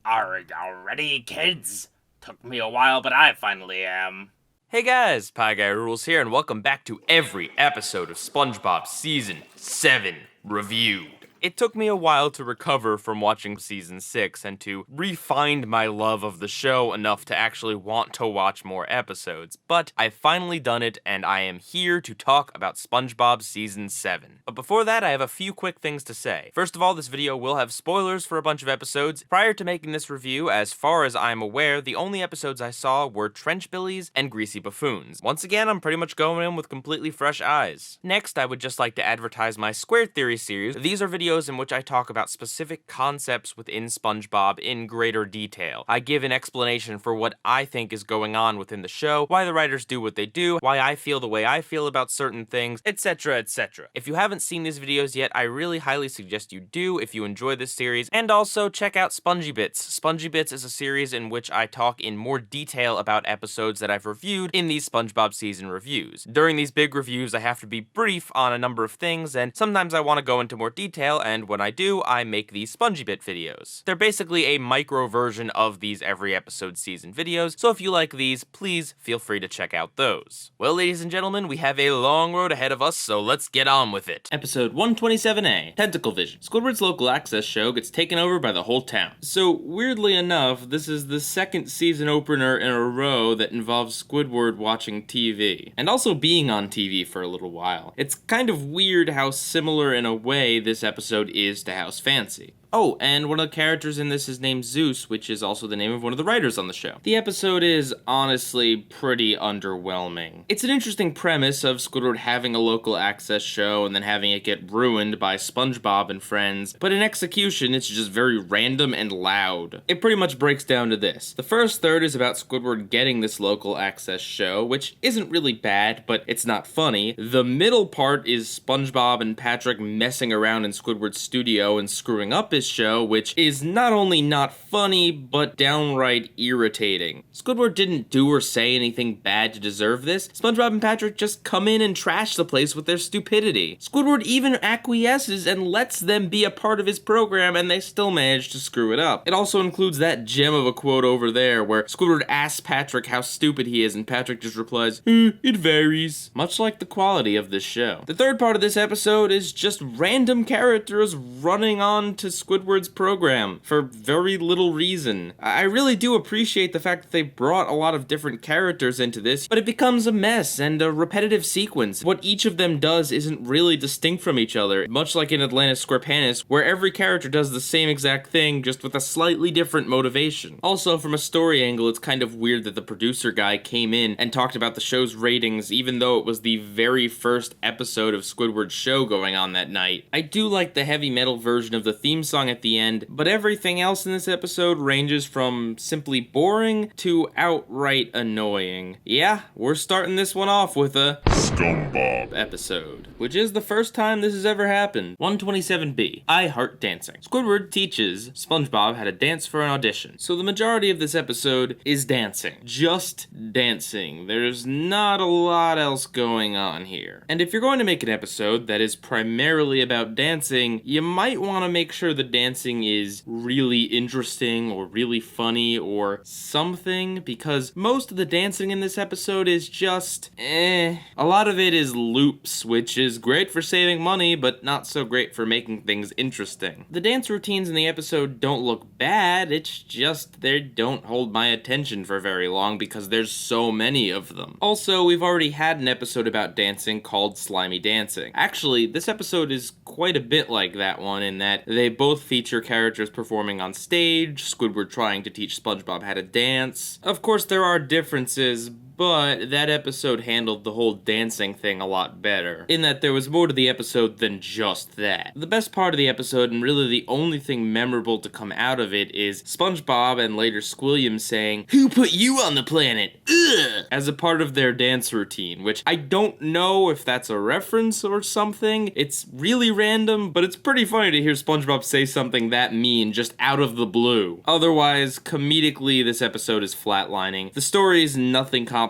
Are y'all ready, kids? Took me a while, but I finally am. Hey guys, PIEGUYRULZ here, and welcome back to every episode of SpongeBob Season 7 Reviewed. It took me a while to recover from watching Season 6 and to re-find my love of the show enough to actually want to watch more episodes, but I've finally done it, and I am here to talk about SpongeBob Season 7. But before that, I have a few quick things to say. First of all, this video will have spoilers for a bunch of episodes. Prior to making this review, as far as I'm aware, the only episodes I saw were Trenchbillies and Greasy Buffoons. Once again, I'm pretty much going in with completely fresh eyes. Next, I would just like to advertise my Square Theory series. These are videos in which I talk about specific concepts within SpongeBob in greater detail. I give an explanation for what I think is going on within the show, why the writers do what they do, why I feel the way I feel about certain things, etc, etc. If you haven't seen these videos yet, I really highly suggest you do if you enjoy this series, and also check out Spongy Bits. Spongy Bits is a series in which I talk in more detail about episodes that I've reviewed in these SpongeBob season reviews. During these big reviews, I have to be brief on a number of things, and sometimes I want to go into more detail, and when I do, I make these Spongy Bit videos. They're basically a micro version of these every episode season videos, so if you like these, please feel free to check out those. Well, ladies and gentlemen, we have a long road ahead of us, so let's get on with it. Episode 127A, Tentacle-Vision. Squidward's local access show gets taken over by the whole town. So, weirdly enough, this is the second season opener in a row that involves Squidward watching TV, and also being on TV for a little while. It's kind of weird how similar in a way this episode is to House Fancy. Oh, and one of the characters in this is named Zeus, which is also the name of one of the writers on the show. The episode is honestly pretty underwhelming. It's an interesting premise of Squidward having a local access show and then having it get ruined by SpongeBob and friends, but in execution, it's just very random and loud. It pretty much breaks down to this. The first third is about Squidward getting this local access show, which isn't really bad, but it's not funny. The middle part is SpongeBob and Patrick messing around in Squidward's studio and screwing up his show, which is not only not funny, but downright irritating. Squidward didn't do or say anything bad to deserve this. SpongeBob and Patrick just come in and trash the place with their stupidity. Squidward even acquiesces and lets them be a part of his program, and they still manage to screw it up. It also includes that gem of a quote over there, where Squidward asks Patrick how stupid he is, and Patrick just replies, it varies. Much like the quality of this show. The third part of this episode is just random characters running on to Squidward's program for very little reason. I really do appreciate the fact that they brought a lot of different characters into this, but it becomes a mess and a repetitive sequence. What each of them does isn't really distinct from each other, much like in Atlantis Squarepants, where every character does the same exact thing, just with a slightly different motivation. Also, from a story angle, it's kind of weird that the producer guy came in and talked about the show's ratings, even though it was the very first episode of Squidward's show going on that night. I do like the heavy metal version of the theme song at the end, but everything else in this episode ranges from simply boring to outright annoying. Yeah, we're starting this one off with a Scumbag episode, which is the first time this has ever happened. 127B, I Heart Dancing. Squidward teaches SpongeBob how to dance for an audition, so the majority of this episode is dancing. Just dancing. There's not a lot else going on here. And if you're going to make an episode that is primarily about dancing, you might want to make sure the dancing is really interesting or really funny or something, because most of the dancing in this episode is just A lot of it is loops, which is great for saving money, but not so great for making things interesting. The dance routines in the episode don't look bad, it's just they don't hold my attention for very long because there's so many of them. Also, we've already had an episode about dancing called Slimy Dancing. Actually, this episode is quite a bit like that one in that they both feature characters performing on stage, Squidward trying to teach SpongeBob how to dance. Of course, there are differences, but that episode handled the whole dancing thing a lot better, in that there was more to the episode than just that. The best part of the episode, and really the only thing memorable to come out of it, is SpongeBob and later Squilliam saying, "Who put you on the planet? Ugh!" as a part of their dance routine, which I don't know if that's a reference or something. It's really random, but it's pretty funny to hear SpongeBob say something that mean just out of the blue. Otherwise, comedically, this episode is flatlining. The story is nothing complicated.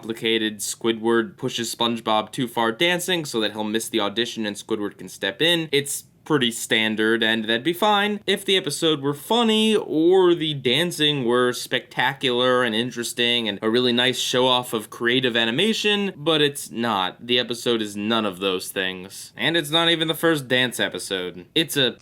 Squidward pushes SpongeBob too far dancing so that he'll miss the audition and Squidward can step in. It's pretty standard, and that'd be fine if the episode were funny or the dancing were spectacular and interesting and a really nice show-off of creative animation, but it's not. The episode is none of those things. And it's not even the first dance episode. It's a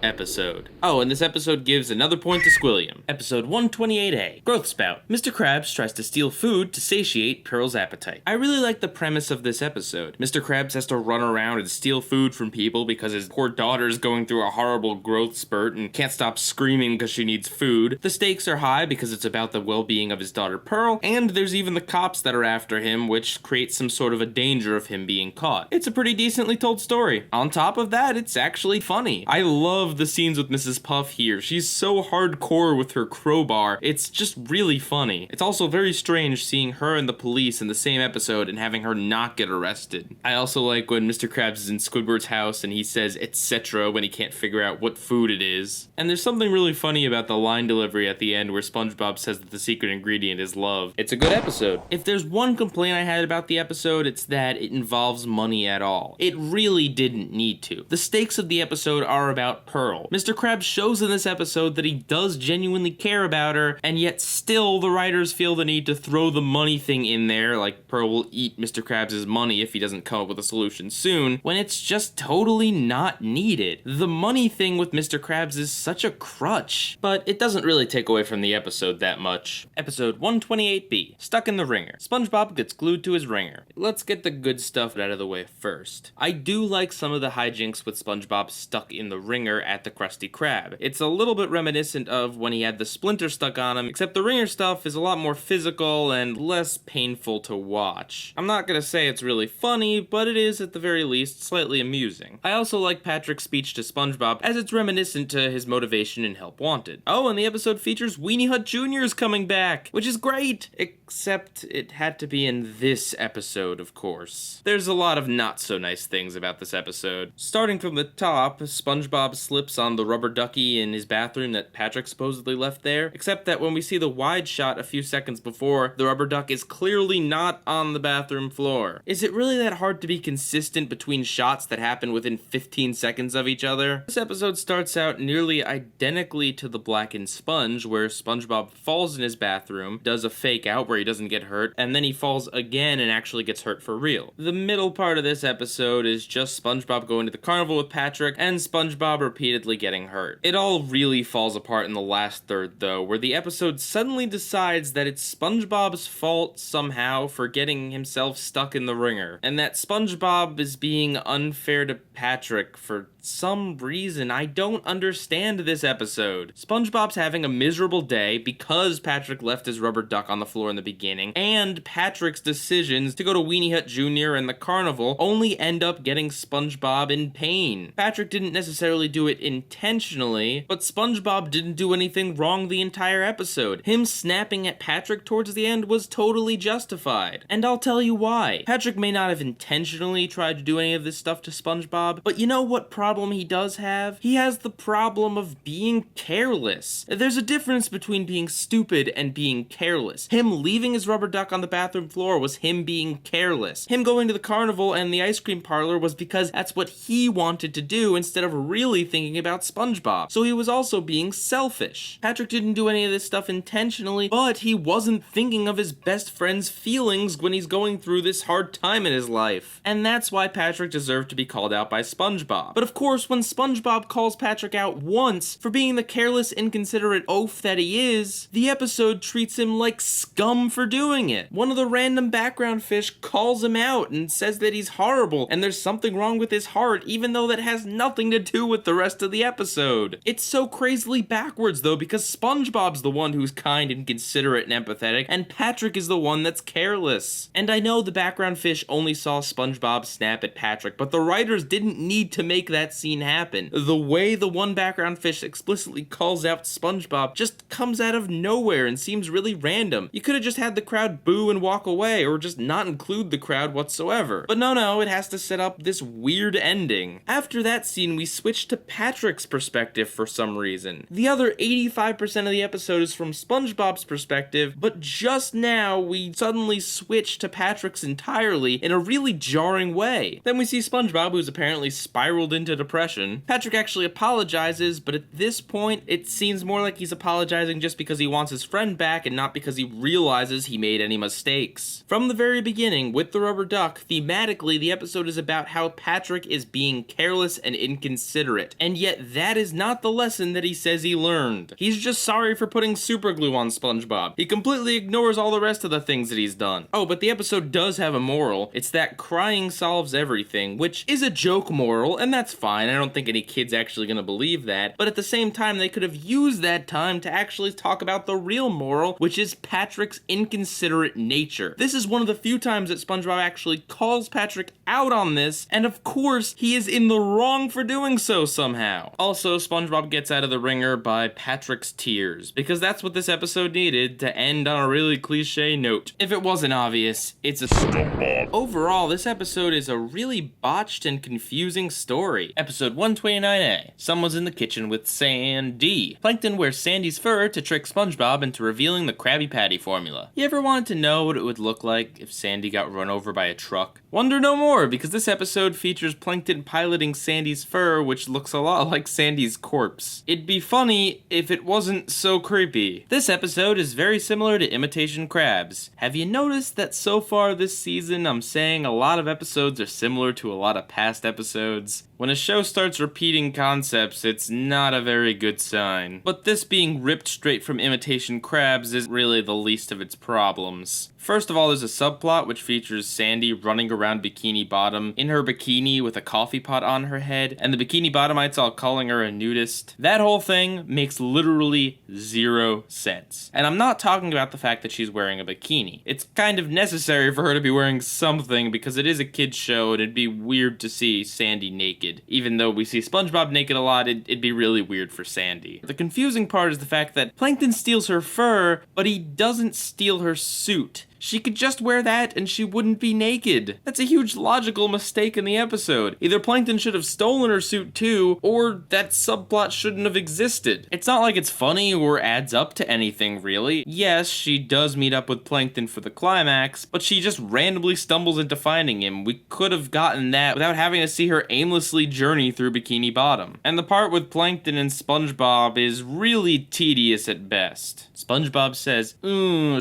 episode. Oh, and this episode gives another point to Squilliam. Episode 128A, Growth Spout. Mr. Krabs tries to steal food to satiate Pearl's appetite. I really like the premise of this episode. Mr. Krabs has to run around and steal food from people because his poor daughter's going through a horrible growth spurt and can't stop screaming because she needs food. The stakes are high because it's about the well-being of his daughter Pearl, and there's even the cops that are after him, which creates some sort of a danger of him being caught. It's a pretty decently told story. On top of that, it's actually funny. I love the scenes with Mrs. Puff here. She's so hardcore with her crowbar. It's just really funny. It's also very strange seeing her and the police in the same episode and having her not get arrested. I also like when Mr. Krabs is in Squidward's house and he says etc. when he can't figure out what food it is. And there's something really funny about the line delivery at the end where SpongeBob says that the secret ingredient is love. It's a good episode. If there's one complaint I had about the episode, it's that it involves money at all. It really didn't need to. The stakes of the episode are about Pearl. Mr. Krabs shows in this episode that he does genuinely care about her, and yet still the writers feel the need to throw the money thing in there, like Pearl will eat Mr. Krabs' money if he doesn't come up with a solution soon, when it's just totally not needed. The money thing with Mr. Krabs is such a crutch, but it doesn't really take away from the episode that much. Episode 128B, Stuck in the Wringer. SpongeBob gets glued to his wringer. Let's get the good stuff out of the way first. I do like some of the hijinks with SpongeBob stuck in the wringer at the Krusty Krab. It's a little bit reminiscent of when he had the splinter stuck on him, except the wringer stuff is a lot more physical and less painful to watch. I'm not gonna say it's really funny, but it is at the very least slightly amusing. I also like Patrick's speech to SpongeBob as it's reminiscent to his motivation in Help Wanted. Oh, and the episode features Weenie Hut Jr.'s coming back, which is great, except it had to be in this episode, of course. There's a lot of not so nice things about this episode. Starting from the top, SpongeBob slips on the rubber ducky in his bathroom that Patrick supposedly left there, except that when we see the wide shot a few seconds before, the rubber duck is clearly not on the bathroom floor. Is it really that hard to be consistent between shots that happen within 15 seconds of each other? This episode starts out nearly identically to the Blackened Sponge, where SpongeBob falls in his bathroom, does a fake out where he doesn't get hurt, and then he falls again and actually gets hurt for real. The middle part of this episode is just SpongeBob going to the carnival with Patrick and SpongeBob repeatedly getting hurt. It all really falls apart in the last third though, where the episode suddenly decides that it's SpongeBob's fault somehow for getting himself stuck in the wringer, and that SpongeBob is being unfair to Patrick for some reason. I don't understand this episode. SpongeBob's having a miserable day because Patrick left his rubber duck on the floor in the beginning, and Patrick's decisions to go to Weenie Hut Jr. and the carnival only end up getting SpongeBob in pain. Patrick didn't necessarily do it intentionally, but SpongeBob didn't do anything wrong the entire episode. Him snapping at Patrick towards the end was totally justified. And I'll tell you why. Patrick may not have intentionally tried to do any of this stuff to SpongeBob, but you know what problem he does have? He has the problem of being careless. There's a difference between being stupid and being careless. Him leaving his rubber duck on the bathroom floor was him being careless. Him going to the carnival and the ice cream parlor was because that's what he wanted to do instead of really thinking about SpongeBob. So he was also being selfish. Patrick didn't do any of this stuff intentionally, but he wasn't thinking of his best friend's feelings when he's going through this hard time in his life. And that's why Patrick deserved to be called out by SpongeBob. But of course, when SpongeBob calls Patrick out once for being the careless, inconsiderate oaf that he is, the episode treats him like scum for doing it. One of the random background fish calls him out and says that he's horrible and there's something wrong with his heart, even though that has nothing to do with the rest of the episode. It's so crazily backwards though, because SpongeBob's the one who's kind and considerate and empathetic, and Patrick is the one that's careless. And I know the background fish only saw SpongeBob snap at Patrick, but the writers didn't need to make that scene happen. The way the one background fish explicitly calls out SpongeBob just comes out of nowhere and seems really random. You could have just had the crowd boo and walk away, or just not include the crowd whatsoever. But no, it has to set up this weird ending. After that scene, we switch to Patrick's perspective for some reason. The other 85% of the episode is from SpongeBob's perspective, but just now we suddenly switch to Patrick's entirely in a really jarring way. Then we see SpongeBob, who's apparently spiraled into depression. Patrick actually apologizes, but at this point, it seems more like he's apologizing just because he wants his friend back and not because he realizes he made any mistakes. From the very beginning, with the rubber duck, thematically, the episode is about how Patrick is being careless and inconsiderate, and yet that is not the lesson that he says he learned. He's just sorry for putting super glue on SpongeBob. He completely ignores all the rest of the things that he's done. Oh, but the episode does have a moral. It's that crying solves everything, which is a joke moral, and that's fine. I don't think any kid's actually gonna believe that, but at the same time, they could have used that time to actually talk about the real moral, which is Patrick's inconsiderate nature. This is one of the few times that SpongeBob actually calls Patrick out on this, and of course, he is in the wrong for doing so somehow. Also, SpongeBob gets out of the wringer by Patrick's tears, because that's what this episode needed to end on a really cliche note. If it wasn't obvious, it's a scumbag. Overall, this episode is a really botched and confusing story. Episode 129A. Someone's in the kitchen with Sandy. Plankton wears Sandy's fur to trick SpongeBob into revealing the Krabby Patty formula. You ever wanted to know what it would look like if Sandy got run over by a truck? Wonder no more, because this episode features Plankton piloting Sandy's fur, which looks a lot like Sandy's corpse. It'd be funny if it wasn't so creepy. This episode is very similar to Imitation Crabs. Have you noticed that so far this season I'm saying a lot of episodes are similar to a lot of past episodes? When a show starts repeating concepts, it's not a very good sign. But this being ripped straight from Imitation Crabs is really the least of its problems. First of all, there's a subplot which features Sandy running around Bikini Bottom in her bikini with a coffee pot on her head, and the Bikini Bottomites all calling her a nudist. That whole thing makes literally zero sense. And I'm not talking about the fact that she's wearing a bikini. It's kind of necessary for her to be wearing something because it is a kid's show and it'd be weird to see Sandy naked. Even though we see SpongeBob naked a lot, it'd be really weird for Sandy. The confusing part is the fact that Plankton steals her fur, but he doesn't steal her suit. She could just wear that and she wouldn't be naked. That's a huge logical mistake in the episode. Either Plankton should have stolen her suit too, or that subplot shouldn't have existed. It's not like it's funny or adds up to anything really. Yes, she does meet up with Plankton for the climax, but she just randomly stumbles into finding him. We could have gotten that without having to see her aimlessly journey through Bikini Bottom. And the part with Plankton and SpongeBob is really tedious at best. SpongeBob says,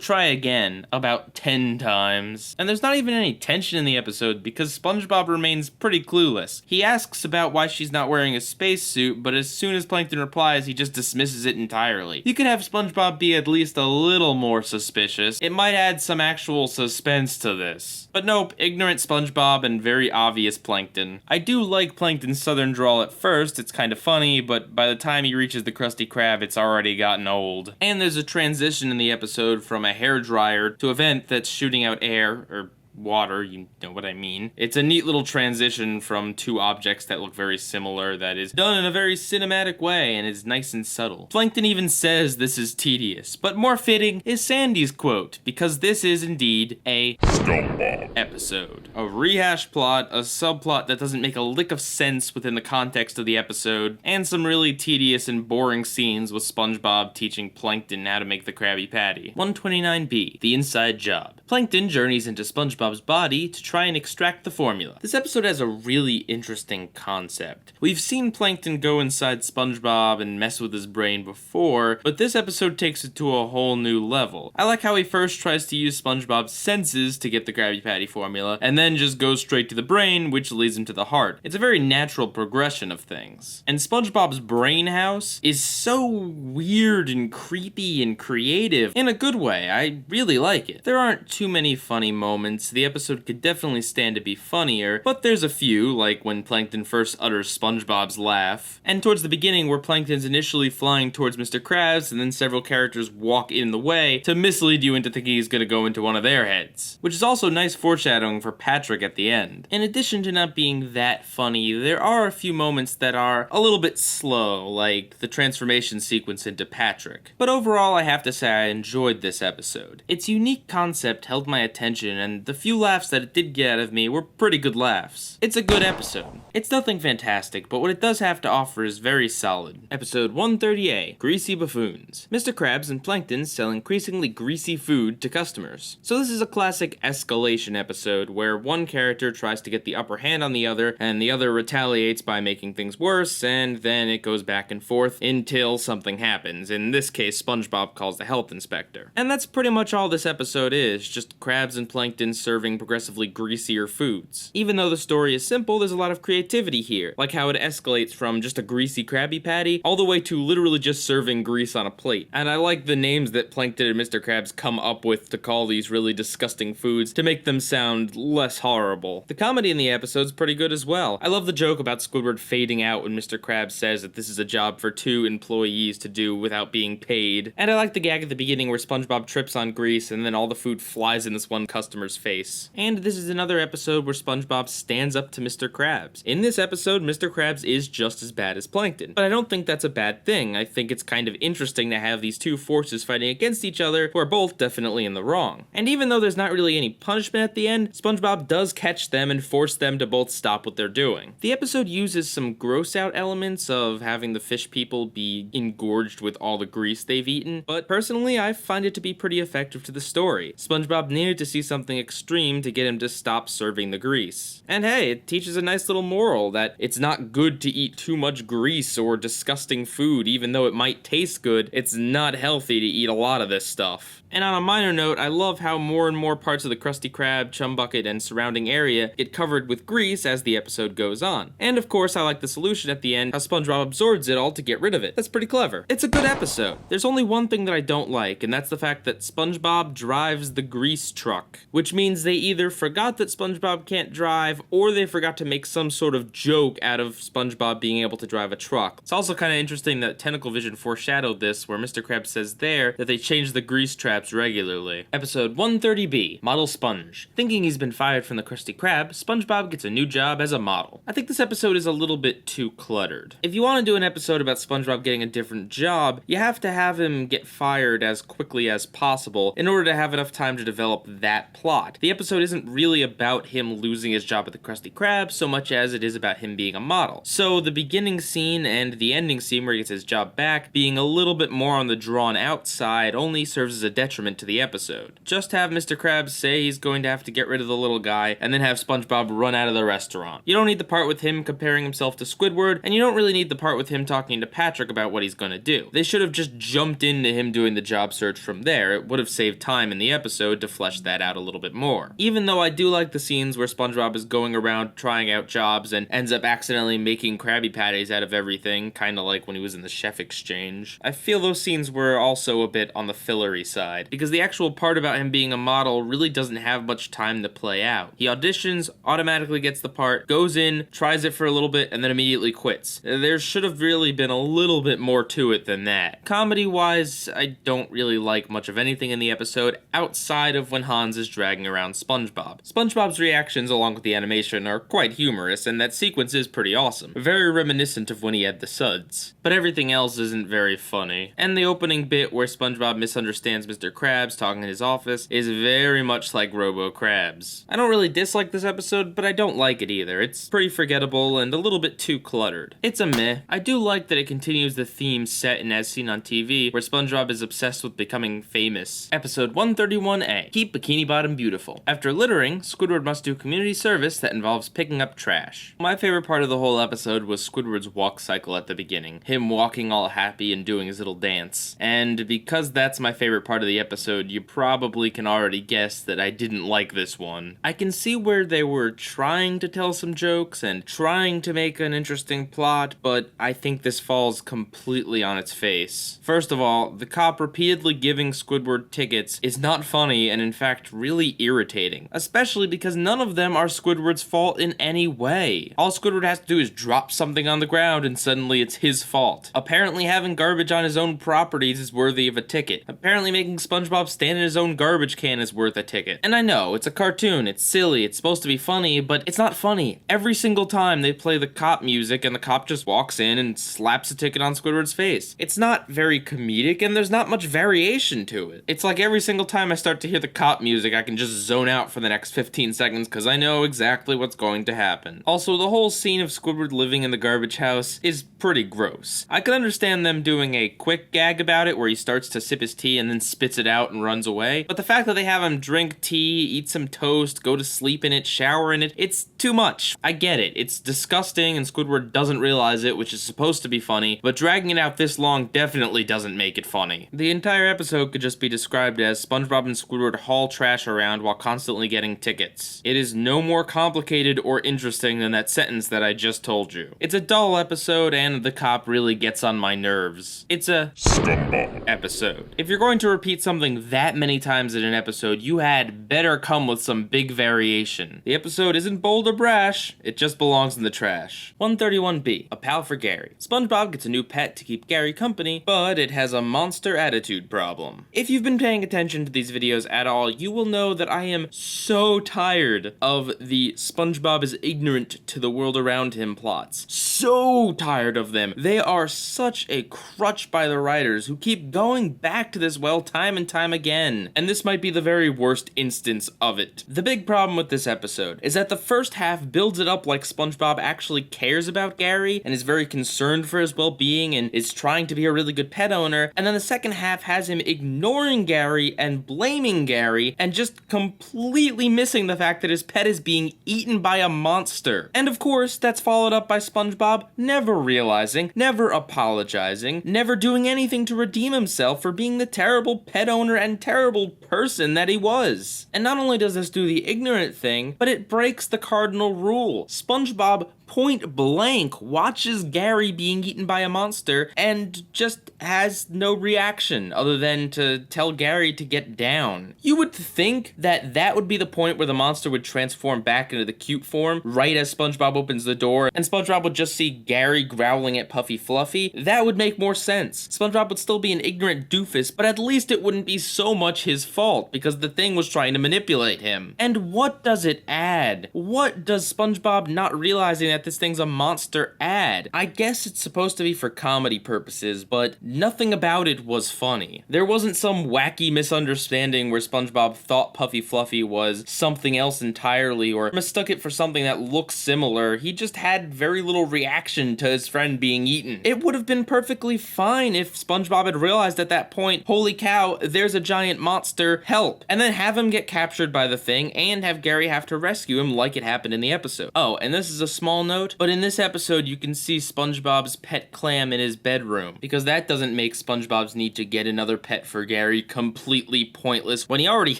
try again, about 10 times. And there's not even any tension in the episode because SpongeBob remains pretty clueless. He asks about why she's not wearing a spacesuit, but as soon as Plankton replies, he just dismisses it entirely. You could have SpongeBob be at least a little more suspicious. It might add some actual suspense to this. But nope, ignorant SpongeBob and very obvious Plankton. I do like Plankton's southern drawl at first, it's kind of funny, but by the time he reaches the Krusty Krab, it's already gotten old. And there's a transition in the episode from a hairdryer to a vent that's shooting out air, or water, you know what I mean. It's a neat little transition from two objects that look very similar that is done in a very cinematic way and is nice and subtle. Plankton even says this is tedious, but more fitting is Sandy's quote, because this is indeed a scumbag episode. A rehash plot, a subplot that doesn't make a lick of sense within the context of the episode, and some really tedious and boring scenes with SpongeBob teaching Plankton how to make the Krabby Patty. 129B, the inside job. Plankton journeys into SpongeBob's body to try and extract the formula. This episode has a really interesting concept. We've seen Plankton go inside SpongeBob and mess with his brain before, but this episode takes it to a whole new level. I like how he first tries to use SpongeBob's senses to get the Krabby Patty formula, and then just goes straight to the brain, which leads him to the heart. It's a very natural progression of things. And SpongeBob's brain house is so weird and creepy and creative in a good way. I really like it. There aren't too many funny moments. The episode could definitely stand to be funnier, but there's a few, like when Plankton first utters SpongeBob's laugh, and towards the beginning where Plankton's initially flying towards Mr. Krabs, and then several characters walk in the way to mislead you into thinking he's gonna go into one of their heads, which is also nice foreshadowing for Patrick at the end. In addition to not being that funny, there are a few moments that are a little bit slow, like the transformation sequence into Patrick. But overall, I have to say I enjoyed this episode. Its unique concept held my attention, and the few laughs that it did get out of me were pretty good laughs. It's a good episode. It's nothing fantastic, but what it does have to offer is very solid. Episode 130A, Greasy Buffoons. Mr. Krabs and Plankton sell increasingly greasy food to customers. So this is a classic escalation episode where one character tries to get the upper hand on the other, and the other retaliates by making things worse, and then it goes back and forth until something happens. In this case, SpongeBob calls the health inspector. And that's pretty much all this episode is, just Krabs and Plankton serving progressively greasier foods. Even though the story is simple, there's a lot of creativity here, like how it escalates from just a greasy Krabby Patty all the way to literally just serving grease on a plate. And I like the names that Plankton and Mr. Krabs come up with to call these really disgusting foods to make them sound less horrible. The comedy in the episode's pretty good as well. I love the joke about Squidward fading out when Mr. Krabs says that this is a job for 2 employees to do without being paid. And I like the gag at the beginning where SpongeBob trips on grease and then all the food flies in this one customer's face. And this is another episode where SpongeBob stands up to Mr. Krabs. In this episode, Mr. Krabs is just as bad as Plankton, but I don't think that's a bad thing. I think it's kind of interesting to have these two forces fighting against each other who are both definitely in the wrong. And even though there's not really any punishment at the end, SpongeBob does catch them and force them to both stop what they're doing. The episode uses some gross out elements of having the fish people be engorged with all the grease they've eaten, but personally I find it to be pretty effective to the story. SpongeBob needed to see something extreme to get him to stop serving the grease. And hey, it teaches a nice little moral that it's not good to eat too much grease or disgusting food. Even though it might taste good, it's not healthy to eat a lot of this stuff. And on a minor note, I love how more and more parts of the Krusty Krab, Chum Bucket, and surrounding area get covered with grease as the episode goes on. And of course, I like the solution at the end, how SpongeBob absorbs it all to get rid of it. That's pretty clever. It's a good episode. There's only one thing that I don't like, and that's the fact that SpongeBob drives the grease truck, which means they either forgot that SpongeBob can't drive, or they forgot to make some sort of joke out of SpongeBob being able to drive a truck. It's also kind of interesting that Tentacle-Vision foreshadowed this, where Mr. Krabs says there that they changed the grease traps regularly. Episode 130B, Model Sponge. Thinking he's been fired from the Krusty Krab, SpongeBob gets a new job as a model. I think this episode is a little bit too cluttered. If you want to do an episode about SpongeBob getting a different job, you have to have him get fired as quickly as possible in order to have enough time to develop that plot. The episode isn't really about him losing his job at the Krusty Krab so much as it is about him being a model. So the beginning scene and the ending scene where he gets his job back being a little bit more on the drawn out side only serves as a detriment to the episode. Just have Mr. Krabs say he's going to have to get rid of the little guy and then have SpongeBob run out of the restaurant. You don't need the part with him comparing himself to Squidward, and you don't really need the part with him talking to Patrick about what he's gonna do. They should have just jumped into him doing the job search from there. It would have saved time in the episode to flesh that out a little bit more. Even though I do like the scenes where SpongeBob is going around trying out jobs and ends up accidentally making Krabby Patties out of everything, kinda like when he was in the chef exchange, I feel those scenes were also a bit on the fillery side, because the actual part about him being a model really doesn't have much time to play out. He auditions, automatically gets the part, goes in, tries it for a little bit, and then immediately quits. There should have really been a little bit more to it than that. Comedy-wise, I don't really like much of anything in the episode outside of when Hans is dragging around SpongeBob. SpongeBob's reactions along with the animation are quite humorous, and that sequence is pretty awesome. Very reminiscent of when he had the suds. But everything else isn't very funny. And the opening bit where SpongeBob misunderstands Mr. Krabs talking in his office is very much like Robo Krabs. I don't really dislike this episode, but I don't like it either. It's pretty forgettable and a little bit too cluttered. It's a meh. I do like that it continues the theme set in As Seen on TV, where SpongeBob is obsessed with becoming famous. Episode 131A, Keep Bikini Bottom Beautiful. After littering, Squidward must do community service that involves picking up trash. My favorite part of the whole episode was Squidward's walk cycle at the beginning, him walking all happy and doing his little dance. And because that's my favorite part of the episode, you probably can already guess that I didn't like this one. I can see where they were trying to tell some jokes and trying to make an interesting plot, but I think this falls completely on its face. First of all, the cop repeatedly giving Squidward tickets is not funny and in fact really irritating, especially because none of them are Squidward's fault in any way. All Squidward has to do is drop something on the ground and suddenly it's his fault. Apparently having garbage on his own properties is worthy of a ticket. Apparently making SpongeBob stand in his own garbage can is worth a ticket. And I know, it's a cartoon, it's silly, it's supposed to be funny, but it's not funny. Every single time they play the cop music and the cop just walks in and slaps a ticket on Squidward's face. It's not very comedic and there's not much variation to it. It's like every single time I start to hear the cop music, I can just zone zone out for the next 15 seconds because I know exactly what's going to happen. Also, the whole scene of Squidward living in the garbage house is pretty gross. I could understand them doing a quick gag about it where he starts to sip his tea and then spits it out and runs away, but the fact that they have him drink tea, eat some toast, go to sleep in it, shower in it, it's too much. I get it. It's disgusting and Squidward doesn't realize it, which is supposed to be funny, but dragging it out this long definitely doesn't make it funny. The entire episode could just be described as SpongeBob and Squidward haul trash around while constantly getting tickets. It is no more complicated or interesting than that sentence that I just told you. It's a dull episode and the cop really gets on my nerves. It's a scumbag episode. If you're going to repeat something that many times in an episode, you had better come with some big variation. The episode isn't bold or brash, it just belongs in the trash. 131B, a pal for Gary. SpongeBob gets a new pet to keep Gary company, but it has a monster attitude problem. If you've been paying attention to these videos at all, you will know that I am so tired of the SpongeBob is ignorant to the world around him plots. So tired of them. They are such a crutch by the writers who keep going back to this well time and time again. And this might be the very worst instance of it. The big problem with this episode is that the first half builds it up like SpongeBob actually cares about Gary and is very concerned for his well-being and is trying to be a really good pet owner, and then the second half has him ignoring Gary and blaming Gary and just completely missing the fact that his pet is being eaten by a monster. And of course, that's followed up by SpongeBob never realizing, never apologizing, never doing anything to redeem himself for being the terrible pet owner and terrible person that he was. And not only does this do the ignorant thing, but it breaks the cardinal rule. SpongeBob point blank watches Gary being eaten by a monster and just has no reaction other than to tell Gary to get down. You would think that that would be the point where the monster would transform back into the cute form right as SpongeBob opens the door and SpongeBob would just see Gary growling at Puffy Fluffy. That would make more sense. SpongeBob would still be an ignorant doofus, but at least it wouldn't be so much his fault because the thing was trying to manipulate him. And what does it add? What does SpongeBob not realizing that this thing's a monster add? I guess it's supposed to be for comedy purposes, but nothing about it was funny. There wasn't some wacky misunderstanding where SpongeBob thought Puffy Fluffy was something else entirely or mistook it for something that looks similar. He just had very little reaction to his friend being eaten. It would have been perfectly fine if SpongeBob had realized at that point, holy cow, there's a giant monster, help, and then have him get captured by the thing and have Gary have to rescue him like it happened in the episode. Oh, and this is a small note, but in this episode you can see SpongeBob's pet clam in his bedroom, because that doesn't make SpongeBob's need to get another pet for Gary completely pointless when he already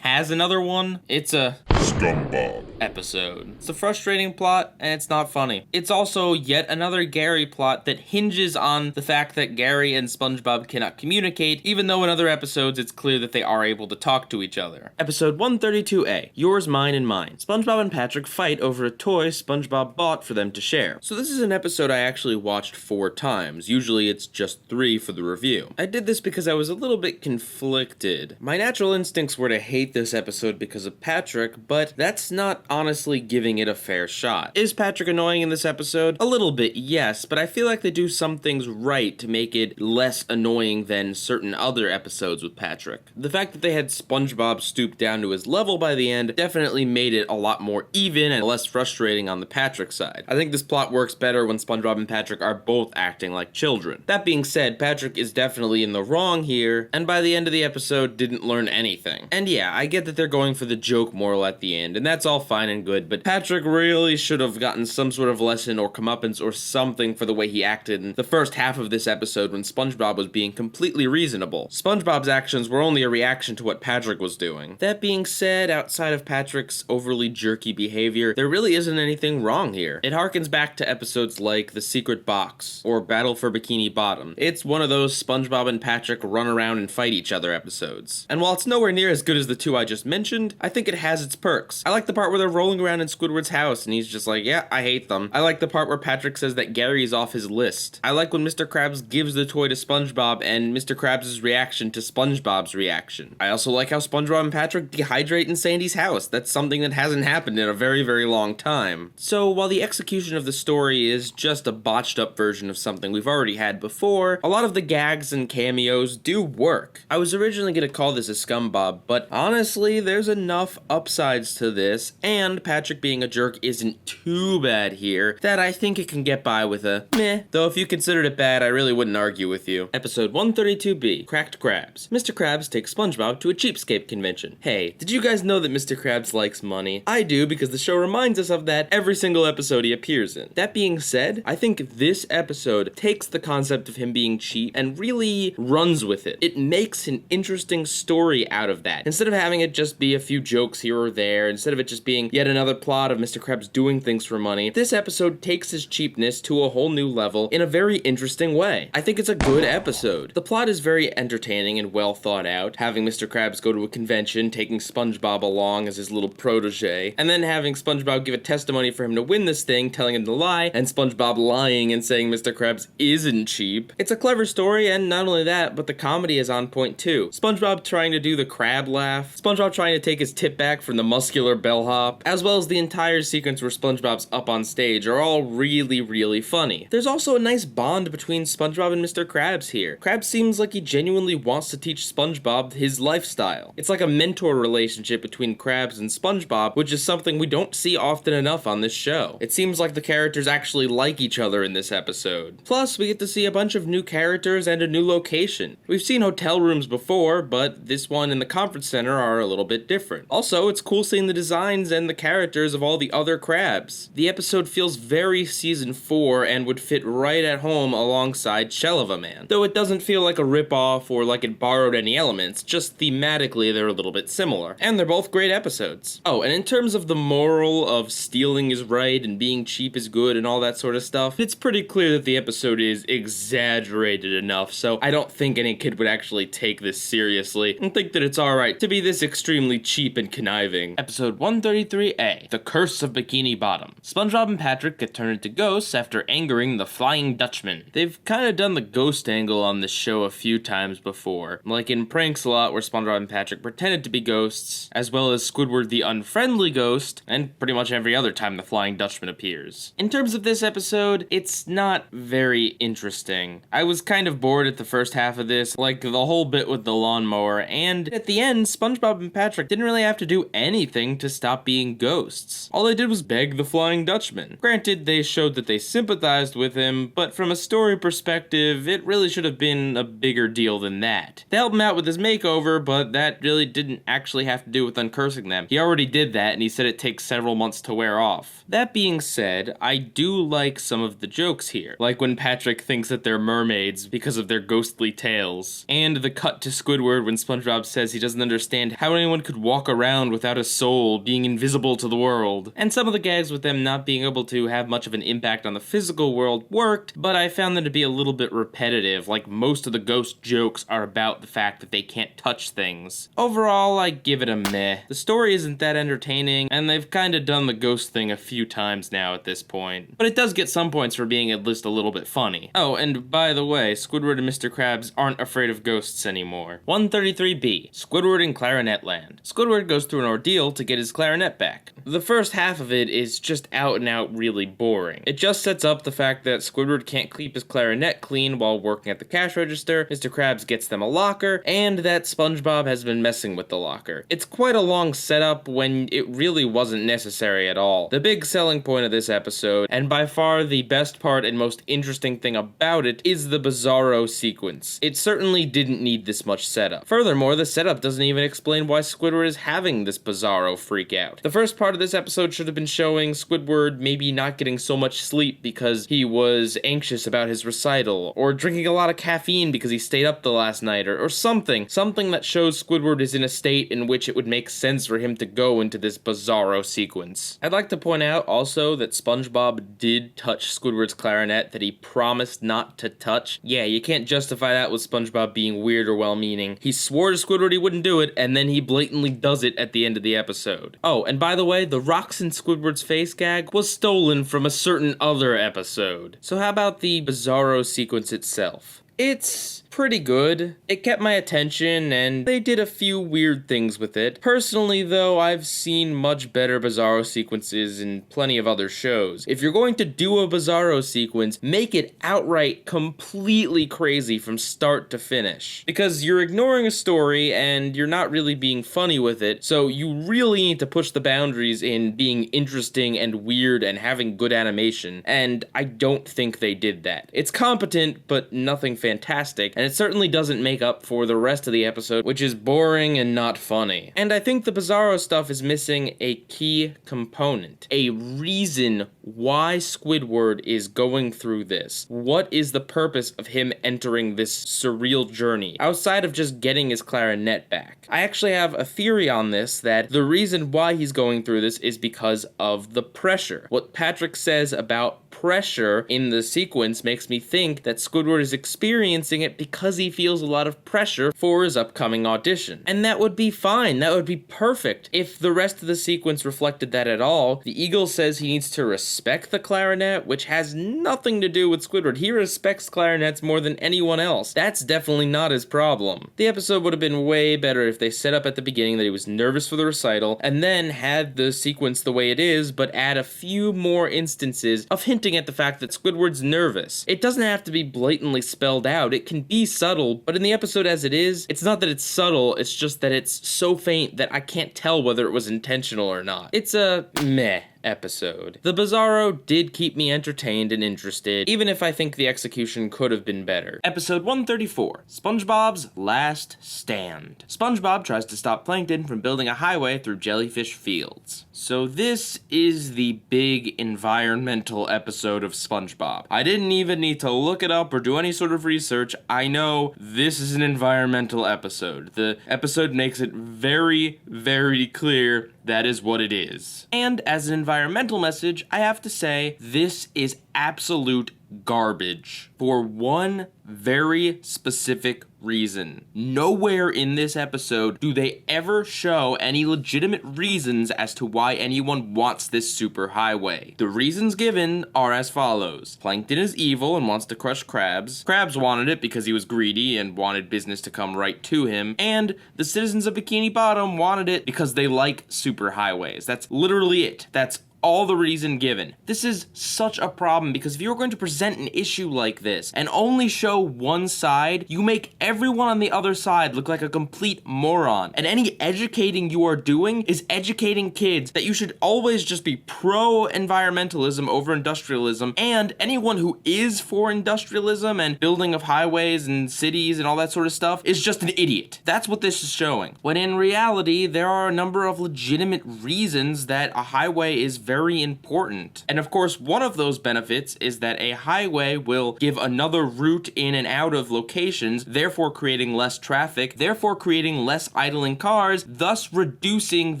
has another one. It's a scumbag episode. It's a frustrating plot and it's not funny. It's also yet another Gary plot that hinges on the fact that Gary and SpongeBob cannot communicate, even though in other episodes it's clear that they are able to talk to each other. Episode 132A, Yours, Mine, and Mine. SpongeBob and Patrick fight over a toy SpongeBob bought for them to share. So this is an episode I actually watched 4 times. Usually it's just 3 for the review. I did this because I was a little bit conflicted. My natural instincts were to hate this episode because of Patrick, but that's not honestly giving it a fair shot. Is Patrick annoying in this episode? A little bit, yes, but I feel like they do some things right to make it less annoying than certain other episodes with Patrick. The fact that they had SpongeBob stoop down to his level by the end definitely made it a lot more even and less frustrating on the Patrick side. I think this plot works better when SpongeBob and Patrick are both acting like children. That being said, Patrick is definitely in the wrong here, and by the end of the episode didn't learn anything. And yeah, I get that they're going for the joke moral at the end, and that's all fine and good, but Patrick really should have gotten some sort of lesson or comeuppance or something for the way he acted in the first half of this episode when SpongeBob was being completely reasonable. SpongeBob's actions were only a reaction to what Patrick was doing. That being said, outside of Patrick's overly jerky behavior, there really isn't anything wrong here. It harkens back to episodes like The Secret Box or Battle for Bikini Bottom. It's one of those SpongeBob and Patrick run around and fight each other episodes. And while it's nowhere near as good as the 2 I just mentioned, I think it has its perks. I like the part where they're rolling around in Squidward's house, and he's just like, yeah, I hate them. I like the part where Patrick says that Gary's off his list. I like when Mr. Krabs gives the toy to SpongeBob and Mr. Krabs' reaction to SpongeBob's reaction. I also like how SpongeBob and Patrick dehydrate in Sandy's house. That's something that hasn't happened in a very, very long time. So while the execution of the story is just a botched up version of something we've already had before, a lot of the gags and cameos do work. I was originally going to call this a SpongeBob, but honestly, there's enough upsides to this, and Patrick being a jerk isn't too bad here, that I think it can get by with a meh. Though if you considered it bad, I really wouldn't argue with you. Episode 132B, Kracked Krabs. Mr. Krabs takes SpongeBob to a cheapskate convention. Hey, did you guys know that Mr. Krabs likes money? I do, because the show reminds us of that every single episode he appears in. That being said, I think this episode takes the concept of him being cheap and really runs with it. It makes an interesting story out of that. Instead of having it just be a few jokes here or there, instead of it just being yet another plot of Mr. Krabs doing things for money, this episode takes his cheapness to a whole new level in a very interesting way. I think it's a good episode. The plot is very entertaining and well thought out, having Mr. Krabs go to a convention, taking SpongeBob along as his little protege, and then having SpongeBob give a testimony for him to win this thing, telling him to lie, and SpongeBob lying and saying Mr. Krabs isn't cheap. It's a clever story, and not only that, but the comedy is on point too. SpongeBob trying to do the crab laugh, SpongeBob trying to take his tip back from the muscular bellhop, as well as the entire sequence where SpongeBob's up on stage are all really, really funny. There's also a nice bond between SpongeBob and Mr. Krabs here. Krabs seems like he genuinely wants to teach SpongeBob his lifestyle. It's like a mentor relationship between Krabs and SpongeBob, which is something we don't see often enough on this show. It seems like the characters actually like each other in this episode. Plus, we get to see a bunch of new characters and a new location. We've seen hotel rooms before, but this one and the conference center are a little bit different. Also, it's cool seeing the designs and the characters of all the other Krabs. The episode feels very season 4 and would fit right at home alongside Shell of a Man. Though it doesn't feel like a ripoff or like it borrowed any elements, just thematically they're a little bit similar. And they're both great episodes. Oh, and in terms of the moral of stealing is right and being cheap is good and all that sort of stuff, it's pretty clear that the episode is exaggerated enough, so I don't think any kid would actually take this seriously and think that it's alright to be this extremely cheap and conniving. Episode 133A, The Curse of Bikini Bottom. SpongeBob and Patrick get turned into ghosts after angering the Flying Dutchman. They've kinda done the ghost angle on this show a few times before, like in Pranks-A-Lot where SpongeBob and Patrick pretended to be ghosts, as well as Squidward the Unfriendly Ghost, and pretty much every other time the Flying Dutchman appears. In terms of this episode, it's not very interesting. I was kind of bored at the first half of this, like the whole bit with the lawnmower, and at the end, SpongeBob and Patrick didn't really have to do anything to stop being ghosts. All they did was beg the Flying Dutchman. Granted, they showed that they sympathized with him, but from a story perspective, it really should have been a bigger deal than that. They helped him out with his makeover, but that really didn't actually have to do with uncursing them. He already did that, and he said it takes several months to wear off. That being said, I do like some of the jokes here, like when Patrick thinks that they're mermaids because of their ghostly tails, and the cut to Squidward when SpongeBob says he doesn't understand how anyone could walk around without a soul, being invisible to the world. And some of the gags with them not being able to have much of an impact on the physical world worked, but I found them to be a little bit repetitive, like most of the ghost jokes are about the fact that they can't touch things. Overall, I give it a meh. The story isn't that entertaining, and they've kinda done the ghost thing a few times now at this point. But it does get some points for being at least a little bit funny. Oh, and by the way, Squidward and Mr. Krabs aren't afraid of ghosts anymore. 133B, Squidward in Clarinetland. Squidward goes through an ordeal to get his clarinet back. The first half of it is just out and out really boring. It just sets up the fact that Squidward can't keep his clarinet clean while working at the cash register, Mr. Krabs gets them a locker, and that SpongeBob has been messing with the locker. It's quite a long setup when it really wasn't necessary at all. The big selling point of this episode, and by far the best part and most interesting thing about it, is the Bizarro sequence. It certainly didn't need this much setup. Furthermore, the setup doesn't even explain why Squidward is having this Bizarro freak out. The first part of this episode should have been showing Squidward maybe not getting so much sleep because he was anxious about his recital, or drinking a lot of caffeine because he stayed up the last night, or something that shows Squidward is in a state in which it would make sense for him to go into this Bizarro sequence. I'd like to point out also that SpongeBob did touch Squidward's clarinet that he promised not to touch. Yeah, you can't justify that with SpongeBob being weird or well-meaning. He swore to Squidward he wouldn't do it, and then he blatantly does it at the end of the episode. Oh, And by the way, the rocks in Squidward's face gag was stolen from a certain other episode. So how about the Bizarro sequence itself? It's pretty good. It kept my attention, and they did a few weird things with it. Personally, though, I've seen much better Bizarro sequences in plenty of other shows. If you're going to do a Bizarro sequence, make it outright completely crazy from start to finish. Because you're ignoring a story, and you're not really being funny with it, so you really need to push the boundaries in being interesting and weird and having good animation, and I don't think they did that. It's competent, but nothing fantastic, and it certainly doesn't make up for the rest of the episode, which is boring and not funny. And I think the Bizarro stuff is missing a key component. A reason why Squidward is going through this. What is the purpose of him entering this surreal journey, outside of just getting his clarinet back? I actually have a theory on this, that the reason why he's going through this is because of the pressure. What Patrick says about pressure in the sequence makes me think that Squidward is experiencing it because he feels a lot of pressure for his upcoming audition. And that would be fine, that would be perfect. If the rest of the sequence reflected that at all, the Eagle says he needs to respect the clarinet, which has nothing to do with Squidward. He respects clarinets more than anyone else. That's definitely not his problem. The episode would have been way better if they set up at the beginning that he was nervous for the recital, and then had the sequence the way it is, but add a few more instances of hinting at the fact that Squidward's nervous. It doesn't have to be blatantly spelled out, it can be subtle, but in the episode as it is, it's not that it's subtle, it's just that it's so faint that I can't tell whether it was intentional or not. It's a meh episode. The Bizarro did keep me entertained and interested, even if I think the execution could have been better. Episode 134, SpongeBob's Last Stand. SpongeBob tries to stop Plankton from building a highway through jellyfish fields. So this is the big environmental episode of SpongeBob. I didn't even need to look it up or do any sort of research. I know this is an environmental episode. The episode makes it very, very clear that is what it is. And as an environmental message, I have to say, this is absolute garbage. For one very specific reason. Nowhere in this episode do they ever show any legitimate reasons as to why anyone wants this superhighway. The reasons given are as follows. Plankton is evil and wants to crush Krabs. Krabs wanted it because he was greedy and wanted business to come right to him. And the citizens of Bikini Bottom wanted it because they like superhighways. That's literally it. That's all the reason given. This is such a problem because if you're going to present an issue like this and only show one side, you make everyone on the other side look like a complete moron. And any educating you are doing is educating kids that you should always just be pro-environmentalism over industrialism, and anyone who is for industrialism and building of highways and cities and all that sort of stuff is just an idiot. That's what this is showing. When in reality, there are a number of legitimate reasons that a highway is very important. And of course, one of those benefits is that a highway will give another route in and out of locations, therefore creating less traffic, therefore creating less idling cars, thus reducing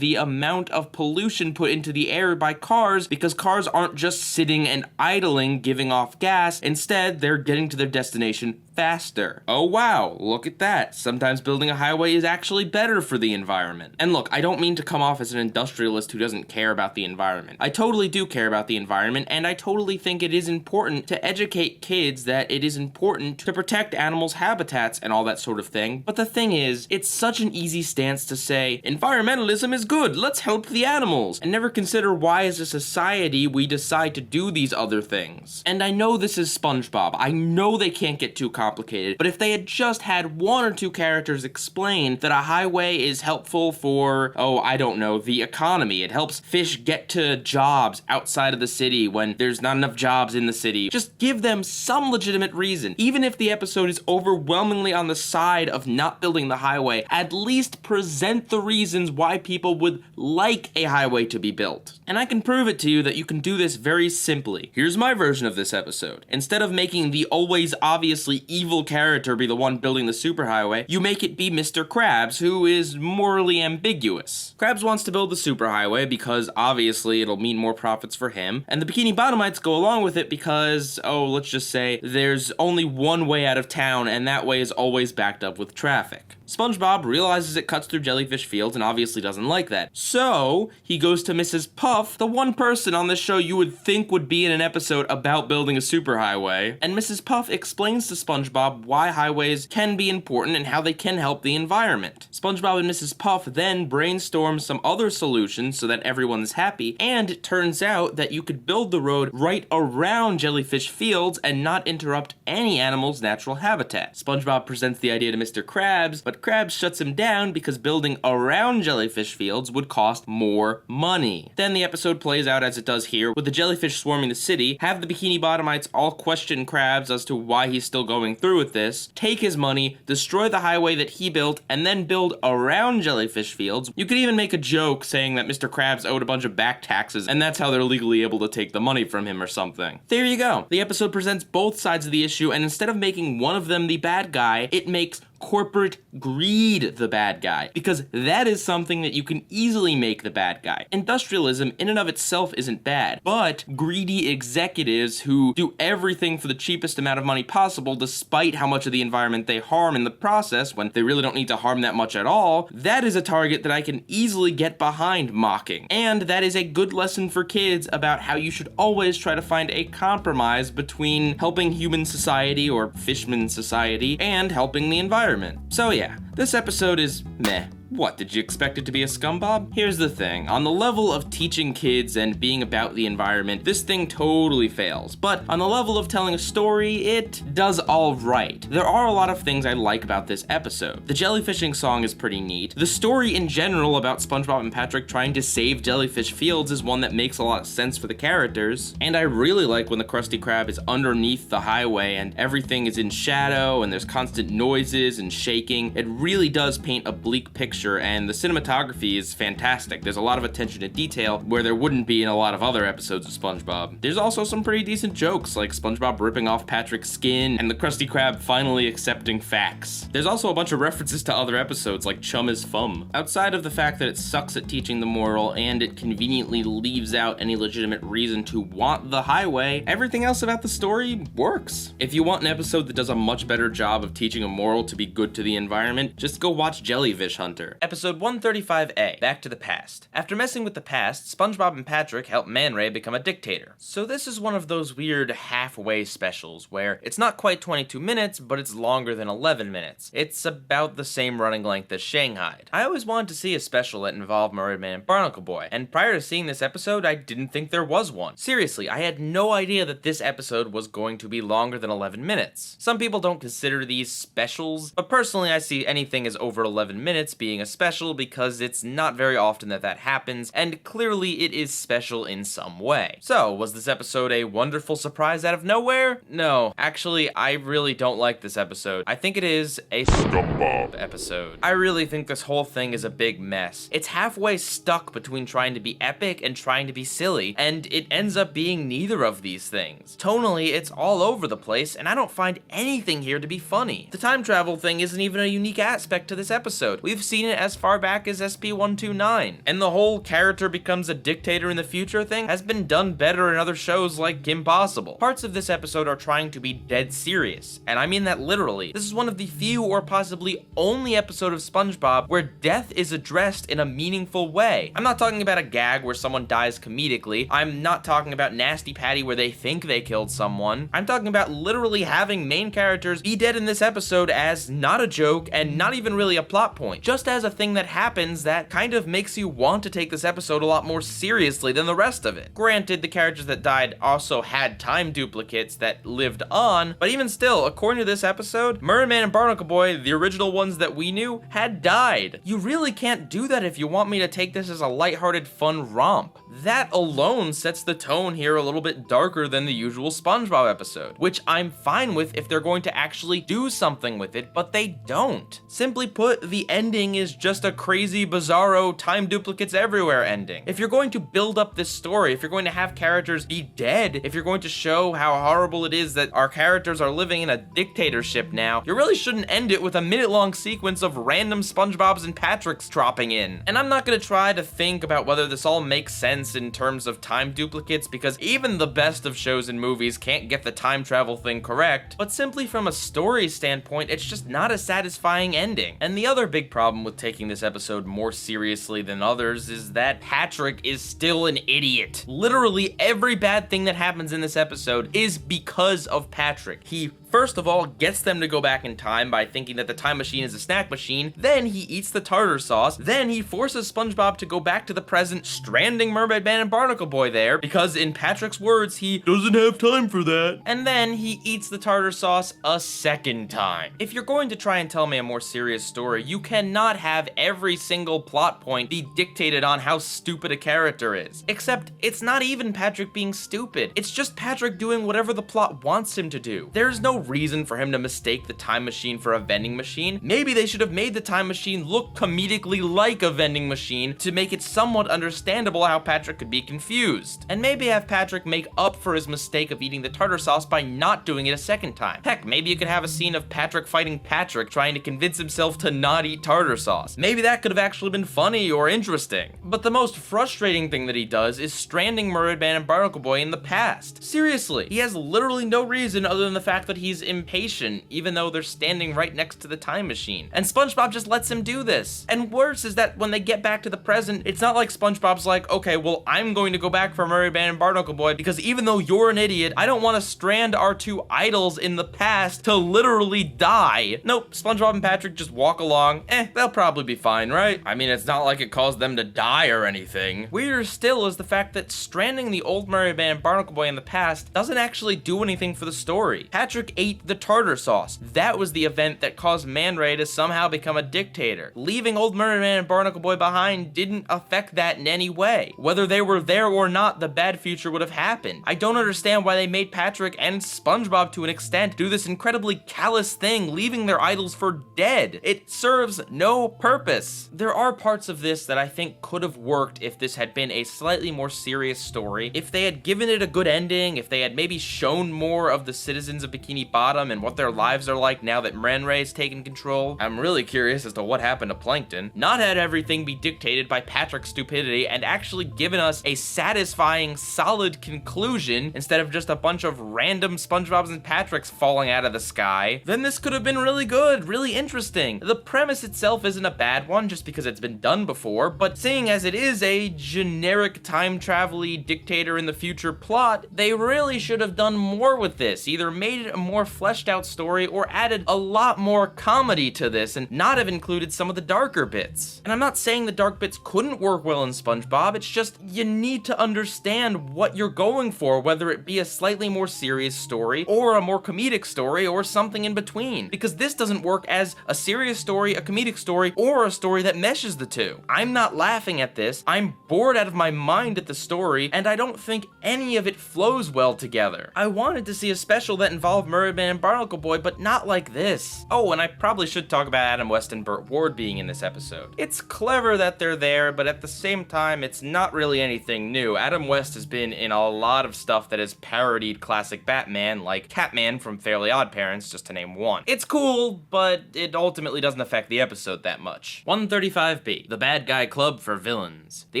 the amount of pollution put into the air by cars, because cars aren't just sitting and idling, giving off gas. Instead, they're getting to their destination faster. Oh wow, look at that. Sometimes building a highway is actually better for the environment. And look, I don't mean to come off as an industrialist who doesn't care about the environment. I totally do care about the environment, and I totally think it is important to educate kids that it is important to protect animals' habitats and all that sort of thing. But the thing is, it's such an easy stance to say, environmentalism is good, let's help the animals, and never consider why as a society we decide to do these other things. And I know this is SpongeBob. I know they can't get too complicated, but if they had just had one or two characters explain that a highway is helpful for, oh, I don't know, the economy. It helps fish get to jobs outside of the city when there's not enough jobs in the city. Just give them some legitimate reason. Even if the episode is overwhelmingly on the side of not building the highway, at least present the reasons why people would like a highway to be built. And I can prove it to you that you can do this very simply. Here's my version of this episode. Instead of making the always obviously evil character be the one building the superhighway, you make it be Mr. Krabs, who is morally ambiguous. Krabs wants to build the superhighway because obviously it'll mean more profits for him, and the Bikini Bottomites go along with it because, oh, let's just say there's only one way out of town, and that way is always backed up with traffic. SpongeBob realizes it cuts through jellyfish fields and obviously doesn't like that. So he goes to Mrs. Puff, the one person on this show you would think would be in an episode about building a superhighway, and Mrs. Puff explains to SpongeBob why highways can be important and how they can help the environment. SpongeBob and Mrs. Puff then brainstorm some other solutions so that everyone's happy, and it turns out that you could build the road right around jellyfish fields and not interrupt any animal's natural habitat. SpongeBob presents the idea to Mr. Krabs, but Krabs shuts him down because building around jellyfish fields would cost more money. Then the episode plays out as it does here, with the jellyfish swarming the city, have the Bikini Bottomites all question Krabs as to why he's still going through with this, take his money, destroy the highway that he built, and then build around jellyfish fields. You could even make a joke saying that Mr. Krabs owed a bunch of back taxes, and that's how they're legally able to take the money from him or something. There you go. The episode presents both sides of the issue, and instead of making one of them the bad guy, it makes corporate greed the bad guy, because that is something that you can easily make the bad guy. Industrialism in and of itself isn't bad, but greedy executives who do everything for the cheapest amount of money possible despite how much of the environment they harm in the process when they really don't need to harm that much at all, that is a target that I can easily get behind mocking. And that is a good lesson for kids about how you should always try to find a compromise between helping human society or fishman society and helping the environment. So yeah, this episode is meh. What, did you expect it to be a scumbob? Here's the thing, on the level of teaching kids and being about the environment, this thing totally fails. But on the level of telling a story, it does all right. There are a lot of things I like about this episode. The jellyfishing song is pretty neat. The story in general about SpongeBob and Patrick trying to save jellyfish fields is one that makes a lot of sense for the characters. And I really like when the Krusty Krab is underneath the highway and everything is in shadow and there's constant noises and shaking. It really does paint a bleak picture, and the cinematography is fantastic. There's a lot of attention to detail where there wouldn't be in a lot of other episodes of SpongeBob. There's also some pretty decent jokes, like SpongeBob ripping off Patrick's skin and the Krusty Krab finally accepting facts. There's also a bunch of references to other episodes like Chum is Fum. Outside of the fact that it sucks at teaching the moral and it conveniently leaves out any legitimate reason to want the highway, everything else about the story works. If you want an episode that does a much better job of teaching a moral to be good to the environment, just go watch Jellyfish Hunter. Episode 135A, Back to the Past. After messing with the past, SpongeBob and Patrick help Man Ray become a dictator. So this is one of those weird halfway specials where it's not quite 22 minutes, but it's longer than 11 minutes. It's about the same running length as Shanghai. I always wanted to see a special that involved Mermaid Man and Barnacle Boy, and prior to seeing this episode, I didn't think there was one. Seriously, I had no idea that this episode was going to be longer than 11 minutes. Some people don't consider these specials, but personally I see anything as over 11 minutes being a special because it's not very often that happens, and clearly it is special in some way. So, was this episode a wonderful surprise out of nowhere? No, actually, I really don't like this episode. I think it is a scumbob episode. I really think this whole thing is a big mess. It's halfway stuck between trying to be epic and trying to be silly, and it ends up being neither of these things. Tonally, it's all over the place, and I don't find anything here to be funny. The time travel thing isn't even a unique aspect to this episode. We've seen it as far back as SP129. And the whole character becomes a dictator in the future thing has been done better in other shows like Kim Possible. Parts of this episode are trying to be dead serious, and I mean that literally. This is one of the few or possibly only episode of SpongeBob where death is addressed in a meaningful way. I'm not talking about a gag where someone dies comedically. I'm not talking about Nasty Patty where they think they killed someone. I'm talking about literally having main characters be dead in this episode as not a joke and not even really a plot point, just as a thing that happens that kind of makes you want to take this episode a lot more seriously than the rest of it. Granted, the characters that died also had time duplicates that lived on, but even still, according to this episode, Mermaid Man and Barnacle Boy, the original ones that we knew, had died. You really can't do that if you want me to take this as a lighthearted, fun romp. That alone sets the tone here a little bit darker than the usual SpongeBob episode, which I'm fine with if they're going to actually do something with it, but they don't. Simply put, the ending is just a crazy, bizarro, time duplicates everywhere ending. If you're going to build up this story, if you're going to have characters be dead, if you're going to show how horrible it is that our characters are living in a dictatorship now, you really shouldn't end it with a minute-long sequence of random SpongeBobs and Patricks dropping in. And I'm not gonna try to think about whether this all makes sense in terms of time duplicates, because even the best of shows and movies can't get the time travel thing correct, but simply from a story standpoint, it's just not a satisfying ending. And the other big problem with taking this episode more seriously than others is that Patrick is still an idiot. Literally every bad thing that happens in this episode is because of Patrick. He first of all gets them to go back in time by thinking that the time machine is a snack machine, then he eats the tartar sauce, then he forces SpongeBob to go back to the present, stranding Mermaid Man and Barnacle Boy there, because in Patrick's words, he doesn't have time for that. And then he eats the tartar sauce a second time. If you're going to try and tell me a more serious story, you cannot have every single plot point be dictated on how stupid a character is. Except, it's not even Patrick being stupid. It's just Patrick doing whatever the plot wants him to do. There's no reason for him to mistake the time machine for a vending machine. Maybe they should have made the time machine look comedically like a vending machine to make it somewhat understandable how Patrick could be confused. And maybe have Patrick make up for his mistake of eating the tartar sauce by not doing it a second time. Heck, maybe you could have a scene of Patrick fighting Patrick trying to convince himself to not eat tartar sauce. Maybe that could have actually been funny or interesting. But the most frustrating thing that he does is stranding Mermaid Man and Barnacle Boy in the past. Seriously, he has literally no reason other than the fact that he's impatient, even though they're standing right next to the time machine. And SpongeBob just lets him do this. And worse is that when they get back to the present, it's not like SpongeBob's like, okay, well, I'm going to go back for Mermaid Man and Barnacle Boy because even though you're an idiot, I don't want to strand our two idols in the past to literally die. Nope, SpongeBob and Patrick just walk along. They'll probably be fine, right? I mean, it's not like it caused them to die or anything. Weirder still is the fact that stranding the old Mermaid Man and Barnacle Boy in the past doesn't actually do anything for the story. Patrick ate the tartar sauce. That was the event that caused Man Ray to somehow become a dictator. Leaving old Mermaid Man and Barnacle Boy behind didn't affect that in any way. Whether they were there or not, the bad future would have happened. I don't understand why they made Patrick and SpongeBob to an extent do this incredibly callous thing, leaving their idols for dead. It serves no purpose. There are parts of this that I think could have worked if this had been a slightly more serious story. If they had given it a good ending, if they had maybe shown more of the citizens of Bikini Bottom and what their lives are like now that Man Ray's taken control. I'm really curious as to what happened to Plankton. Not had everything be dictated by Patrick's stupidity and actually given us a satisfying, solid conclusion instead of just a bunch of random SpongeBobs and Patricks falling out of the sky, then this could have been really good, really interesting. The premise itself isn't a bad one just because it's been done before, but seeing as it is a generic time travel-y dictator in the future plot, they really should have done more with this. Either made it a more fleshed out story or added a lot more comedy to this and not have included some of the darker bits. And I'm not saying the dark bits couldn't work well in SpongeBob, it's just you need to understand what you're going for, whether it be a slightly more serious story or a more comedic story or something in between. Because this doesn't work as a serious story, a comedic story, or a story that meshes the two. I'm not laughing at this, I'm bored out of my mind at the story, and I don't think any of it flows well together. I wanted to see a special that involved Mermaid Man and Barnacle Boy, but not like this. Oh, and I probably should talk about Adam West and Burt Ward being in this episode. It's clever that they're there, but at the same time, it's not really anything new. Adam West has been in a lot of stuff that has parodied classic Batman, like Catman from Fairly Odd Parents, just to name one. It's cool, but it ultimately doesn't affect the episode that much. 135B, the Bad Guy Club for Villains. The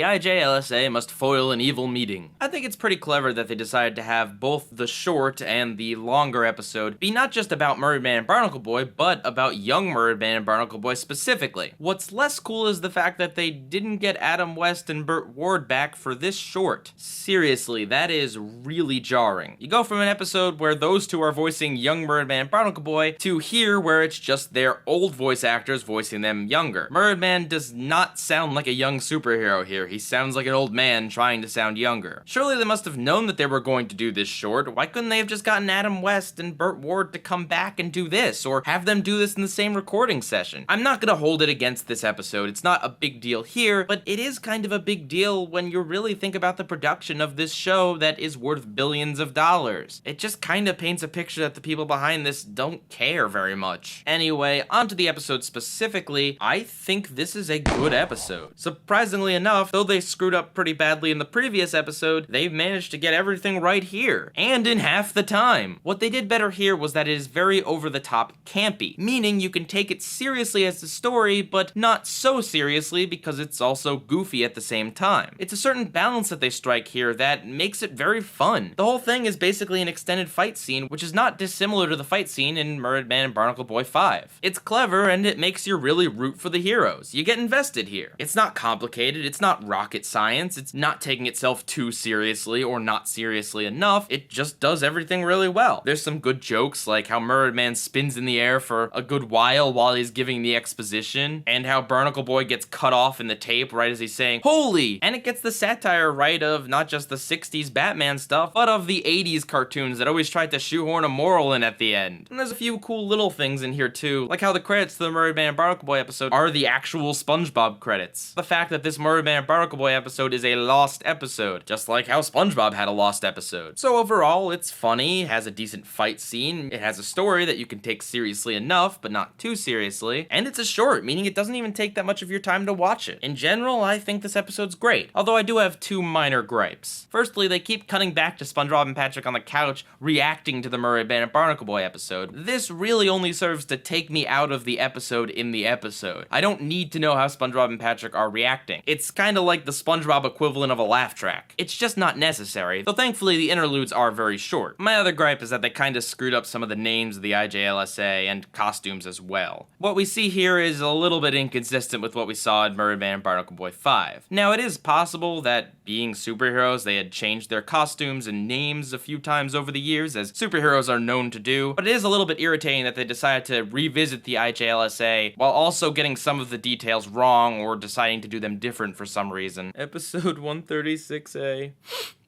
IJLSA must foil an evil meeting. I think it's pretty clever that they decided to have both the short and the longer episode be not just about Mermaid Man and Barnacle Boy, but about young Mermaid Man and Barnacle Boy specifically. What's less cool is the fact that they didn't get Adam West and Burt Ward back for this short. Seriously, that is really jarring. You go from an episode where those two are voicing young Mermaid Man and Barnacle Boy to here where it's just their old voice actors voicing them younger. Mermaid Man does not sound like a young superhero here. He sounds like an old man trying to sound younger. Surely they must have known that they were going to do this short. Why couldn't they have just gotten Adam West and Burt Ward to come back and do this, or have them do this in the same recording session? I'm not gonna hold it against this episode. It's not a big deal here, but it is kind of a big deal when you really think about the production of this show that is worth billions of dollars. It just kind of paints a picture that the people behind this don't care very much. Anyway, onto the episode specifically, I think this is a good episode. Surprisingly enough, though they screwed up pretty badly in the previous episode, they've managed to get everything right here, and in half the time. What they did better here was that it is very over-the-top campy, meaning you can take it seriously as a story, but not so seriously because it's also goofy at the same time. It's a certain balance that they strike here that makes it very fun. The whole thing is basically an extended fight scene, which is not dissimilar to the fight scene in Mermaid Man and Barnacle Boy 5. It's clever, and it makes you really root for the heroes. You get invested here. It's not complicated, it's not rocket science, it's not taking itself too seriously or not seriously enough, it just does everything really well. There's some good jokes, like how Mermaid Man spins in the air for a good while he's giving the exposition, and how Barnacle Boy gets cut off in the tape right as he's saying, "Holy!" And it gets the satire right of not just the 60s Batman stuff, but of the 80s cartoons that always tried to shoehorn a moral in at the end. And there's a few cool little things in here too, like how the credits to the Mermaid Man and Barnacle Boy episode are the actual SpongeBob credits. The fact that this Mermaid Man and Barnacle Boy episode is a lost episode, just like how SpongeBob had a lost episode. So overall, it's funny, has a decent fight scene, it has a story that you can take seriously enough, but not too seriously, and it's a short, meaning it doesn't even take that much of your time to watch it. In general, I think this episode's great, although I do have two minor gripes. Firstly, they keep cutting back to SpongeBob and Patrick on the couch reacting to the Mermaid Man and Barnacle Boy episode. This really only serves to take me out of the episode in the episode. I don't need to know how SpongeBob and Patrick are reacting. It's kinda like the SpongeBob equivalent of a laugh track. It's just not necessary, though thankfully the interludes are very short. My other gripe is that they kinda screwed up some of the names of the IJLSA and costumes as well. What we see here is a little bit inconsistent with what we saw in Mermaid Man and Barnacle Boy 5. Now, it is possible that being superheroes, they had changed their costumes and names a few times over the years, as superheroes are known to do, but it is a little bit irritating that they decided to revisit the IJLSA while also getting some of the details wrong or deciding to do them different for some reason. Episode 136A.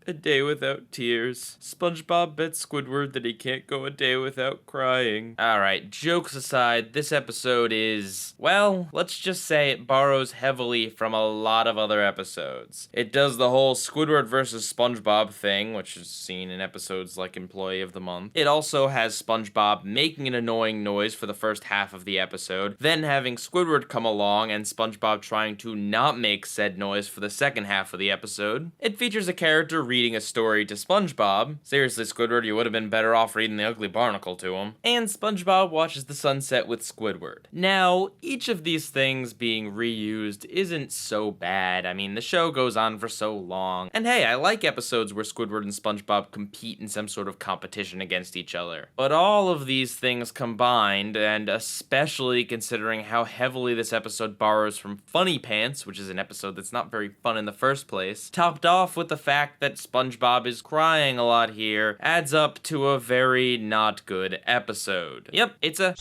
A day without tears. SpongeBob bets Squidward that he can't go a day without crying. Alright, jokes aside, this episode is, well, let's just say it borrows heavily from a lot of other episodes. It does the whole Squidward versus SpongeBob thing, which is seen in episodes like Employee of the Month. It also has SpongeBob making an annoying noise for the first half of the episode, then having Squidward come along and SpongeBob trying to not make said noise for the second half of the episode. It features a character reading a story to SpongeBob. Seriously, Squidward, you would have been better off reading The Ugly Barnacle to him. And SpongeBob watches the sunset with Squidward. Now, each of these things being reused isn't so bad. I mean, the show goes on for so long. And hey, I like episodes where Squidward and SpongeBob compete in some sort of competition against each other. But all of these things combined, and especially considering how heavily this episode borrows from Funny Pants, which is an episode that's not very fun in the first place, topped off with the fact that SpongeBob is crying a lot here, adds up to a very not good episode. Yep, it's a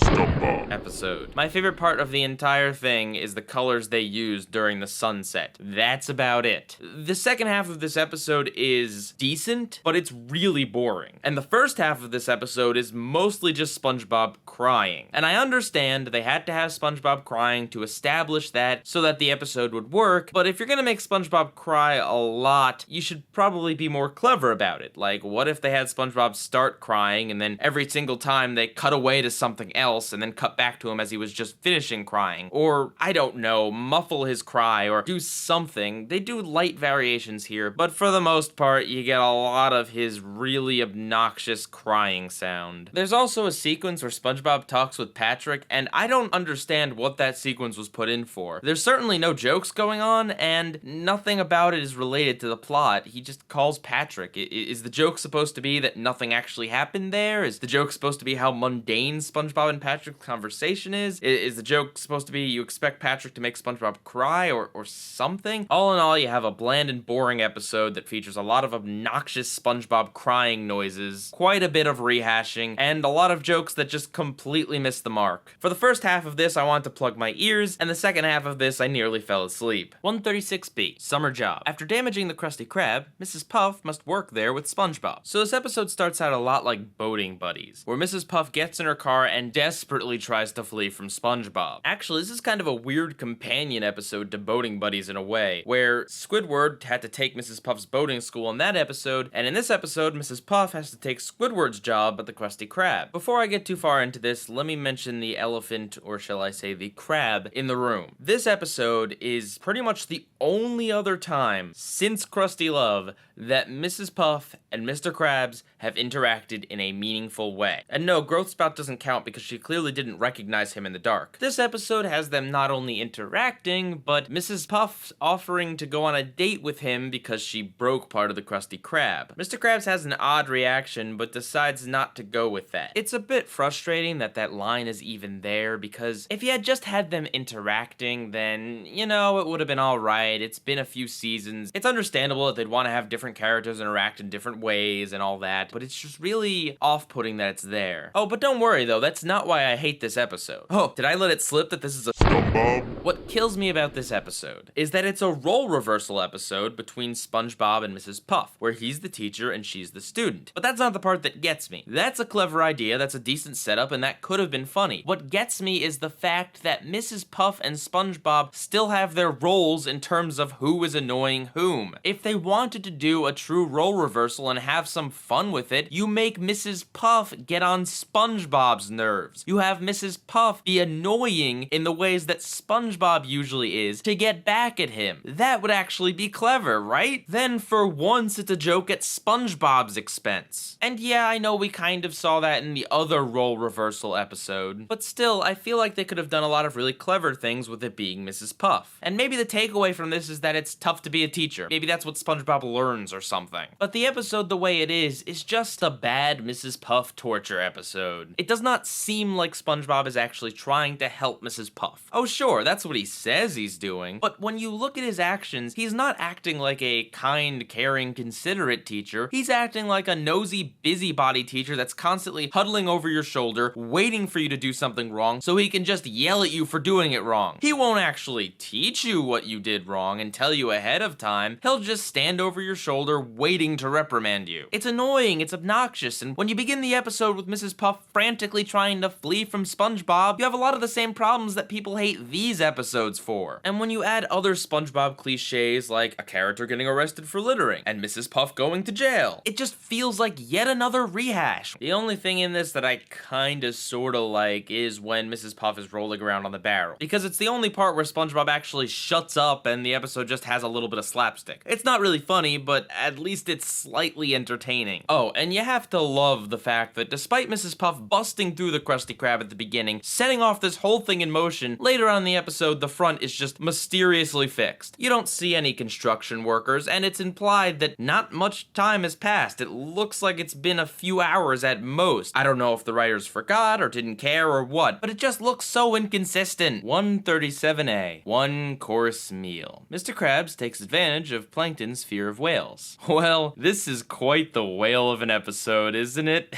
episode. My favorite part of the entire thing is the colors they use during the sunset. That's about it. The second half of this episode is decent, but it's really boring. And the first half of this episode is mostly just SpongeBob crying. And I understand they had to have SpongeBob crying to establish that so that the episode would work, but if you're gonna make SpongeBob cry a lot, you should probably be more clever about it. Like, what if they had SpongeBob start crying and then every single time they cut away to something else and then cut back to him as he was just finishing crying? Or, I don't know, muffle his cry or do something. They do light variations here, but for the most part, you get a lot of his really obnoxious crying sound. There's also a sequence where SpongeBob talks with Patrick, and I don't understand what that sequence was put in for. There's certainly no jokes going on, and nothing about it is related to the plot. He just calls Patrick. Is the joke supposed to be that nothing actually happened there? Is the joke supposed to be how mundane SpongeBob and Patrick's conversation is? Is the joke supposed to be you expect Patrick to make SpongeBob cry or something? All in all, you have a bland and boring episode that features a lot of obnoxious SpongeBob crying noises, quite a bit of rehashing, and a lot of jokes that just completely miss the mark. For the first half of this, I wanted to plug my ears, and the second half of this, I nearly fell asleep. 136B, Summer Job. After damaging the Krusty Krab, Mrs. Puff must work there with SpongeBob. So this episode starts out a lot like Boating Buddies, where Mrs. Puff gets in her car and desperately tries to flee from SpongeBob. Actually, this is kind of a weird companion episode to Boating Buddies in a way, where Squidward had to take Mrs. Puff's boating school in that episode, and in this episode, Mrs. Puff has to take Squidward's job at the Krusty Krab. Before I get too far into this, let me mention the elephant, or shall I say the crab, in the room. This episode is pretty much the only other time since Krusty Love that Mrs. Puff and Mr. Krabs have interacted in a meaningful way. And no, Growth Spout doesn't count because she clearly didn't recognize him in the dark. This episode has them not only interacting, but Mrs. Puff offering to go on a date with him because she broke part of the Krusty Krab. Mr. Krabs has an odd reaction, but decides not to go with that. It's a bit frustrating that that line is even there, because if you had just had them interacting, then, you know, it would have been alright. It's been a few seasons. It's understandable that they'd want to have different characters interact in different ways and all that, but it's just really off-putting that it's there. Oh, but don't worry though, that's not why I hate this episode. Oh, did I let it slip that this is a SpongeBob? What kills me about this episode is that it's a role reversal episode between SpongeBob and Mrs. Puff, where he's the teacher and she's the student. But that's not the part that gets me. That's a clever idea, that's a decent setup, and that could have been funny. What gets me is the fact that Mrs. Puff and SpongeBob still have their roles in terms of who is annoying whom. If they wanted to do a true role reversal and have some fun with it, you make Mrs. Puff get on SpongeBob's nerves. You have Mrs. Puff be annoying in the ways that SpongeBob usually is to get back at him. That would actually be clever, right? Then for once it's a joke at SpongeBob's expense. And yeah, I know we kind of saw that in the other role reversal episode, but still, I feel like they could have done a lot of really clever things with it being Mrs. Puff. And maybe the takeaway from this is that it's tough to be a teacher. Maybe that's what SpongeBob learns or something. But the episode the way it is just a bad Mrs. Puff torture episode. It does not seem like SpongeBob is actually trying to help Mrs. Puff. Oh sure, that's what he says he's doing, but when you look at his actions, he's not acting like a kind, caring, considerate teacher. He's acting like a nosy, busybody teacher that's constantly huddling over your shoulder, waiting for you to do something wrong so he can just yell at you for doing it wrong. He won't actually teach you what you did wrong and tell you ahead of time. He'll just stand over your shoulder waiting to reprimand you. It's annoying, it's obnoxious, and when you begin the episode with Mrs. Puff frantically trying to flee from SpongeBob, you have a lot of the same problems that people hate these episodes for. And when you add other SpongeBob cliches like a character getting arrested for littering and Mrs. Puff going to jail, it just feels like yet another rehash. The only thing in this that I kinda sorta like is when Mrs. Puff is rolling around on the barrel, because it's the only part where SpongeBob actually shuts up and the episode just has a little bit of slapstick. It's not really funny, but at least it's slightly entertaining. Oh, and you have to love the fact that despite Mrs. Puff busting through the Krusty Krab at the beginning, setting off this whole thing in motion, later on in the episode the front is just mysteriously fixed. You don't see any construction workers, and it's implied that not much time has passed. It looks like it's been a few hours at most. I don't know if the writers forgot or didn't care or what, but it just looks so inconsistent. 137A. One course meal. Mr. Krabs takes advantage of Plankton's fear of whales. Well, this is quite the whale of an episode, isn't it?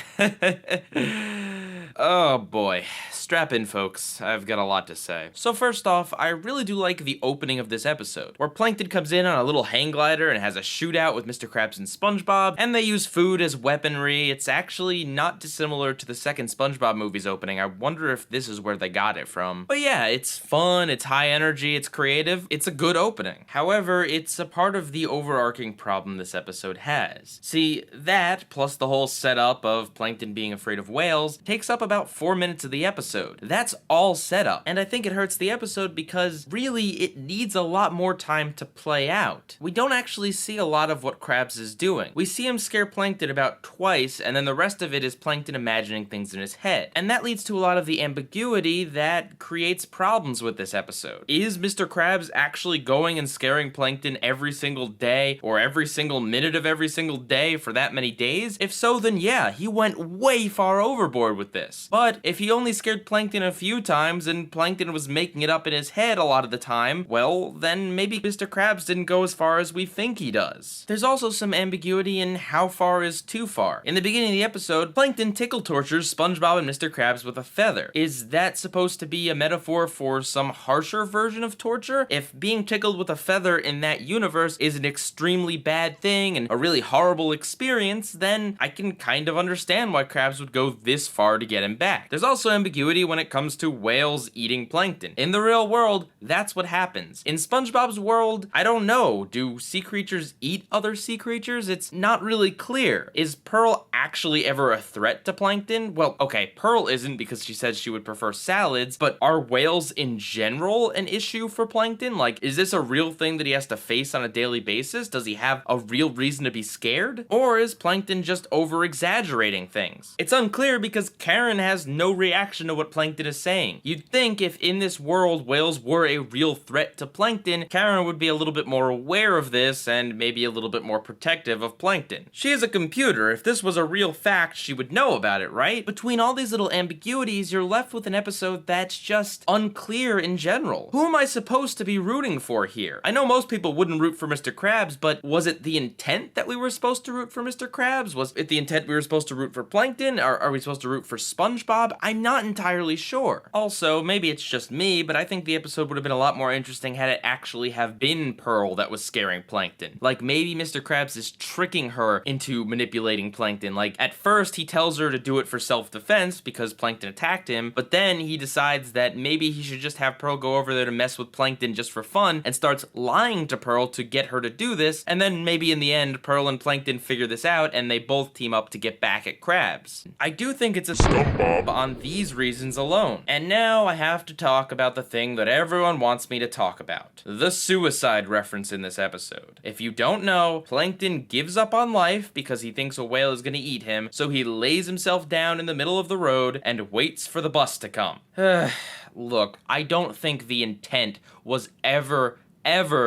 Oh boy. Strap in, folks. I've got a lot to say. So first off, I really do like the opening of this episode, where Plankton comes in on a little hang glider and has a shootout with Mr. Krabs and SpongeBob, and they use food as weaponry. It's actually not dissimilar to the second SpongeBob movie's opening. I wonder if this is where they got it from. But yeah, it's fun, it's high energy, it's creative, it's a good opening. However, it's a part of the overarching problem this episode has. See, that, plus the whole setup of Plankton being afraid of whales, takes up about 4 minutes of the episode. That's all set up, and I think it hurts the episode because really it needs a lot more time to play out. We don't actually see a lot of what Krabs is doing. We see him scare Plankton about twice, and then the rest of it is Plankton imagining things in his head. And that leads to a lot of the ambiguity that creates problems with this episode. Is Mr. Krabs actually going and scaring Plankton every single day, or every single minute of every single day for that many days? If so, then yeah, he went way far overboard with this. But if he only scared Plankton a few times and Plankton was making it up in his head a lot of the time, well, then maybe Mr. Krabs didn't go as far as we think he does. There's also some ambiguity in how far is too far. In the beginning of the episode, Plankton tickle tortures SpongeBob and Mr. Krabs with a feather. Is that supposed to be a metaphor for some harsher version of torture? If being tickled with a feather in that universe is an extremely bad thing and a really horrible experience, then I can kind of understand why Krabs would go this far to get him back. There's also ambiguity when it comes to whales eating plankton. In the real world, that's what happens. In SpongeBob's world, I don't know. Do sea creatures eat other sea creatures? It's not really clear. Is Pearl actually ever a threat to plankton? Well, okay, Pearl isn't because she says she would prefer salads, but are whales in general an issue for plankton? Like, is this a real thing that he has to face on a daily basis? Does he have a real reason to be scared? Or is plankton just over-exaggerating things? It's unclear because Karen has no reaction to what plankton is saying. You'd think if in this world whales were a real threat to plankton, Karen would be a little bit more aware of this and maybe a little bit more protective of plankton. She is a computer. If this was a real fact, she would know about it, right? Between all these little ambiguities, you're left with an episode that's just unclear in general. Who am I supposed to be rooting for here? I know most people wouldn't root for Mr. Krabs, but was it the intent that we were supposed to root for Mr. Krabs? Was it the intent we were supposed to root for plankton? Are we supposed to root for SpongeBob? I'm not entirely sure. Also, maybe it's just me, but I think the episode would have been a lot more interesting had it actually have been Pearl that was scaring plankton. Like, maybe Mr. Krabs is tricking her into manipulating plankton. Like, at first he tells her to do it for self-defense because plankton attacked him, but then he decides that maybe he should just have Pearl go over there to mess with plankton just for fun and starts lying to Pearl to get her to do this, and then maybe in the end Pearl and plankton figure this out and they both team up to get back at Krabs. I do think it's a SpongeBob on these reasons alone. And now I have to talk about the thing that everyone wants me to talk about. The suicide reference in this episode. If you don't know, Plankton gives up on life because he thinks a whale is gonna eat him, so he lays himself down in the middle of the road and waits for the bus to come. Look, I don't think the intent was ever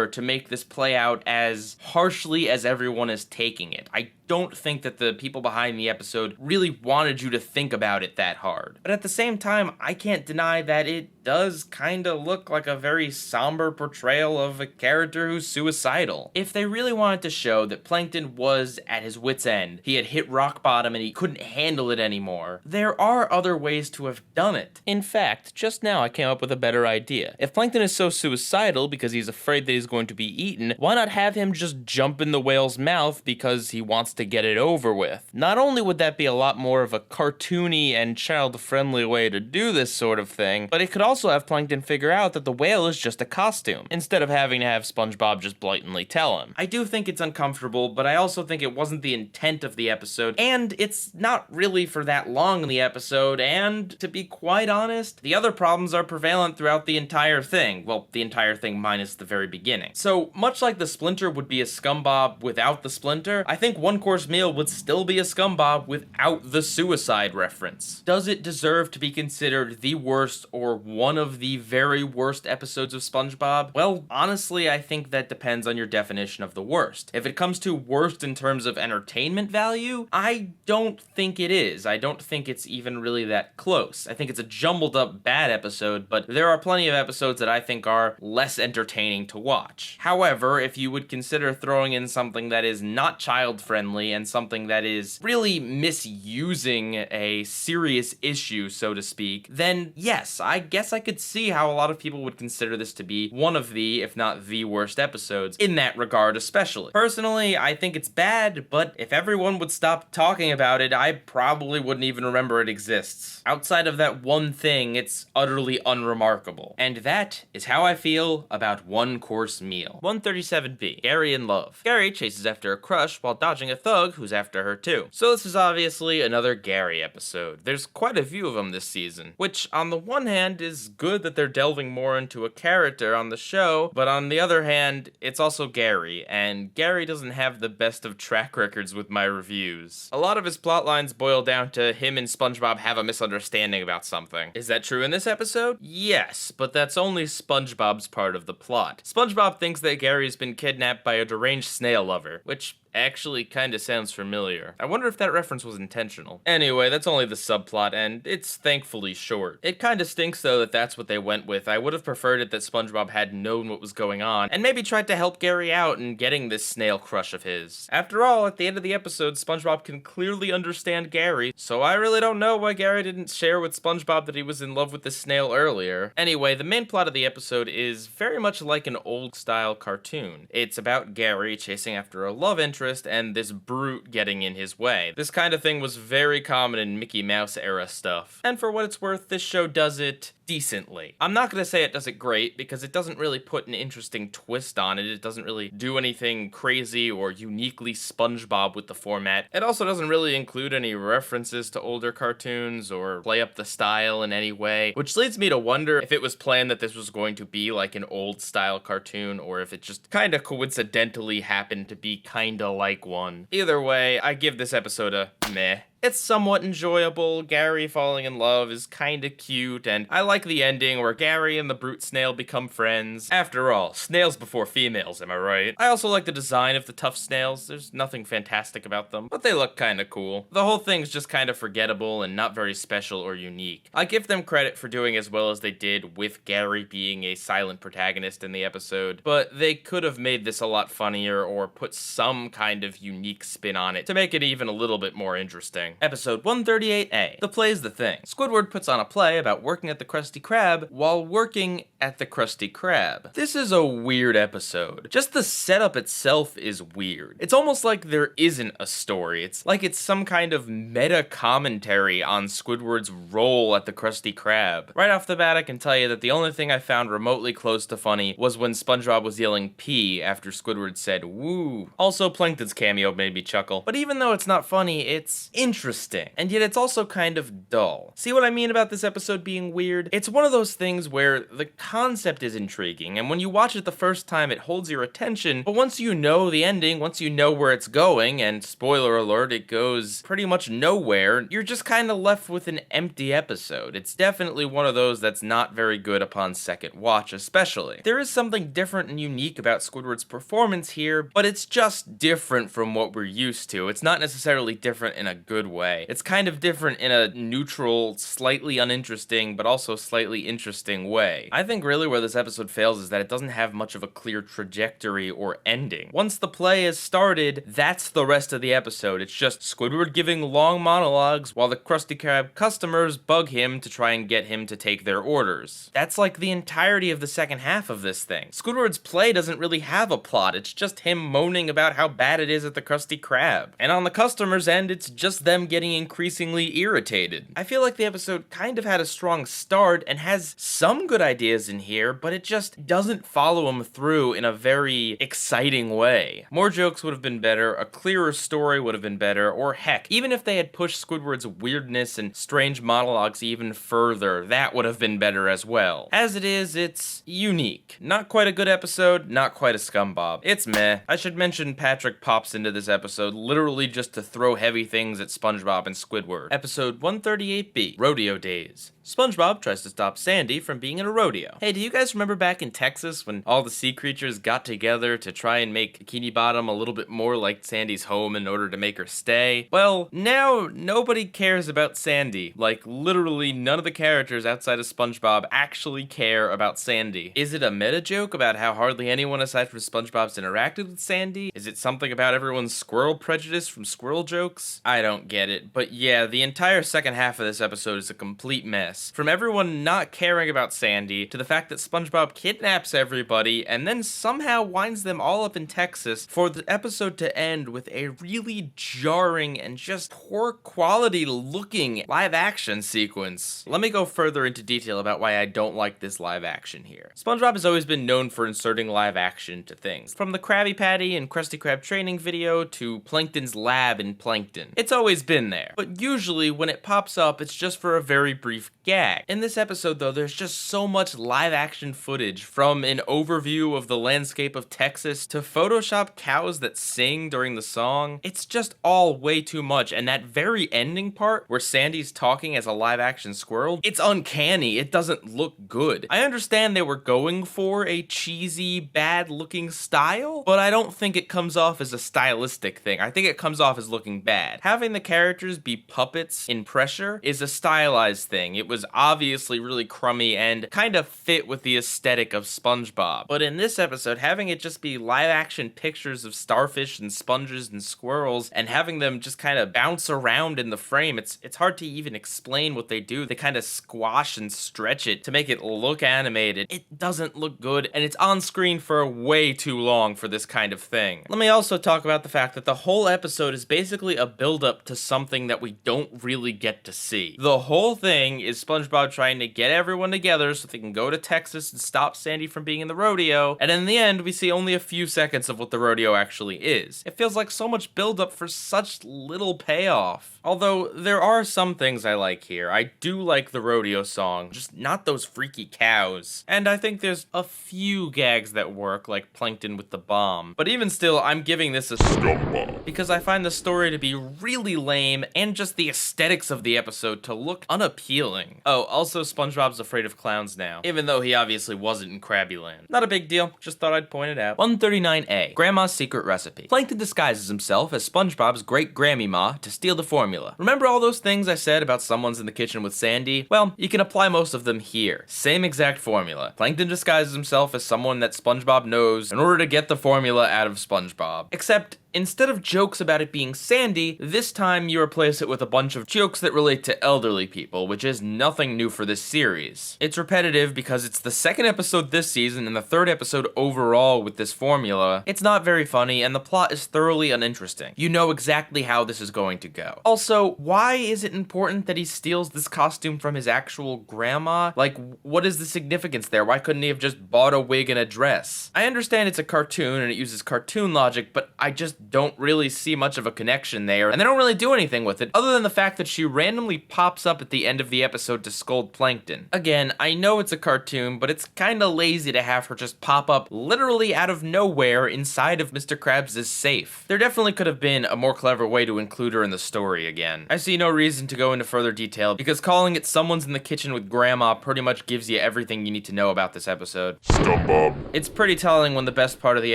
to make this play out as harshly as everyone is taking it. I don't think that the people behind the episode really wanted you to think about it that hard. But at the same time, I can't deny that it does kinda look like a very somber portrayal of a character who's suicidal. If they really wanted to show that Plankton was at his wit's end, he had hit rock bottom and he couldn't handle it anymore, there are other ways to have done it. In fact, just now I came up with a better idea. If Plankton is so suicidal because he's afraid that he's going to be eaten, why not have him just jump in the whale's mouth because he wants to get it over with? Not only would that be a lot more of a cartoony and child-friendly way to do this sort of thing, but it could also have Plankton figure out that the whale is just a costume, instead of having to have SpongeBob just blatantly tell him. I do think it's uncomfortable, but I also think it wasn't the intent of the episode, and it's not really for that long in the episode, and to be quite honest, the other problems are prevalent throughout the entire thing. Well, the entire thing minus the very beginning. So, much like the Splinter would be a ScumBob without the Splinter, I think One Coarse Meal would still be a ScumBob without the suicide reference. Does it deserve to be considered the worst or one of the very worst episodes of SpongeBob? Well, honestly, I think that depends on your definition of the worst. If it comes to worst in terms of entertainment value, I don't think it is. I don't think it's even really that close. I think it's a jumbled up bad episode, but there are plenty of episodes that I think are less entertaining to watch. However, if you would consider throwing in something that is not child-friendly and something that is really misusing a serious issue, so to speak, then yes, I guess I could see how a lot of people would consider this to be one of the, if not the worst episodes, in that regard especially. Personally, I think it's bad, but if everyone would stop talking about it, I probably wouldn't even remember it exists. Outside of that one thing, it's utterly unremarkable. And that is how I feel about One Coarse Meal. 137B, Gary in Love. Gary chases after a crush while dodging a thug who's after her too. So this is obviously another Gary episode. There's quite a few of them this season, which on the one hand is good that they're delving more into a character on the show, but on the other hand, it's also Gary, and Gary doesn't have the best of track records with my reviews. A lot of his plot lines boil down to him and SpongeBob have a misunderstanding about something. Is that true in this episode? Yes, but that's only SpongeBob's part of the plot. SpongeBob thinks that Gary's been kidnapped by a deranged snail lover, which actually kinda sounds familiar. I wonder if that reference was intentional. Anyway, that's only the subplot, and it's thankfully short. It kinda stinks though that that's what they went with. I would have preferred it that SpongeBob had known what was going on, and maybe tried to help Gary out in getting this snail crush of his. After all, at the end of the episode, SpongeBob can clearly understand Gary, so I really don't know why Gary didn't share with SpongeBob that he was in love with the snail earlier. Anyway, the main plot of the episode is very much like an old-style cartoon. It's about Gary chasing after a love interest interest and this brute getting in his way. This kind of thing was very common in Mickey Mouse era stuff. And for what it's worth, this show does it decently. I'm not going to say it does it great because it doesn't really put an interesting twist on it. It doesn't really do anything crazy or uniquely SpongeBob with the format. It also doesn't really include any references to older cartoons or play up the style in any way, which leads me to wonder if it was planned that this was going to be like an old style cartoon or if it just kind of coincidentally happened to be kind of like one. Either way, I give this episode a meh. It's somewhat enjoyable. Gary falling in love is kinda cute, and I like the ending where Gary and the brute snail become friends. After all, snails before females, am I right? I also like the design of the tough snails. There's nothing fantastic about them, but they look kinda cool. The whole thing's just kinda forgettable and not very special or unique. I give them credit for doing as well as they did with Gary being a silent protagonist in the episode, but they could have made this a lot funnier or put some kind of unique spin on it to make it even a little bit more interesting. Episode 138A. The Play's the Thing. Squidward puts on a play about working at the Krusty Krab while working at the Krusty Krab. This is a weird episode. Just the setup itself is weird. It's almost like there isn't a story. It's like it's some kind of meta commentary on Squidward's role at the Krusty Krab. Right off the bat, I can tell you that the only thing I found remotely close to funny was when SpongeBob was yelling pee after Squidward said woo. Also, Plankton's cameo made me chuckle. But even though it's not funny, it's interesting, and yet it's also kind of dull. See what I mean about this episode being weird? It's one of those things where the concept is intriguing, and when you watch it the first time, it holds your attention, but once you know the ending, once you know where it's going, and spoiler alert, it goes pretty much nowhere, you're just kind of left with an empty episode. It's definitely one of those that's not very good upon second watch, especially. There is something different and unique about Squidward's performance here, but it's just different from what we're used to. It's not necessarily different in a good way. It's kind of different in a neutral, slightly uninteresting, but also slightly interesting way. I think really where this episode fails is that it doesn't have much of a clear trajectory or ending. Once the play is started, that's the rest of the episode. It's just Squidward giving long monologues while the Krusty Krab customers bug him to try and get him to take their orders. That's like the entirety of the second half of this thing. Squidward's play doesn't really have a plot. It's just him moaning about how bad it is at the Krusty Krab. And on the customer's end, it's just them getting increasingly irritated. I feel like the episode kind of had a strong start and has some good ideas in here, but it just doesn't follow them through in a very exciting way. More jokes would have been better, a clearer story would have been better, or heck, even if they had pushed Squidward's weirdness and strange monologues even further, that would have been better as well. As it is, it's unique. Not quite a good episode, not quite a scumbob. It's meh. I should mention Patrick pops into this episode literally just to throw heavy things at SpongeBob and Squidward. Episode 138B, Rodeo Daze. SpongeBob tries to stop Sandy from being in a rodeo. Hey, do you guys remember back in Texas when all the sea creatures got together to try and make Bikini Bottom a little bit more like Sandy's home in order to make her stay? Well, now nobody cares about Sandy. Like, literally none of the characters outside of SpongeBob actually care about Sandy. Is it a meta joke about how hardly anyone aside from SpongeBob's interacted with Sandy? Is it something about everyone's squirrel prejudice from squirrel jokes? I don't get it, but yeah, the entire second half of this episode is a complete mess. From everyone not caring about Sandy, to the fact that SpongeBob kidnaps everybody, and then somehow winds them all up in Texas, for the episode to end with a really jarring and just poor quality looking live action sequence. Let me go further into detail about why I don't like this live action here. SpongeBob has always been known for inserting live action to things. From the Krabby Patty and Krusty Krab training video to Plankton's lab in Plankton. It's always been there. But usually when it pops up, it's just for a very brief gag. In this episode though, there's just so much live action footage, from an overview of the landscape of Texas to Photoshop cows that sing during the song. It's just all way too much, and that very ending part where Sandy's talking as a live action squirrel, it's uncanny. It doesn't look good. I understand they were going for a cheesy, bad looking style, but I don't think it comes off as a stylistic thing. I think it comes off as looking bad. Having the characters be puppets in pressure is a stylized thing. It was was obviously really crummy and kind of fit with the aesthetic of SpongeBob. But in this episode, having it just be live action pictures of starfish and sponges and squirrels and having them just kind of bounce around in the frame, it's hard to even explain what they do. They kind of squash and stretch it to make it look animated. It doesn't look good, and it's on screen for way too long for this kind of thing. Let me also talk about the fact that the whole episode is basically a build-up to something that we don't really get to see. The whole thing is SpongeBob trying to get everyone together so they can go to Texas and stop Sandy from being in the rodeo, and in the end, we see only a few seconds of what the rodeo actually is. It feels like so much build-up for such little payoff. Although, there are some things I like here. I do like the rodeo song, just not those freaky cows. And I think there's a few gags that work, like Plankton with the bomb. But even still, I'm giving this a scumbag, because I find the story to be really lame, and just the aesthetics of the episode to look unappealing. Oh, also SpongeBob's afraid of clowns now, even though he obviously wasn't in Krabbyland. Not a big deal, just thought I'd point it out. 139A, Grandma's Secret Recipe. Plankton disguises himself as SpongeBob's great-grandmama to steal the formula. Remember all those things I said about someone's in the kitchen with Sandy? Well, you can apply most of them here. Same exact formula. Plankton disguises himself as someone that SpongeBob knows in order to get the formula out of SpongeBob. Except, instead of jokes about it being Sandy, this time you replace it with a bunch of jokes that relate to elderly people, which is nothing new for this series. It's repetitive because it's the second episode this season and the third episode overall with this formula. It's not very funny, and the plot is thoroughly uninteresting. You know exactly how this is going to go. Also, why is it important that he steals this costume from his actual grandma? Like, what is the significance there? Why couldn't he have just bought a wig and a dress? I understand it's a cartoon and it uses cartoon logic, but I just don't really see much of a connection there, and they don't really do anything with it, other than the fact that she randomly pops up at the end of the episode to scold Plankton. Again, I know it's a cartoon, but it's kinda lazy to have her just pop up literally out of nowhere inside of Mr. Krabs' safe. There definitely could have been a more clever way to include her in the story again. I see no reason to go into further detail, because calling it Someone's in the Kitchen with Grandma pretty much gives you everything you need to know about this episode. SpongeBob. It's pretty telling when the best part of the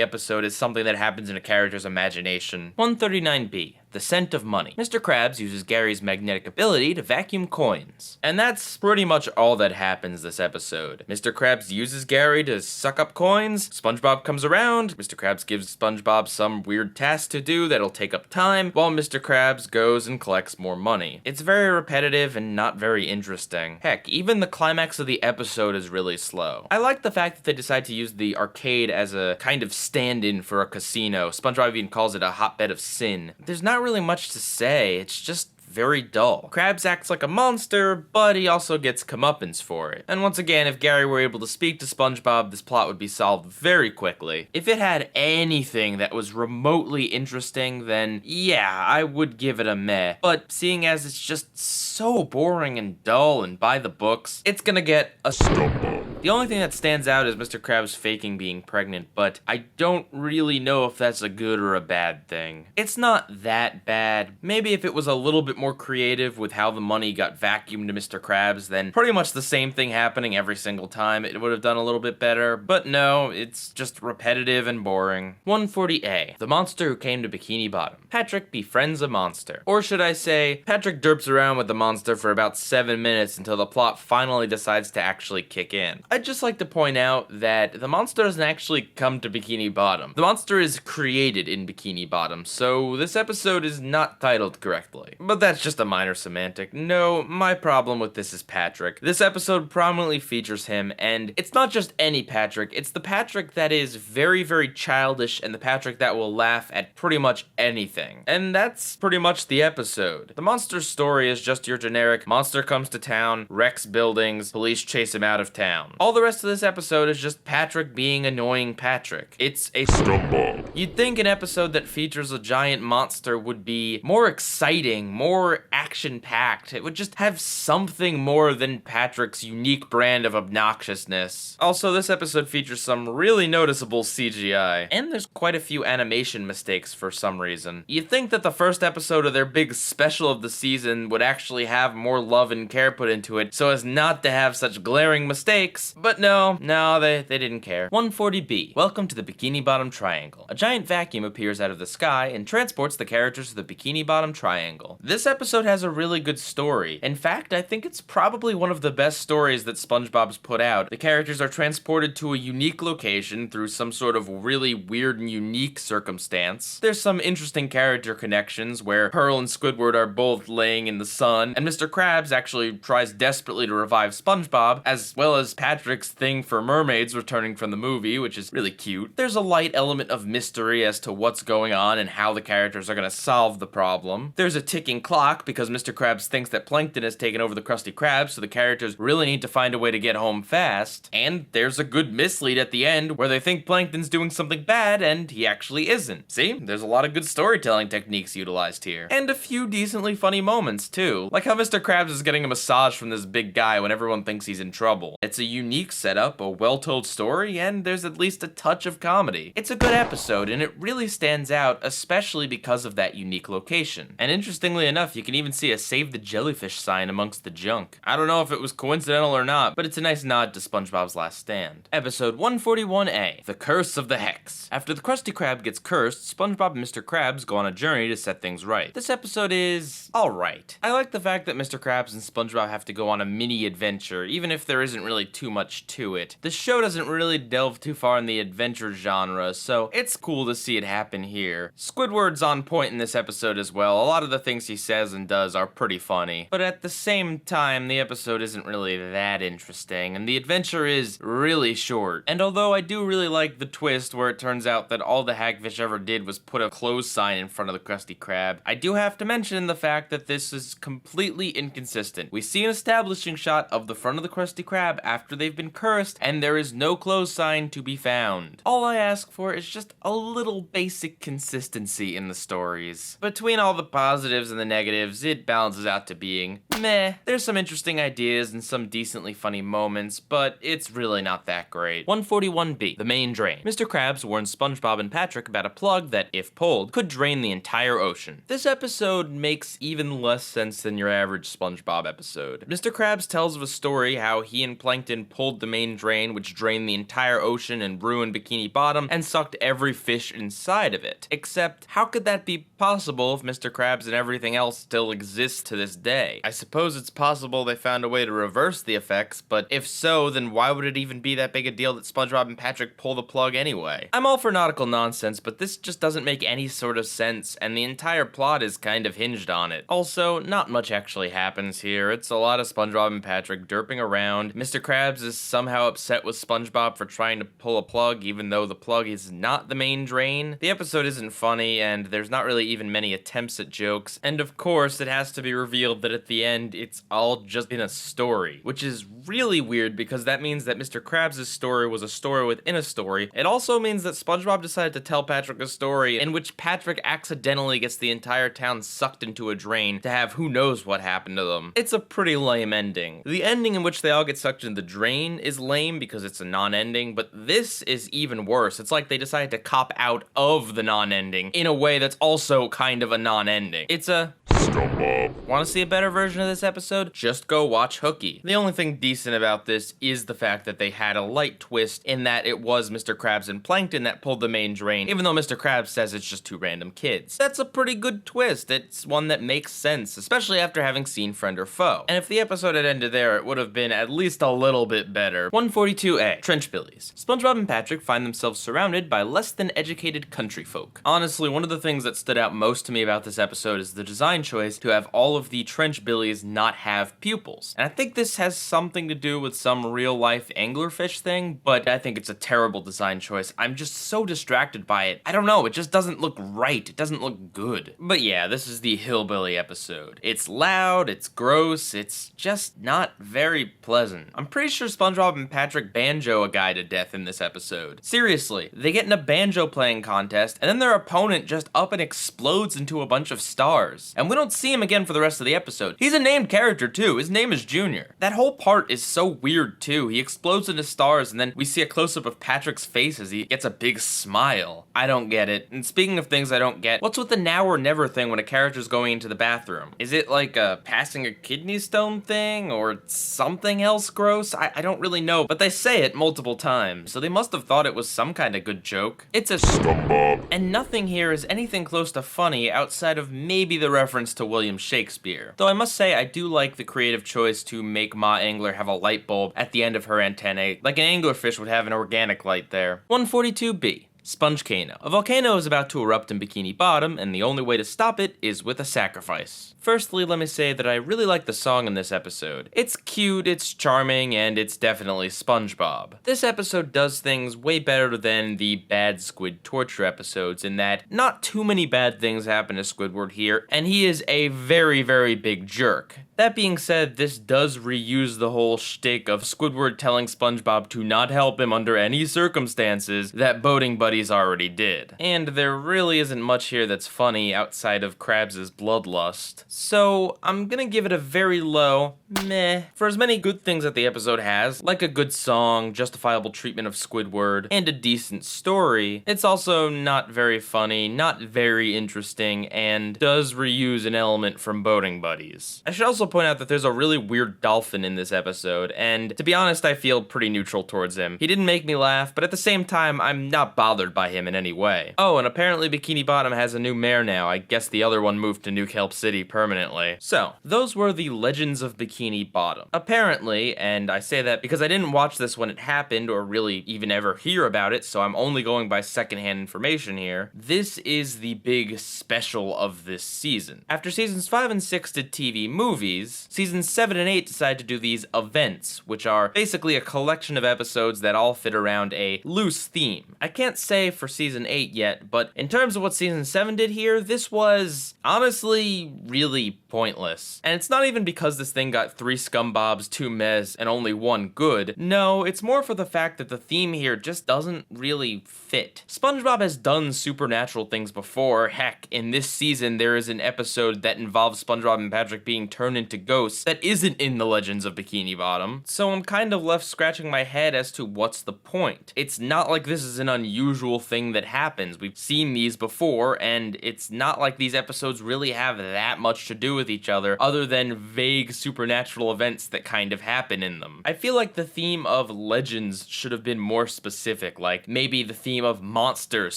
episode is something that happens in a character's imagination. 139B. The Scent of Money. Mr. Krabs uses Gary's magnetic ability to vacuum coins. And that's pretty much all that happens this episode. Mr. Krabs uses Gary to suck up coins, SpongeBob comes around, Mr. Krabs gives SpongeBob some weird task to do that'll take up time, while Mr. Krabs goes and collects more money. It's very repetitive and not very interesting. Heck, even the climax of the episode is really slow. I like the fact that they decide to use the arcade as a kind of stand-in for a casino. SpongeBob even calls it a hotbed of sin. There's not really much to say, it's just very dull. Krabs acts like a monster, but he also gets comeuppance for it. And once again, if Gary were able to speak to SpongeBob, this plot would be solved very quickly. If it had anything that was remotely interesting, then yeah, I would give it a meh. But seeing as it's just so boring and dull and by the books, it's gonna get a stumble. The only thing that stands out is Mr. Krabs faking being pregnant, but I don't really know if that's a good or a bad thing. It's not that bad. Maybe if it was a little bit more creative with how the money got vacuumed to Mr. Krabs, then pretty much the same thing happening every single time, it would have done a little bit better. But no, it's just repetitive and boring. 140A. The Monster Who Came to Bikini Bottom. Patrick befriends a monster. Or should I say, Patrick derps around with the monster for about 7 minutes until the plot finally decides to actually kick in. I'd just like to point out that the monster doesn't actually come to Bikini Bottom. The monster is created in Bikini Bottom, so this episode is not titled correctly. But that's just a minor semantic. No, my problem with this is Patrick. This episode prominently features him, and it's not just any Patrick, it's the Patrick that is very, very childish and the Patrick that will laugh at pretty much anything. And that's pretty much the episode. The monster's story is just your generic monster comes to town, wrecks buildings, police chase him out of town. All the rest of this episode is just Patrick being annoying Patrick. It's a scumbag. You'd think an episode that features a giant monster would be more exciting, more action-packed. It would just have something more than Patrick's unique brand of obnoxiousness. Also, this episode features some really noticeable CGI, and there's quite a few animation mistakes for some reason. You'd think that the first episode of their big special of the season would actually have more love and care put into it so as not to have such glaring mistakes, But no, they didn't care. 140B, welcome to the Bikini Bottom Triangle. A giant vacuum appears out of the sky and transports the characters to the Bikini Bottom Triangle. This episode has a really good story. In fact, I think it's probably one of the best stories that SpongeBob's put out. The characters are transported to a unique location through some sort of really weird and unique circumstance. There's some interesting character connections where Pearl and Squidward are both laying in the sun, and Mr. Krabs actually tries desperately to revive SpongeBob, as well as Patrick's thing for mermaids returning from the movie, which is really cute. There's a light element of mystery as to what's going on and how the characters are going to solve the problem. There's a ticking clock because Mr. Krabs thinks that Plankton has taken over the Krusty Krabs, so the characters really need to find a way to get home fast. And there's a good mislead at the end where they think Plankton's doing something bad and he actually isn't. See? There's a lot of good storytelling techniques utilized here. And a few decently funny moments too. Like how Mr. Krabs is getting a massage from this big guy when everyone thinks he's in trouble. It's a unique setup, a well-told story, and there's at least a touch of comedy. It's a good episode, and it really stands out, especially because of that unique location. And interestingly enough, you can even see a Save the Jellyfish sign amongst the junk. I don't know if it was coincidental or not, but it's a nice nod to SpongeBob's Last Stand. Episode 141A, The Curse of the Hex. After the Krusty Krab gets cursed, SpongeBob and Mr. Krabs go on a journey to set things right. This episode is alright. I like the fact that Mr. Krabs and SpongeBob have to go on a mini adventure, even if there isn't really too much to it. The show doesn't really delve too far in the adventure genre, so it's cool to see it happen here. Squidward's on point in this episode as well. A lot of the things he says and does are pretty funny, but at the same time, the episode isn't really that interesting, and the adventure is really short. And although I do really like the twist where it turns out that all the Hagfish ever did was put a close sign in front of the Krusty Krab, I do have to mention the fact that this is completely inconsistent. We see an establishing shot of the front of the Krusty Krab after they've been cursed, and there is no close sign to be found. All I ask for is just a little basic consistency in the stories. Between all the positives and the negatives, it balances out to being meh. There's some interesting ideas and some decently funny moments, but it's really not that great. 141B, The Main Drain. Mr. Krabs warns SpongeBob and Patrick about a plug that, if pulled, could drain the entire ocean. This episode makes even less sense than your average SpongeBob episode. Mr. Krabs tells of a story how he and Plankton pulled the main drain, which drained the entire ocean and ruined Bikini Bottom and sucked every fish inside of it. Except, how could that be possible if Mr. Krabs and everything else still exists to this day? I suppose it's possible they found a way to reverse the effects, but if so, then why would it even be that big a deal that SpongeBob and Patrick pull the plug anyway? I'm all for nautical nonsense, but this just doesn't make any sort of sense, and the entire plot is kind of hinged on it. Also, not much actually happens here. It's a lot of SpongeBob and Patrick derping around. Mr. Krabs is somehow upset with SpongeBob for trying to pull a plug, even though the plug is not the main drain. The episode isn't funny, and there's not really even many attempts at jokes, and of course, it has to be revealed that at the end, it's all just in a story, which is really weird because that means that Mr. Krabs' story was a story within a story. It also means that SpongeBob decided to tell Patrick a story in which Patrick accidentally gets the entire town sucked into a drain to have who knows what happened to them. It's a pretty lame ending. The ending in which they all get sucked into the drain is lame because it's a non-ending, but this is even worse. It's like they decided to cop out of the non-ending in a way that's also kind of a non-ending. It's a scumbag. Want to see a better version of this episode? Just go watch Hooky. The only thing decent about this is the fact that they had a light twist in that it was Mr. Krabs and Plankton that pulled the main drain, even though Mr. Krabs says it's just two random kids. That's a pretty good twist. It's one that makes sense, especially after having seen Friend or Foe. And if the episode had ended there, it would have been at least a little bit better. 142A, Trenchbillies. SpongeBob and Patrick find themselves surrounded by less than educated country folk. Honestly, one of the things that stood out most to me about this episode is the design choice to have all of the Trenchbillies not have pupils. And I think this has something to do with some real life anglerfish thing, but I think it's a terrible design choice. I'm just so distracted by it. I don't know, it just doesn't look right. It doesn't look good. But yeah, this is the hillbilly episode. It's loud, it's gross, it's just not very pleasant. I'm pretty sure SpongeBob and Patrick banjo a guy to death in this episode. Seriously, they get in a banjo playing contest, and then their opponent just up and explodes into a bunch of stars. And we don't see him again for the rest of the episode. He's a named character too, his name is Junior. That whole part is so weird too. He explodes into stars and then we see a close-up of Patrick's face as he gets a big smile. I don't get it. And speaking of things I don't get, what's with the now or never thing when a character's going into the bathroom? Is it like a passing a kidney stone thing or something else gross? I don't really know, but they say it multiple times, so they must have thought it was some kind of good joke. It's a SpongeBob. And nothing here is anything close to funny outside of maybe the reference to William Shakespeare. Though I must say I do like the creative choice to make Ma Angler have a light bulb at the end of her antennae, like an anglerfish would have an organic light there. 142B. Sponge-Cano. A volcano is about to erupt in Bikini Bottom, and the only way to stop it is with a sacrifice. Firstly, let me say that I really like the song in this episode. It's cute, it's charming, and it's definitely SpongeBob. This episode does things way better than the bad Squid torture episodes in that not too many bad things happen to Squidward here, and he is a very, very big jerk. That being said, this does reuse the whole shtick of Squidward telling SpongeBob to not help him under any circumstances that boating buddies already did. And there really isn't much here that's funny outside of Krabs' bloodlust. So I'm gonna give it a very low meh. For as many good things that the episode has, like a good song, justifiable treatment of Squidward, and a decent story, it's also not very funny, not very interesting, and does reuse an element from boating buddies. I should also point out that there's a really weird dolphin in this episode, and to be honest, I feel pretty neutral towards him. He didn't make me laugh, but at the same time, I'm not bothered by him in any way. Oh, and apparently Bikini Bottom has a new mayor now. I guess the other one moved to New Kelp City permanently. So, those were the Legends of Bikini Bottom. Apparently, and I say that because I didn't watch this when it happened, or really even ever hear about it, so I'm only going by secondhand information here, this is the big special of this season. After seasons 5 and 6 did TV movies, seasons 7 and 8 decide to do these events, which are basically a collection of episodes that all fit around a loose theme. I can't say for season 8 yet, but in terms of what season 7 did here, this was honestly really pointless. And it's not even because this thing got 3 scumbobs, 2 mez, and only 1 good. No, it's more for the fact that the theme here just doesn't really fit. SpongeBob has done supernatural things before. Heck, in this season there is an episode that involves SpongeBob and Patrick being turned into ghosts that isn't in the Legends of Bikini Bottom. So I'm kind of left scratching my head as to what's the point. It's not like this is an unusual thing that happens. We've seen these before, and it's not like these episodes really have that much to do with each other other than vague supernatural events that kind of happen in them. I feel like the theme of Legends should have been more specific, like maybe the theme of monsters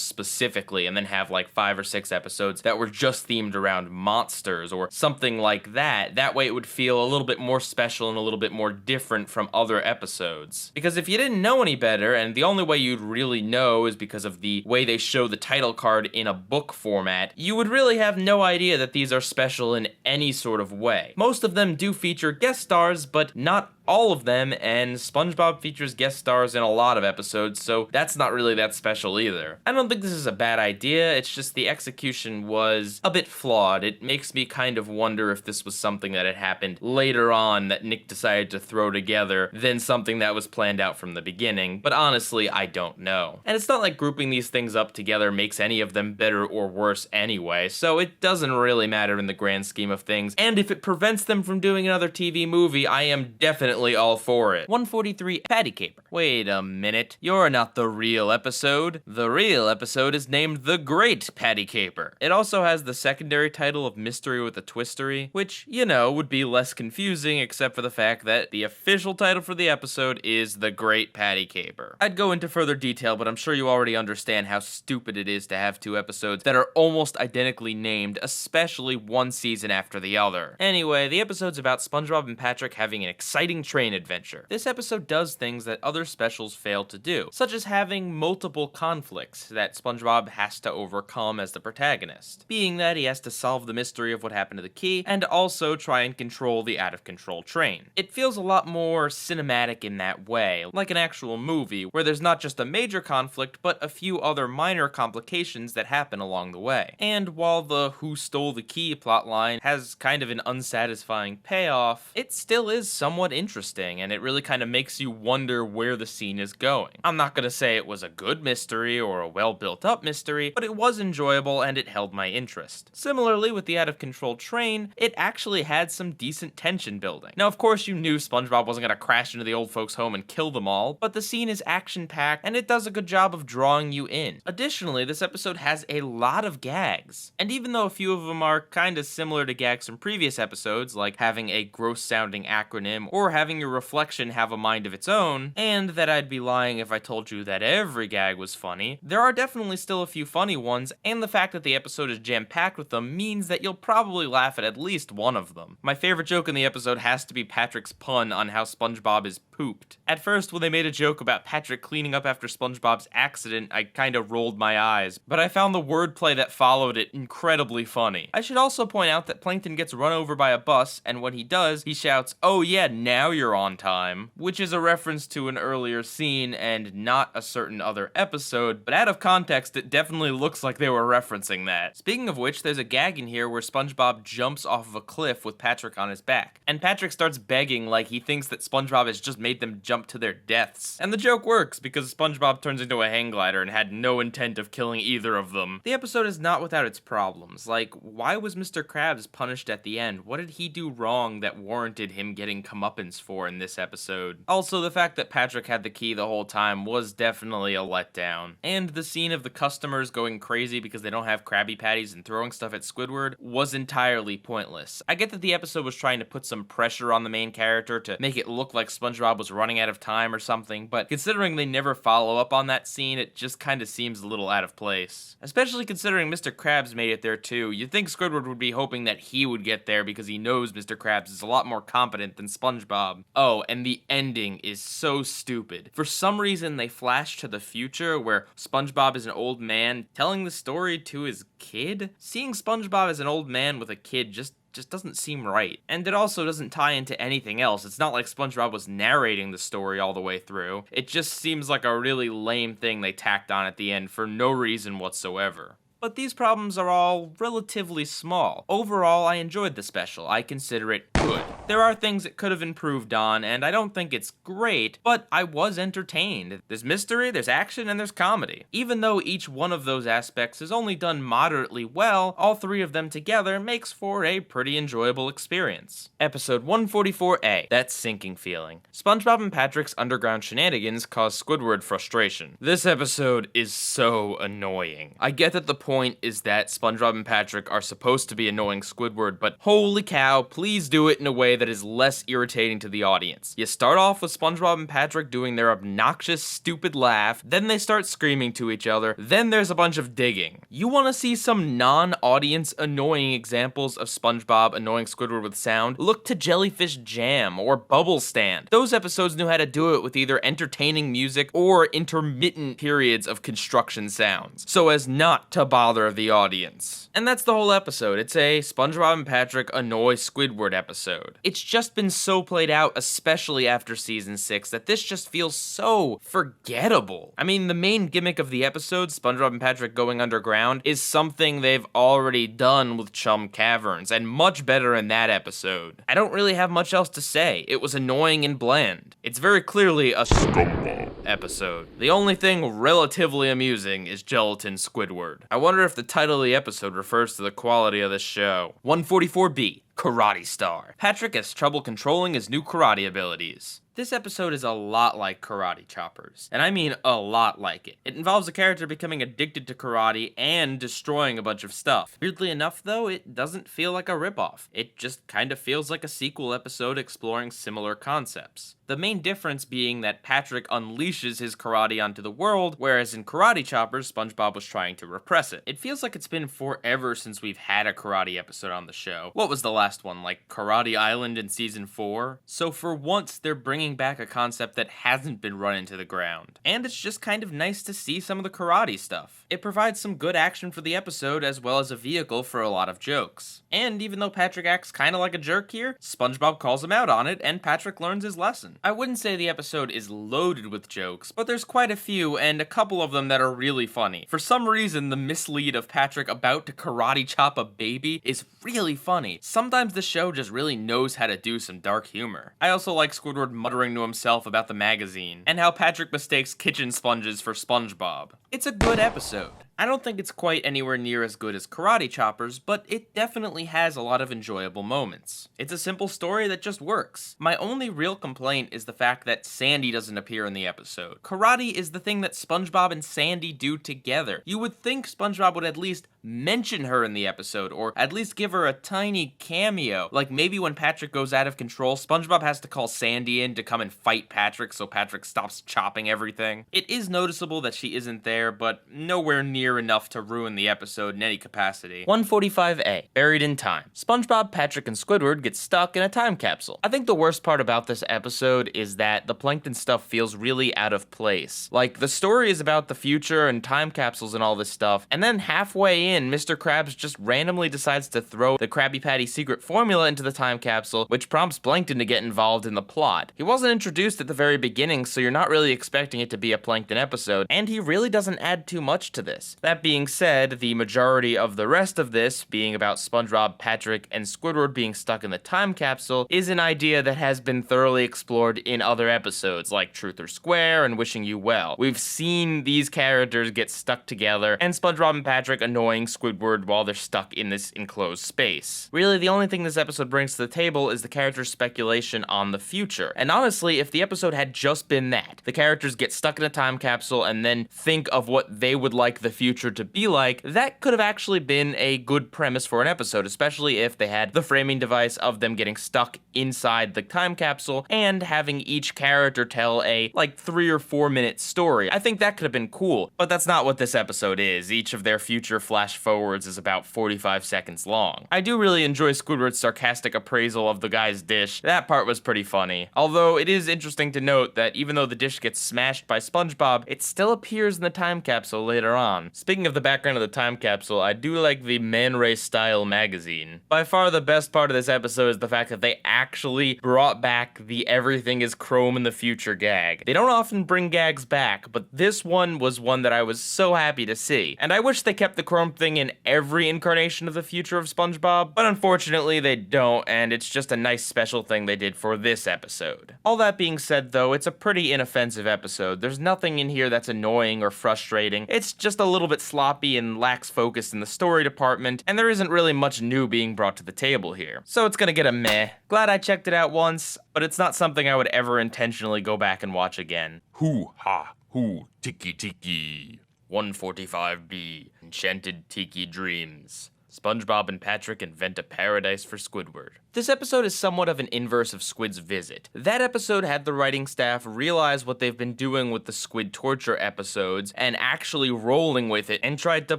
specifically, and then have like 5 or 6 episodes that were just themed around monsters or something like that. That way it would feel a little bit more special and a little bit more different from other episodes. Because if you didn't know any better, and the only way you'd really know is because of the way they show the title card in a book format, you would really have no idea that these are special in any sort of way. Most of them do feature guest stars, but not all of them, and SpongeBob features guest stars in a lot of episodes, so that's not really that special either. I don't think this is a bad idea, it's just the execution was a bit flawed. It makes me kind of wonder if this was something that had happened later on that Nick decided to throw together than something that was planned out from the beginning, but honestly, I don't know. And it's not like grouping these things up together makes any of them better or worse anyway, so it doesn't really matter in the grand scheme of things, and if it prevents them from doing another TV movie, I am definitely all for it. 143 Patty Caper. Wait a minute. You're not the real episode. The real episode is named The Great Patty Caper. It also has the secondary title of Mystery with a Twistery, which, you know, would be less confusing except for the fact that the official title for the episode is The Great Patty Caper. I'd go into further detail, but I'm sure you already understand how stupid it is to have 2 episodes that are almost identically named, especially one season after the other. Anyway, the episode's about SpongeBob and Patrick having an exciting train adventure. This episode does things that other specials fail to do, such as having multiple conflicts that SpongeBob has to overcome as the protagonist, being that he has to solve the mystery of what happened to the key and also try and control the out-of-control train. It feels a lot more cinematic in that way, like an actual movie, where there's not just a major conflict, but a few other minor complications that happen along the way. And while the who stole the key plotline has kind of an unsatisfying payoff, it still is somewhat interesting. interesting, and it really kind of makes you wonder where the scene is going. I'm not gonna say it was a good mystery or a well built up mystery, but it was enjoyable and it held my interest. Similarly with the out of control train, it actually had some decent tension building. Now of course you knew SpongeBob wasn't gonna crash into the old folks' home and kill them all, but the scene is action packed and it does a good job of drawing you in. Additionally, this episode has a lot of gags, and even though a few of them are kinda similar to gags from previous episodes, like having a gross sounding acronym or having your reflection have a mind of its own, and that I'd be lying if I told you that every gag was funny, there are definitely still a few funny ones, and the fact that the episode is jam-packed with them means that you'll probably laugh at least one of them. My favorite joke in the episode has to be Patrick's pun on how SpongeBob is pooped. At first, when they made a joke about Patrick cleaning up after SpongeBob's accident, I kinda rolled my eyes, but I found the wordplay that followed it incredibly funny. I should also point out that Plankton gets run over by a bus, and when he does, he shouts, "Oh yeah, now you're on time," which is a reference to an earlier scene and not a certain other episode, but out of context, it definitely looks like they were referencing that. Speaking of which, there's a gag in here where SpongeBob jumps off of a cliff with Patrick on his back, and Patrick starts begging like he thinks that SpongeBob has just made them jump to their deaths. And the joke works because SpongeBob turns into a hang glider and had no intent of killing either of them. The episode is not without its problems, like why was Mr. Krabs punished at the end? What did he do wrong that warranted him getting comeuppance for in this episode? Also, the fact that Patrick had the key the whole time was definitely a letdown. And the scene of the customers going crazy because they don't have Krabby Patties and throwing stuff at Squidward was entirely pointless. I get that the episode was trying to put some pressure on the main character to make it look like SpongeBob was running out of time or something, but considering they never follow up on that scene, it just kinda seems a little out of place. Especially considering Mr. Krabs made it there too. You'd think Squidward would be hoping that he would get there because he knows Mr. Krabs is a lot more competent than SpongeBob. Oh, and the ending is so stupid. For some reason, they flash to the future where SpongeBob is an old man telling the story to his kid? Seeing SpongeBob as an old man with a kid just doesn't seem right. And it also doesn't tie into anything else. It's not like SpongeBob was narrating the story all the way through. It just seems like a really lame thing they tacked on at the end for no reason whatsoever. But these problems are all relatively small. Overall, I enjoyed the special. I consider it good. There are things it could have improved on, and I don't think it's great, but I was entertained. There's mystery, there's action, and there's comedy. Even though each one of those aspects is only done moderately well, all three of them together makes for a pretty enjoyable experience. Episode 144A, That Sinking Feeling. SpongeBob and Patrick's underground shenanigans cause Squidward frustration. This episode is so annoying. I get that the point is that SpongeBob and Patrick are supposed to be annoying Squidward, but holy cow, please do it in a way that is less irritating to the audience. You start off with SpongeBob and Patrick doing their obnoxious, stupid laugh, then they start screaming to each other, then there's a bunch of digging. You want to see some non-audience annoying examples of SpongeBob annoying Squidward with sound? Look to Jellyfish Jam or Bubble Stand. Those episodes knew how to do it with either entertaining music or intermittent periods of construction sounds, so as not to bother the audience. And that's the whole episode. It's a SpongeBob and Patrick annoy Squidward episode. It's just been so played out, especially after season 6, that this just feels so forgettable. I mean, the main gimmick of the episode, SpongeBob and Patrick going underground, is something they've already done with Chum Caverns, and much better in that episode. I don't really have much else to say. It was annoying and bland. It's very clearly a scumbag episode. The only thing relatively amusing is Gelatin Squidward. I wonder if the title of the episode refers to the quality of the show. 144B, Karate Star. Patrick has trouble controlling his new karate abilities. This episode is a lot like Karate Choppers, and I mean a lot like it. It involves a character becoming addicted to karate and destroying a bunch of stuff. Weirdly enough though, it doesn't feel like a ripoff. It just kind of feels like a sequel episode exploring similar concepts. The main difference being that Patrick unleashes his karate onto the world, whereas in Karate Choppers, SpongeBob was trying to repress it. It feels like it's been forever since we've had a karate episode on the show. What was the last one, like Karate Island in season 4? So for once, they're bringing back a concept that hasn't been run into the ground. And it's just kind of nice to see some of the karate stuff. It provides some good action for the episode as well as a vehicle for a lot of jokes. And even though Patrick acts kinda like a jerk here, SpongeBob calls him out on it and Patrick learns his lesson. I wouldn't say the episode is loaded with jokes, but there's quite a few and a couple of them that are really funny. For some reason, the mislead of Patrick about to karate chop a baby is really funny. Sometimes Sometimes the show just really knows how to do some dark humor. I also like Squidward muttering to himself about the magazine, and how Patrick mistakes kitchen sponges for SpongeBob. It's a good episode. I don't think it's quite anywhere near as good as Karate Choppers, but it definitely has a lot of enjoyable moments. It's a simple story that just works. My only real complaint is the fact that Sandy doesn't appear in the episode. Karate is the thing that SpongeBob and Sandy do together. You would think SpongeBob would at least mention her in the episode, or at least give her a tiny cameo. Like maybe when Patrick goes out of control, SpongeBob has to call Sandy in to come and fight Patrick so Patrick stops chopping everything. It is noticeable that she isn't there, but nowhere near enough to ruin the episode in any capacity. 145A, Buried in Time. SpongeBob, Patrick, and Squidward get stuck in a time capsule. I think the worst part about this episode is that the plankton stuff feels really out of place. Like, the story is about the future and time capsules and all this stuff, and then halfway in, Mr. Krabs just randomly decides to throw the Krabby Patty secret formula into the time capsule, which prompts Plankton to get involved in the plot. He wasn't introduced at the very beginning, so you're not really expecting it to be a Plankton episode, and he really doesn't add too much to this. That being said, the majority of the rest of this, being about SpongeBob, Patrick, and Squidward being stuck in the time capsule, is an idea that has been thoroughly explored in other episodes, like Truth or Square and Wishing You Well. We've seen these characters get stuck together, and SpongeBob and Patrick annoying Squidward while they're stuck in this enclosed space. Really, the only thing this episode brings to the table is the characters' speculation on the future. And honestly, if the episode had just been that, the characters get stuck in a time capsule and then think of what they would like the future to be like, that could have actually been a good premise for an episode, especially if they had the framing device of them getting stuck inside the time capsule and having each character tell a, 3 or 4 minute story. I think that could have been cool, but that's not what this episode is. Each of their future flash forwards is about 45 seconds long. I do really enjoy Squidward's sarcastic appraisal of the guy's dish. That part was pretty funny. Although it is interesting to note that even though the dish gets smashed by SpongeBob, it still appears in the time capsule later on. Speaking of the background of the time capsule, I do like the Man Ray style magazine. By far the best part of this episode is the fact that they actually brought back the everything is chrome in the future gag. They don't often bring gags back, but this one was one that I was so happy to see. And I wish they kept the chrome thing in every incarnation of the future of SpongeBob, but unfortunately they don't, and it's just a nice special thing they did for this episode. All that being said though, it's a pretty inoffensive episode. There's nothing in here that's annoying or frustrating. It's just a little bit sloppy and lacks focus in the story department, and there isn't really much new being brought to the table here. So it's gonna get a meh. Glad I checked it out once, but it's not something I would ever intentionally go back and watch again. Hoo ha hoo tiki tiki. 145B, Enchanted Tiki Dreams. SpongeBob and Patrick invent a paradise for Squidward. This episode is somewhat of an inverse of Squid's visit. That episode had the writing staff realize what they've been doing with the Squid torture episodes and actually rolling with it, and tried to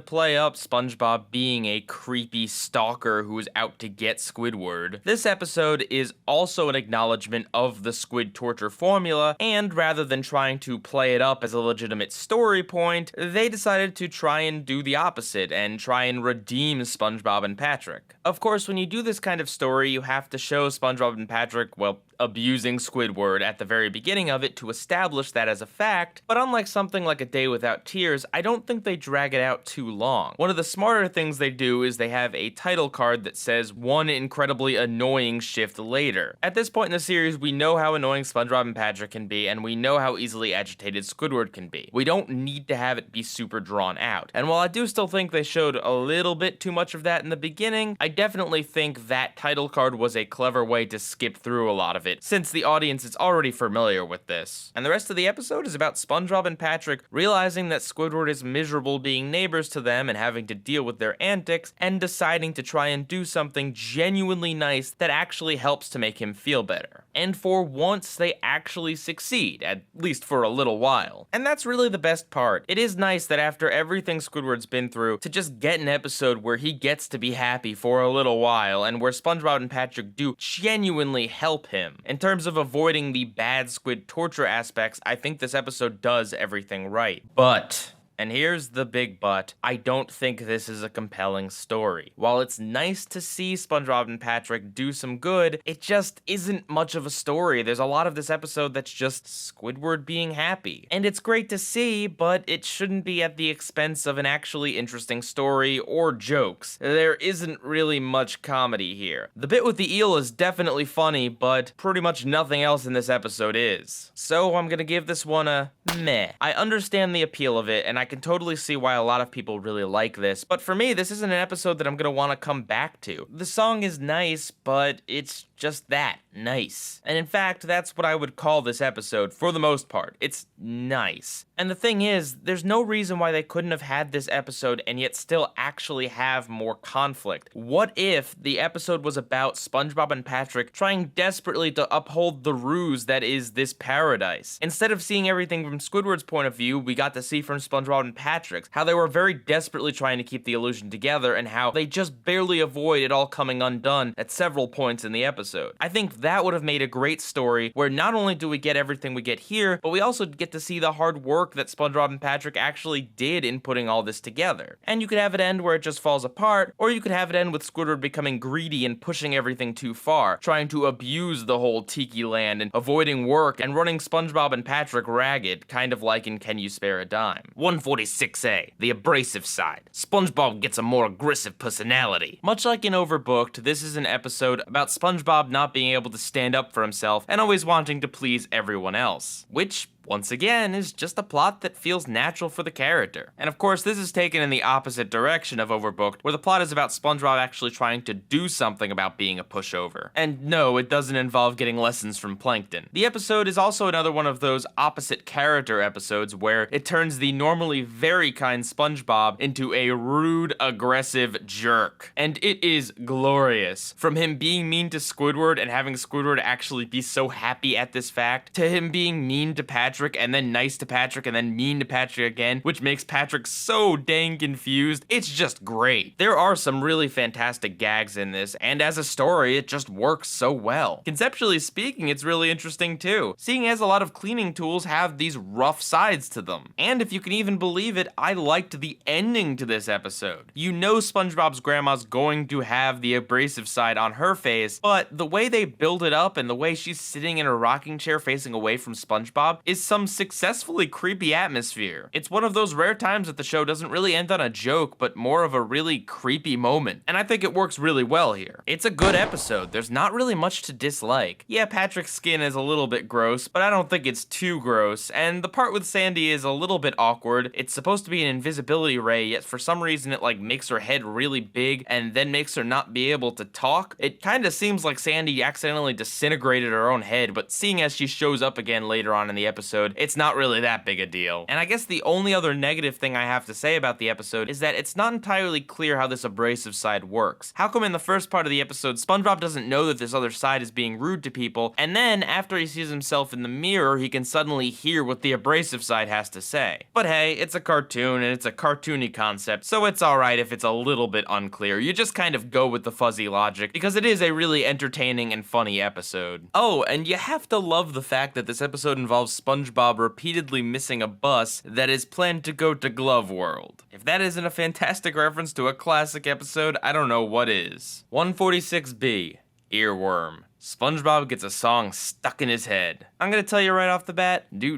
play up SpongeBob being a creepy stalker who is out to get Squidward. This episode is also an acknowledgement of the Squid torture formula, and rather than trying to play it up as a legitimate story point, they decided to try and do the opposite and try and redeem SpongeBob and Patrick. Of course, when you do this kind of story, you have to show SpongeBob and Patrick, abusing Squidward at the very beginning of it to establish that as a fact, but unlike something like A Day Without Tears, I don't think they drag it out too long. One of the smarter things they do is they have a title card that says one incredibly annoying shift later. At this point in the series, we know how annoying SpongeBob and Patrick can be, and we know how easily agitated Squidward can be. We don't need to have it be super drawn out. And while I do still think they showed a little bit too much of that in the beginning, I definitely think that title card was a clever way to skip through a lot of it, since the audience is already familiar with this. And the rest of the episode is about SpongeBob and Patrick realizing that Squidward is miserable being neighbors to them and having to deal with their antics, and deciding to try and do something genuinely nice that actually helps to make him feel better. And for once, they actually succeed, at least for a little while. And that's really the best part. It is nice that after everything Squidward's been through, to just get an episode where he gets to be happy for a little while, and where SpongeBob and Patrick do genuinely help him. In terms of avoiding the bad Squid torture aspects, I think this episode does everything right. But And here's the big but. I don't think this is a compelling story. While it's nice to see SpongeBob and Patrick do some good, it just isn't much of a story. There's a lot of this episode that's just Squidward being happy. And it's great to see, but it shouldn't be at the expense of an actually interesting story or jokes. There isn't really much comedy here. The bit with the eel is definitely funny, but pretty much nothing else in this episode is. So I'm gonna give this one a meh. I understand the appeal of it, and I can totally see why a lot of people really like this, but for me, this isn't an episode that I'm gonna want to come back to. The song is nice, but it's just that, nice. And in fact, that's what I would call this episode for the most part. It's nice. And the thing is, there's no reason why they couldn't have had this episode and yet still actually have more conflict. What if the episode was about SpongeBob and Patrick trying desperately to uphold the ruse that is this paradise? Instead of seeing everything from Squidward's point of view, we got to see from SpongeBob and Patrick's how they were very desperately trying to keep the illusion together and how they just barely avoid it all coming undone at several points in the episode. I think that would have made a great story where not only do we get everything we get here, but we also get to see the hard work that SpongeBob and Patrick actually did in putting all this together. And you could have it end where it just falls apart, or you could have it end with Squidward becoming greedy and pushing everything too far, trying to abuse the whole Tiki land and avoiding work and running SpongeBob and Patrick ragged, kind of like in Can You Spare a Dime? 146A, the abrasive side. SpongeBob gets a more aggressive personality. Much like in Overbooked, this is an episode about SpongeBob not being able to stand up for himself and always wanting to please everyone else, which once again, is just a plot that feels natural for the character. And of course, this is taken in the opposite direction of Overbooked, where the plot is about SpongeBob actually trying to do something about being a pushover. And no, it doesn't involve getting lessons from Plankton. The episode is also another one of those opposite character episodes where it turns the normally very kind SpongeBob into a rude, aggressive jerk. And it is glorious. From him being mean to Squidward and having Squidward actually be so happy at this fact, to him being mean to Patrick and then nice to Patrick and then mean to Patrick again, which makes Patrick so dang confused. It's just great. There are some really fantastic gags in this, and as a story, it just works so well. Conceptually speaking, it's really interesting too, seeing as a lot of cleaning tools have these rough sides to them. And if you can even believe it, I liked the ending to this episode. You know SpongeBob's grandma's going to have the abrasive side on her face, but the way they build it up and the way she's sitting in a rocking chair facing away from SpongeBob is some successfully creepy atmosphere. It's one of those rare times that the show doesn't really end on a joke, but more of a really creepy moment. And I think it works really well here. It's a good episode. There's not really much to dislike. Yeah, Patrick's skin is a little bit gross, but I don't think it's too gross. And the part with Sandy is a little bit awkward. It's supposed to be an invisibility ray, yet for some reason it like makes her head really big and then makes her not be able to talk. It kind of seems like Sandy accidentally disintegrated her own head, but seeing as she shows up again later on in the episode, it's not really that big a deal. And I guess the only other negative thing I have to say about the episode is that it's not entirely clear how this abrasive side works. How come in the first part of the episode, SpongeBob doesn't know that this other side is being rude to people, and then after he sees himself in the mirror, he can suddenly hear what the abrasive side has to say? But hey, it's a cartoon and it's a cartoony concept, so it's alright if it's a little bit unclear. You just kind of go with the fuzzy logic, because it is a really entertaining and funny episode. Oh, and you have to love the fact that this episode involves SpongeBob repeatedly missing a bus that is planned to go to Glove World. If that isn't a fantastic reference to a classic episode, I don't know what is. 146B, Earworm. SpongeBob gets a song stuck in his head. I'm gonna tell you right off the bat, this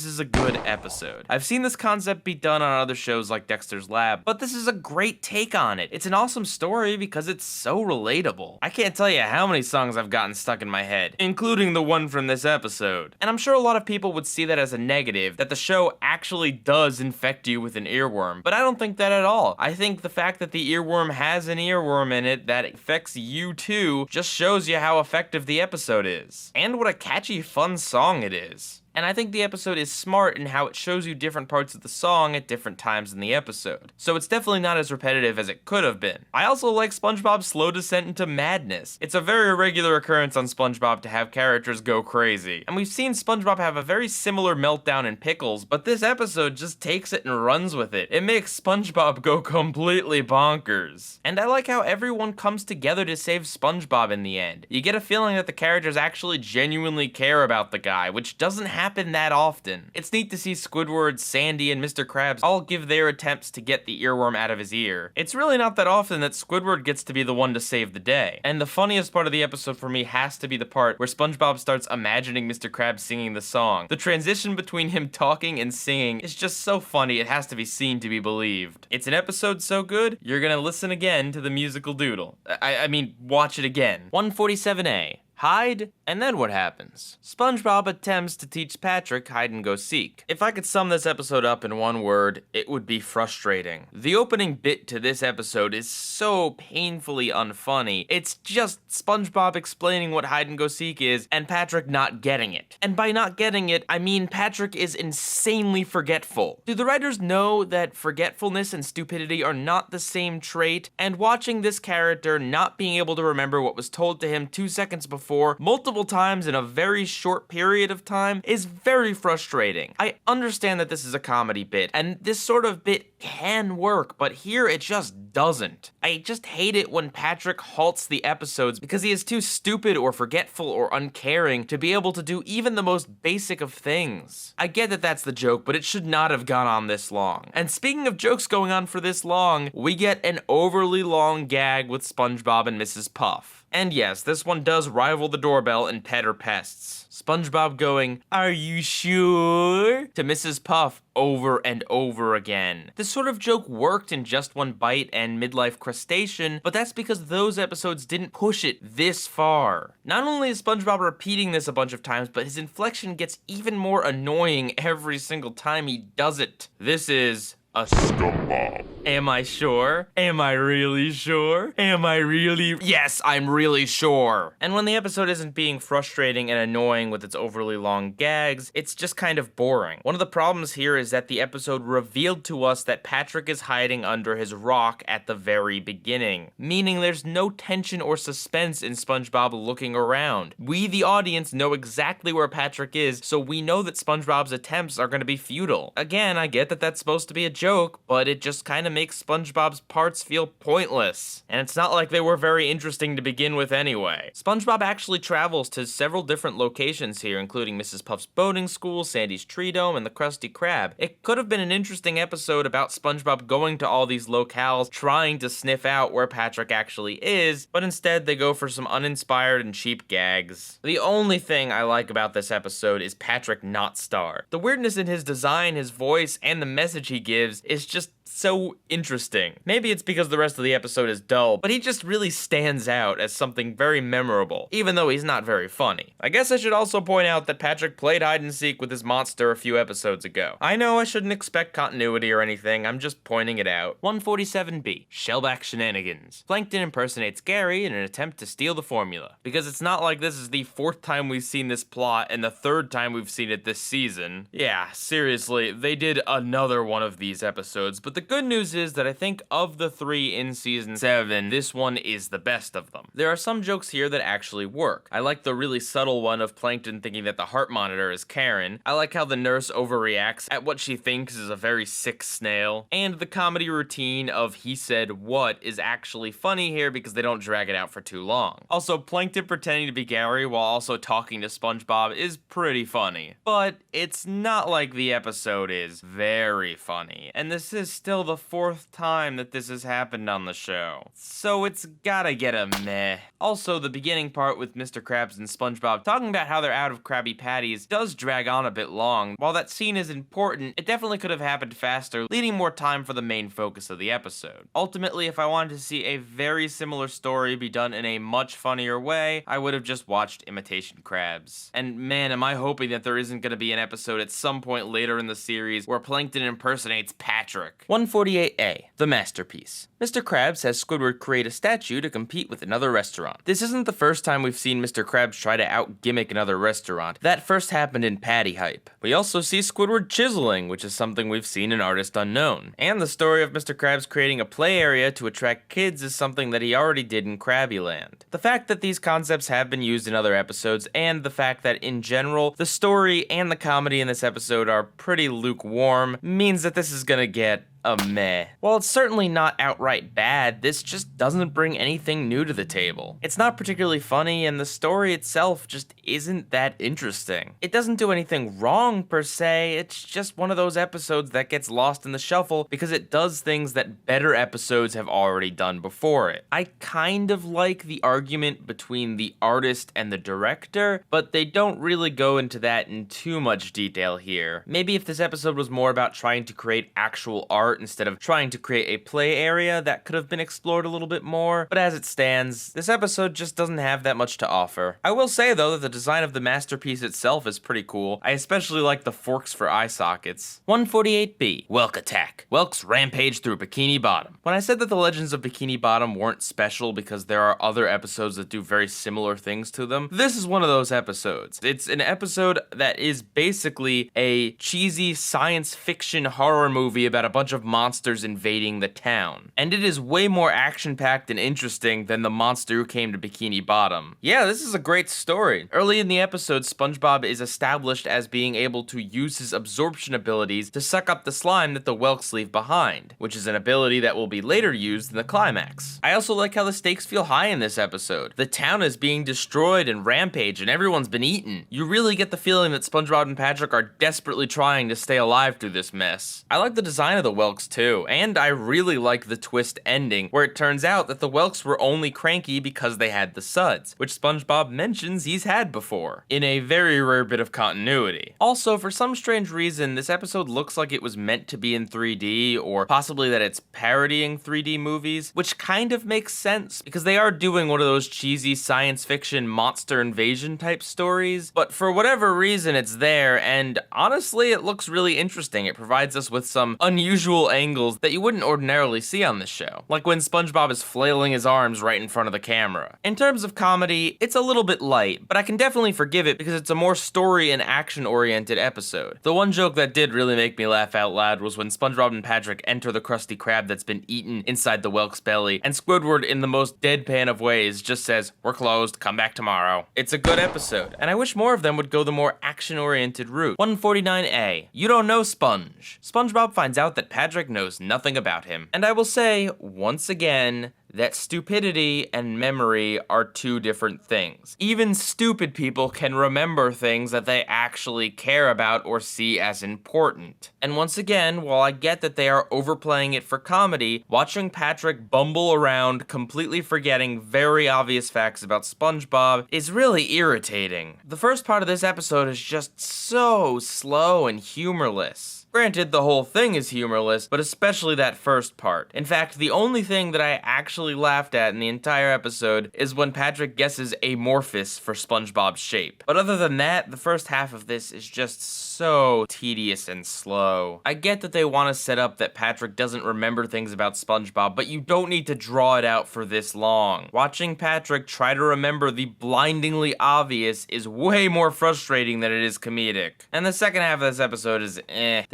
is a good episode. I've seen this concept be done on other shows like Dexter's Lab, but this is a great take on it. It's an awesome story because it's so relatable. I can't tell you how many songs I've gotten stuck in my head, including the one from this episode. And I'm sure a lot of people would see that as a negative, that the show actually does infect you with an earworm, but I don't think that at all. I think the fact that the earworm has an earworm in it that affects you too just shows you how effective the episode is. And what a catchy, fun song it is. And I think the episode is smart in how it shows you different parts of the song at different times in the episode. So it's definitely not as repetitive as it could have been. I also like SpongeBob's slow descent into madness. It's a very irregular occurrence on SpongeBob to have characters go crazy. And we've seen SpongeBob have a very similar meltdown in Pickles, but this episode just takes it and runs with it. It makes SpongeBob go completely bonkers. And I like how everyone comes together to save SpongeBob in the end. You get a feeling that the characters actually genuinely care about the guy, which doesn't happen happen that often. It's neat to see Squidward, Sandy, and Mr. Krabs all give their attempts to get the earworm out of his ear. It's really not that often that Squidward gets to be the one to save the day. And the funniest part of the episode for me has to be the part where SpongeBob starts imagining Mr. Krabs singing the song. The transition between him talking and singing is just so funny it has to be seen to be believed. It's an episode so good, you're gonna listen again to the musical doodle. I mean, watch it again. 147A. Hide, and then what happens? SpongeBob attempts to teach Patrick hide-and-go-seek. If I could sum this episode up in one word, it would be frustrating. The opening bit to this episode is so painfully unfunny. It's just SpongeBob explaining what hide-and-go-seek is, and Patrick not getting it. And by not getting it, I mean Patrick is insanely forgetful. Do the writers know that forgetfulness and stupidity are not the same trait? And watching this character not being able to remember what was told to him 2 seconds before multiple times in a very short period of time is very frustrating. I understand that this is a comedy bit, and this sort of bit can work, but here it just doesn't. I just hate it when Patrick halts the episodes because he is too stupid or forgetful or uncaring to be able to do even the most basic of things. I get that that's the joke, but it should not have gone on this long. And speaking of jokes going on for this long, we get an overly long gag with SpongeBob and Mrs. Puff. And yes, this one does rival the doorbell in Pet or Pests. SpongeBob going, "Are you sure?" to Mrs. Puff over and over again. This sort of joke worked in Just One Bite and Midlife Crustacean, but that's because those episodes didn't push it this far. Not only is SpongeBob repeating this a bunch of times, but his inflection gets even more annoying every single time he does it. This is a scumbag. Am I sure? Am I really sure? Am I really? Yes, I'm really sure. And when the episode isn't being frustrating and annoying with its overly long gags, it's just kind of boring. One of the problems here is that the episode revealed to us that Patrick is hiding under his rock at the very beginning, meaning there's no tension or suspense in SpongeBob looking around. We, the audience, know exactly where Patrick is, so we know that SpongeBob's attempts are going to be futile. Again, I get that that's supposed to be a joke, but it just kind of makes SpongeBob's parts feel pointless. And it's not like they were very interesting to begin with anyway. SpongeBob actually travels to several different locations here, including Mrs. Puff's boating school, Sandy's tree dome, and the Krusty Krab. It could have been an interesting episode about SpongeBob going to all these locales, trying to sniff out where Patrick actually is, but instead they go for some uninspired and cheap gags. The only thing I like about this episode is Patrick not starved. The weirdness in his design, his voice, and the message he gives is just so interesting. Maybe it's because the rest of the episode is dull, but he just really stands out as something very memorable, even though he's not very funny. I guess I should also point out that Patrick played hide and seek with his monster a few episodes ago. I know I shouldn't expect continuity or anything, I'm just pointing it out. 147B, Shellback Shenanigans. Plankton impersonates Gary in an attempt to steal the formula. Because it's not like this is the 4th time we've seen this plot and the 3rd time we've seen it this season. Yeah, seriously, they did another one of these episodes, but the good news is that I think of the 3 in season 7, this one is the best of them. There are some jokes here that actually work. I like the really subtle one of Plankton thinking that the heart monitor is Karen. I like how the nurse overreacts at what she thinks is a very sick snail. And the comedy routine of he said what is actually funny here because they don't drag it out for too long. Also, Plankton pretending to be Gary while also talking to SpongeBob is pretty funny. But it's not like the episode is very funny. And this is still the 4th time that this has happened on the show. So it's gotta get a meh. Also, the beginning part with Mr. Krabs and SpongeBob talking about how they're out of Krabby Patties does drag on a bit long. While that scene is important, it definitely could have happened faster, leaving more time for the main focus of the episode. Ultimately, if I wanted to see a very similar story be done in a much funnier way, I would have just watched Imitation Crabs. And man, am I hoping that there isn't gonna be an episode at some point later in the series where Plankton impersonates Patrick. 148A, The Masterpiece. Mr. Krabs has Squidward create a statue to compete with another restaurant. This isn't the first time we've seen Mr. Krabs try to out-gimmick another restaurant. That first happened in Patty Hype. We also see Squidward chiseling, which is something we've seen in Artist Unknown. And the story of Mr. Krabs creating a play area to attract kids is something that he already did in Krabbyland. The fact that these concepts have been used in other episodes, and the fact that in general, the story and the comedy in this episode are pretty lukewarm, means that this is gonna get a meh. While it's certainly not outright bad, this just doesn't bring anything new to the table. It's not particularly funny, and the story itself just isn't that interesting. It doesn't do anything wrong per se, it's just one of those episodes that gets lost in the shuffle because it does things that better episodes have already done before it. I kind of like the argument between the artist and the director, but they don't really go into that in too much detail here. Maybe if this episode was more about trying to create actual art instead of trying to create a play area, that could have been explored a little bit more, but as it stands, this episode just doesn't have that much to offer. I will say though that the design of the masterpiece itself is pretty cool. I especially like the forks for eye sockets. 148B, Whelk Attack. Whelks rampage through Bikini Bottom. When I said that the Legends of Bikini Bottom weren't special because there are other episodes that do very similar things to them, this is one of those episodes. It's an episode that is basically a cheesy science fiction horror movie about a bunch of monsters invading the town. And it is way more action-packed and interesting than the monster who came to Bikini Bottom. Yeah, this is a great story. Early in the episode, SpongeBob is established as being able to use his absorption abilities to suck up the slime that the Whelks leave behind, which is an ability that will be later used in the climax. I also like how the stakes feel high in this episode. The town is being destroyed and rampage and everyone's been eaten. You really get the feeling that SpongeBob and Patrick are desperately trying to stay alive through this mess. I like the design of the Whelks too, and I really like the twist ending, where it turns out that the Whelks were only cranky because they had the suds, which SpongeBob mentions he's had before, in a very rare bit of continuity. Also, for some strange reason, this episode looks like it was meant to be in 3D, or possibly that it's parodying 3D movies, which kind of makes sense, because they are doing one of those cheesy science fiction monster invasion type stories, but for whatever reason it's there, and honestly it looks really interesting. It provides us with some unusual angles that you wouldn't ordinarily see on this show, like when SpongeBob is flailing his arms right in front of the camera. In terms of comedy, it's a little bit light, but I can definitely forgive it because it's a more story and action oriented episode. The one joke that did really make me laugh out loud was when SpongeBob and Patrick enter the Krusty Krab that's been eaten inside the Whelk's belly, and Squidward, in the most deadpan of ways, just says, "We're closed, come back tomorrow." It's a good episode, and I wish more of them would go the more action-oriented route. 149A, You Don't Know Sponge. SpongeBob finds out that Patrick knows nothing about him, and I will say, once again, that stupidity and memory are two different things. Even stupid people can remember things that they actually care about or see as important. And once again, while I get that they are overplaying it for comedy, watching Patrick bumble around completely forgetting very obvious facts about SpongeBob is really irritating. The first part of this episode is just so slow and humorless. Granted, the whole thing is humorless, but especially that first part. In fact, the only thing that I actually laughed at in the entire episode is when Patrick guesses amorphous for SpongeBob's shape. But other than that, the first half of this is just so tedious and slow. I get that they want to set up that Patrick doesn't remember things about SpongeBob, but you don't need to draw it out for this long. Watching Patrick try to remember the blindingly obvious is way more frustrating than it is comedic. And the second half of this episode is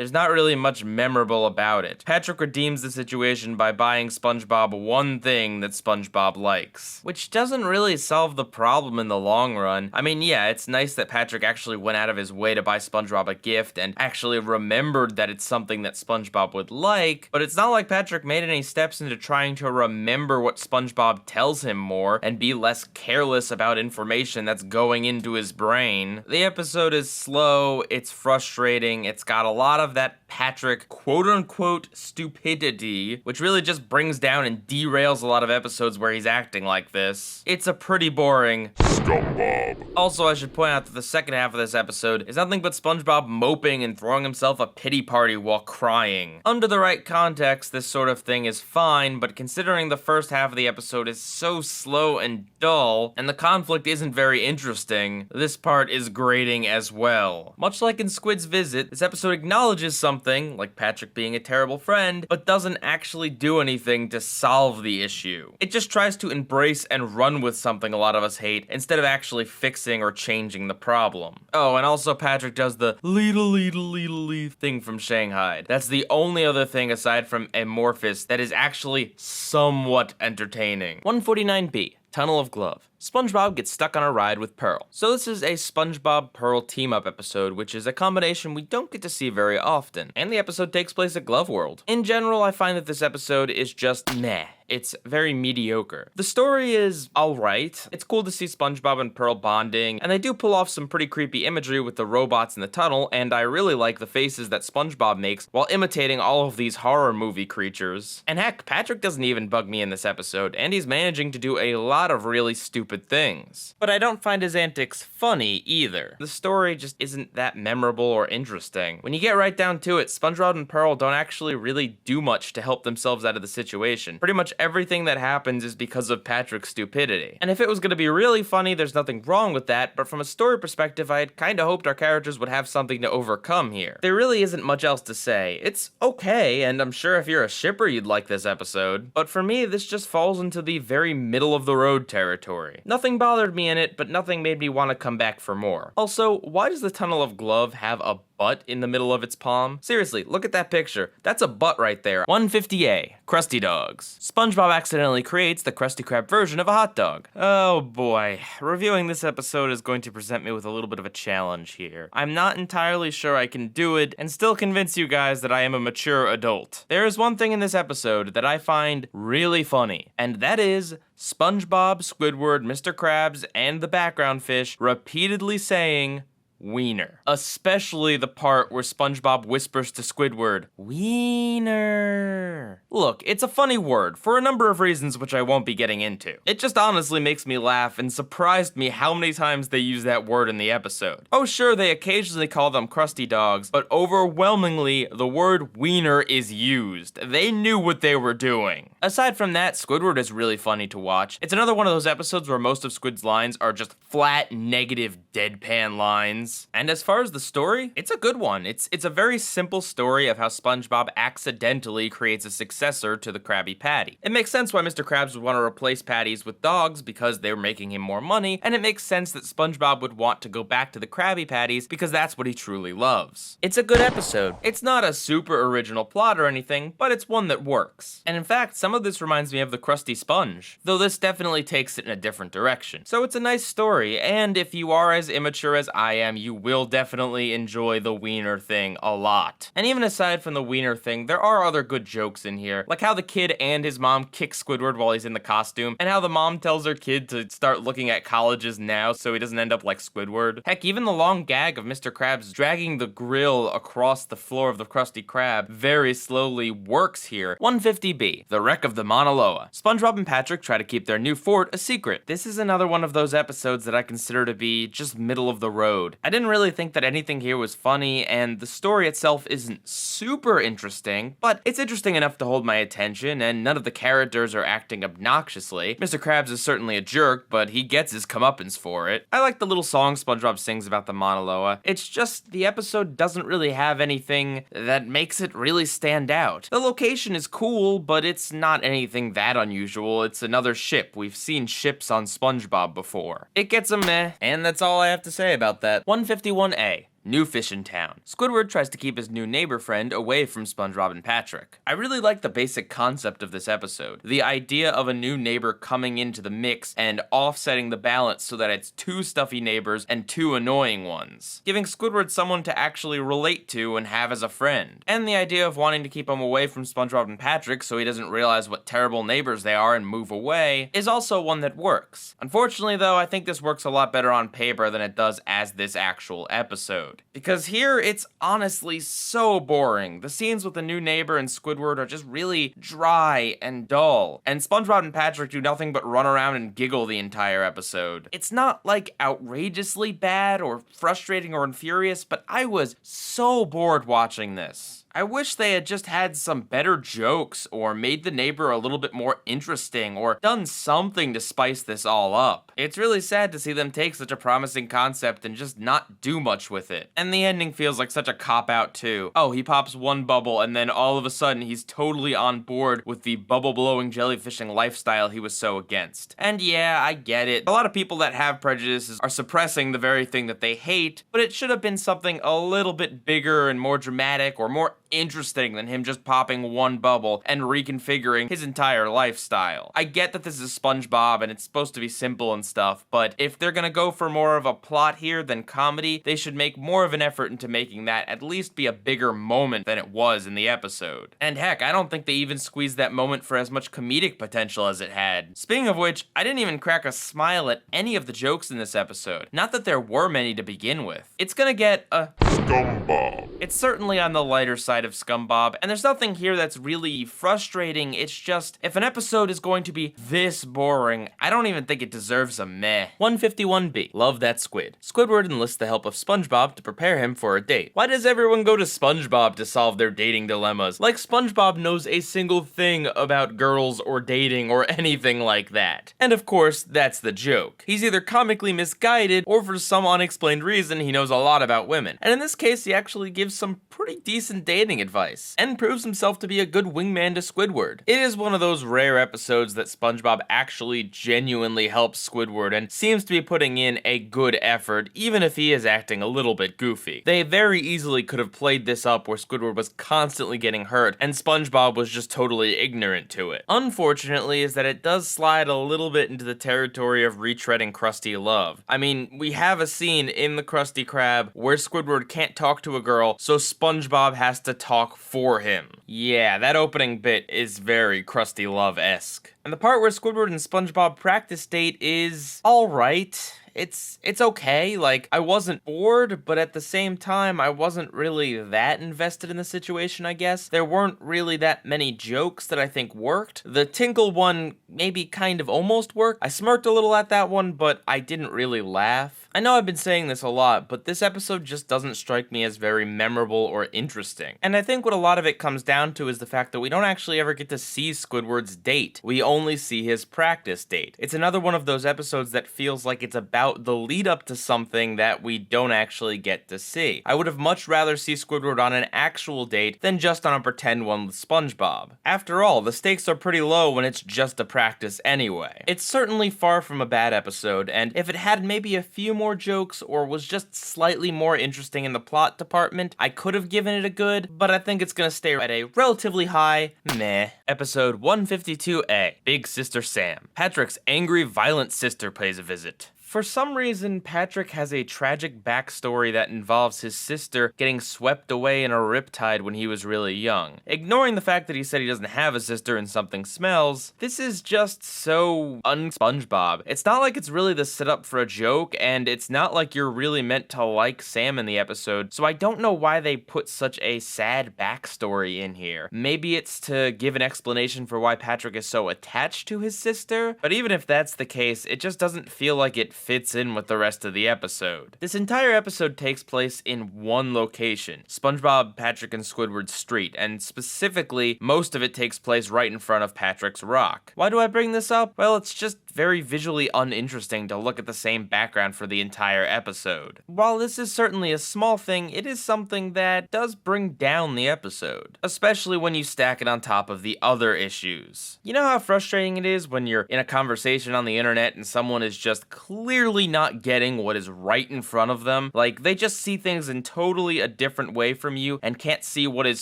There's not really much memorable about it. Patrick redeems the situation by buying SpongeBob one thing that SpongeBob likes, which doesn't really solve the problem in the long run. I mean, yeah, it's nice that Patrick actually went out of his way to buy SpongeBob a gift and actually remembered that it's something that SpongeBob would like, but it's not like Patrick made any steps into trying to remember what SpongeBob tells him more and be less careless about information that's going into his brain. The episode is slow, it's frustrating, it's got a lot of that Patrick quote-unquote stupidity, which really just brings down and derails a lot of episodes where he's acting like this. It's a pretty boring SpongeBob. Also, I should point out that the second half of this episode is nothing but SpongeBob moping and throwing himself a pity party while crying. Under the right context, this sort of thing is fine, but considering the first half of the episode is so slow and dull, and the conflict isn't very interesting, this part is grating as well. Much like in Squid's visit, this episode acknowledges something, like Patrick being a terrible friend, but doesn't actually do anything to solve the issue. It just tries to embrace and run with something a lot of us hate, instead of actually fixing or changing the problem. Oh, and also Patrick does the lee thing from Shanghai. That's the only other thing aside from amorphous that is actually somewhat entertaining. 149B. Tunnel of Glove. SpongeBob gets stuck on a ride with Pearl. So this is a SpongeBob Pearl team-up episode, which is a combination we don't get to see very often, and the episode takes place at Glove World. In general, I find that this episode is just meh. It's very mediocre. The story is alright. It's cool to see SpongeBob and Pearl bonding, and they do pull off some pretty creepy imagery with the robots in the tunnel, and I really like the faces that SpongeBob makes while imitating all of these horror movie creatures. And heck, Patrick doesn't even bug me in this episode, and he's managing to do a lot of really stupid things. But I don't find his antics funny either. The story just isn't that memorable or interesting. When you get right down to it, SpongeBob and Pearl don't actually really do much to help themselves out of the situation. Pretty much everything that happens is because of Patrick's stupidity. And if it was gonna be really funny, there's nothing wrong with that, but from a story perspective, I had kinda hoped our characters would have something to overcome here. There really isn't much else to say. It's okay, and I'm sure if you're a shipper, you'd like this episode. But for me, this just falls into the very middle of the road territory. Nothing bothered me in it, but nothing made me want to come back for more. Also, why does the Tunnel of Glove have a butt in the middle of its palm? Seriously, look at that picture. That's a butt right there. 150A, Krusty Dogs. SpongeBob accidentally creates the Krusty Krab version of a hot dog. Oh boy, reviewing this episode is going to present me with a little bit of a challenge here. I'm not entirely sure I can do it and still convince you guys that I am a mature adult. There is one thing in this episode that I find really funny, and that is SpongeBob, Squidward, Mr. Krabs, and the background fish repeatedly saying wiener. Especially the part where SpongeBob whispers to Squidward, wiener. Look, it's a funny word for a number of reasons which I won't be getting into. It just honestly makes me laugh and surprised me how many times they use that word in the episode. Oh sure, they occasionally call them Krusty Dogs, but overwhelmingly the word wiener is used. They knew what they were doing. Aside from that, Squidward is really funny to watch. It's another one of those episodes where most of Squid's lines are just flat, negative, deadpan lines. And as far as the story, it's a good one. It's a very simple story of how SpongeBob accidentally creates a successor to the Krabby Patty. It makes sense why Mr. Krabs would want to replace patties with dogs because they were making him more money, and it makes sense that SpongeBob would want to go back to the Krabby Patties because that's what he truly loves. It's a good episode. It's not a super original plot or anything, but it's one that works. And in fact, some of this reminds me of the Krusty Sponge, though this definitely takes it in a different direction. So it's a nice story, and if you are as immature as I am, you will definitely enjoy the wiener thing a lot. And even aside from the wiener thing, there are other good jokes in here, like how the kid and his mom kick Squidward while he's in the costume, and how the mom tells her kid to start looking at colleges now so he doesn't end up like Squidward. Heck, even the long gag of Mr. Krabs dragging the grill across the floor of the Krusty Krab very slowly works here. 150B, the wreck of the Mauna Loa. SpongeBob and Patrick try to keep their new fort a secret. This is another one of those episodes that I consider to be just middle of the road. I didn't really think that anything here was funny, and the story itself isn't super interesting, but it's interesting enough to hold my attention, and none of the characters are acting obnoxiously. Mr. Krabs is certainly a jerk, but he gets his comeuppance for it. I like the little song SpongeBob sings about the Mauna Loa. It's just the episode doesn't really have anything that makes it really stand out. The location is cool, but it's not anything that unusual. It's another ship. We've seen ships on SpongeBob before. It gets a meh, and that's all I have to say about that. 151A. New fish in town. Squidward tries to keep his new neighbor friend away from SpongeBob and Patrick. I really like the basic concept of this episode. The idea of a new neighbor coming into the mix and offsetting the balance so that it's two stuffy neighbors and two annoying ones. Giving Squidward someone to actually relate to and have as a friend. And the idea of wanting to keep him away from SpongeBob and Patrick so he doesn't realize what terrible neighbors they are and move away is also one that works. Unfortunately though, I think this works a lot better on paper than it does as this actual episode. Because here, it's honestly so boring. The scenes with the new neighbor and Squidward are just really dry and dull. And SpongeBob and Patrick do nothing but run around and giggle the entire episode. It's not like outrageously bad or frustrating or infurious, but I was so bored watching this. I wish they had just had some better jokes or made the neighbor a little bit more interesting or done something to spice this all up. It's really sad to see them take such a promising concept and just not do much with it. And the ending feels like such a cop-out too. Oh, he pops one bubble and then all of a sudden he's totally on board with the bubble-blowing jellyfishing lifestyle he was so against. And yeah, I get it. A lot of people that have prejudices are suppressing the very thing that they hate, but it should have been something a little bit bigger and more dramatic or more interesting than him just popping one bubble and reconfiguring his entire lifestyle. I get that this is SpongeBob and it's supposed to be simple and stuff, but if they're gonna go for more of a plot here than comedy, they should make more of an effort into making that at least be a bigger moment than it was in the episode. And heck, I don't think they even squeezed that moment for as much comedic potential as it had. Speaking of which, I didn't even crack a smile at any of the jokes in this episode. Not that there were many to begin with. It's gonna get a SpongeBob. It's certainly on the lighter side of SpongeBob, and there's nothing here that's really frustrating. It's just, if an episode is going to be this boring, I don't even think it deserves a meh. 151B. Love that Squid. Squidward enlists the help of SpongeBob to prepare him for a date. Why does everyone go to SpongeBob to solve their dating dilemmas? Like SpongeBob knows a single thing about girls or dating or anything like that. And of course, that's the joke. He's either comically misguided or for some unexplained reason he knows a lot about women. And in this case, he actually gives some pretty decent dating advice and proves himself to be a good wingman to Squidward. It is one of those rare episodes that SpongeBob actually genuinely helps Squidward and seems to be putting in a good effort, even if he is acting a little bit goofy. They very easily could have played this up where Squidward was constantly getting hurt and SpongeBob was just totally ignorant to it. Unfortunately is that it does slide a little bit into the territory of retreading Krusty love. I mean, we have a scene in the Krusty Krab where Squidward can't talk to a girl, so SpongeBob has to talk for him. Yeah, that opening bit is very Krusty Love-esque. And the part where Squidward and SpongeBob practice date is alright. It's okay, like, I wasn't bored, but at the same time, I wasn't really that invested in the situation, I guess. There weren't really that many jokes that I think worked. The Tinkle one maybe kind of almost worked. I smirked a little at that one, but I didn't really laugh. I know I've been saying this a lot, but this episode just doesn't strike me as very memorable or interesting. And I think what a lot of it comes down to is the fact that we don't actually ever get to see Squidward's date. We only see his practice date. It's another one of those episodes that feels like it's about the lead up to something that we don't actually get to see. I would have much rather see Squidward on an actual date than just on a pretend one with SpongeBob. After all, the stakes are pretty low when it's just a practice anyway. It's certainly far from a bad episode, and if it had maybe a few more jokes or was just slightly more interesting in the plot department, I could have given it a good, but I think it's gonna stay at a relatively high meh. Episode 152A, Big Sister Sam. Patrick's angry, violent sister pays a visit. For some reason, Patrick has a tragic backstory that involves his sister getting swept away in a riptide when he was really young. Ignoring the fact that he said he doesn't have a sister and something smells, this is just so un-SpongeBob. It's not like it's really the setup for a joke, and it's not like you're really meant to like Sam in the episode, so I don't know why they put such a sad backstory in here. Maybe it's to give an explanation for why Patrick is so attached to his sister, but even if that's the case, it just doesn't feel like it fits in with the rest of the episode. This entire episode takes place in one location, SpongeBob, Patrick, and Squidward's street, and specifically, most of it takes place right in front of Patrick's rock. Why do I bring this up? Well, it's just very visually uninteresting to look at the same background for the entire episode. While this is certainly a small thing, it is something that does bring down the episode, especially when you stack it on top of the other issues. You know how frustrating it is when you're in a conversation on the internet and someone is just clearly not getting what is right in front of them? Like, they just see things in totally a different way from you and can't see what is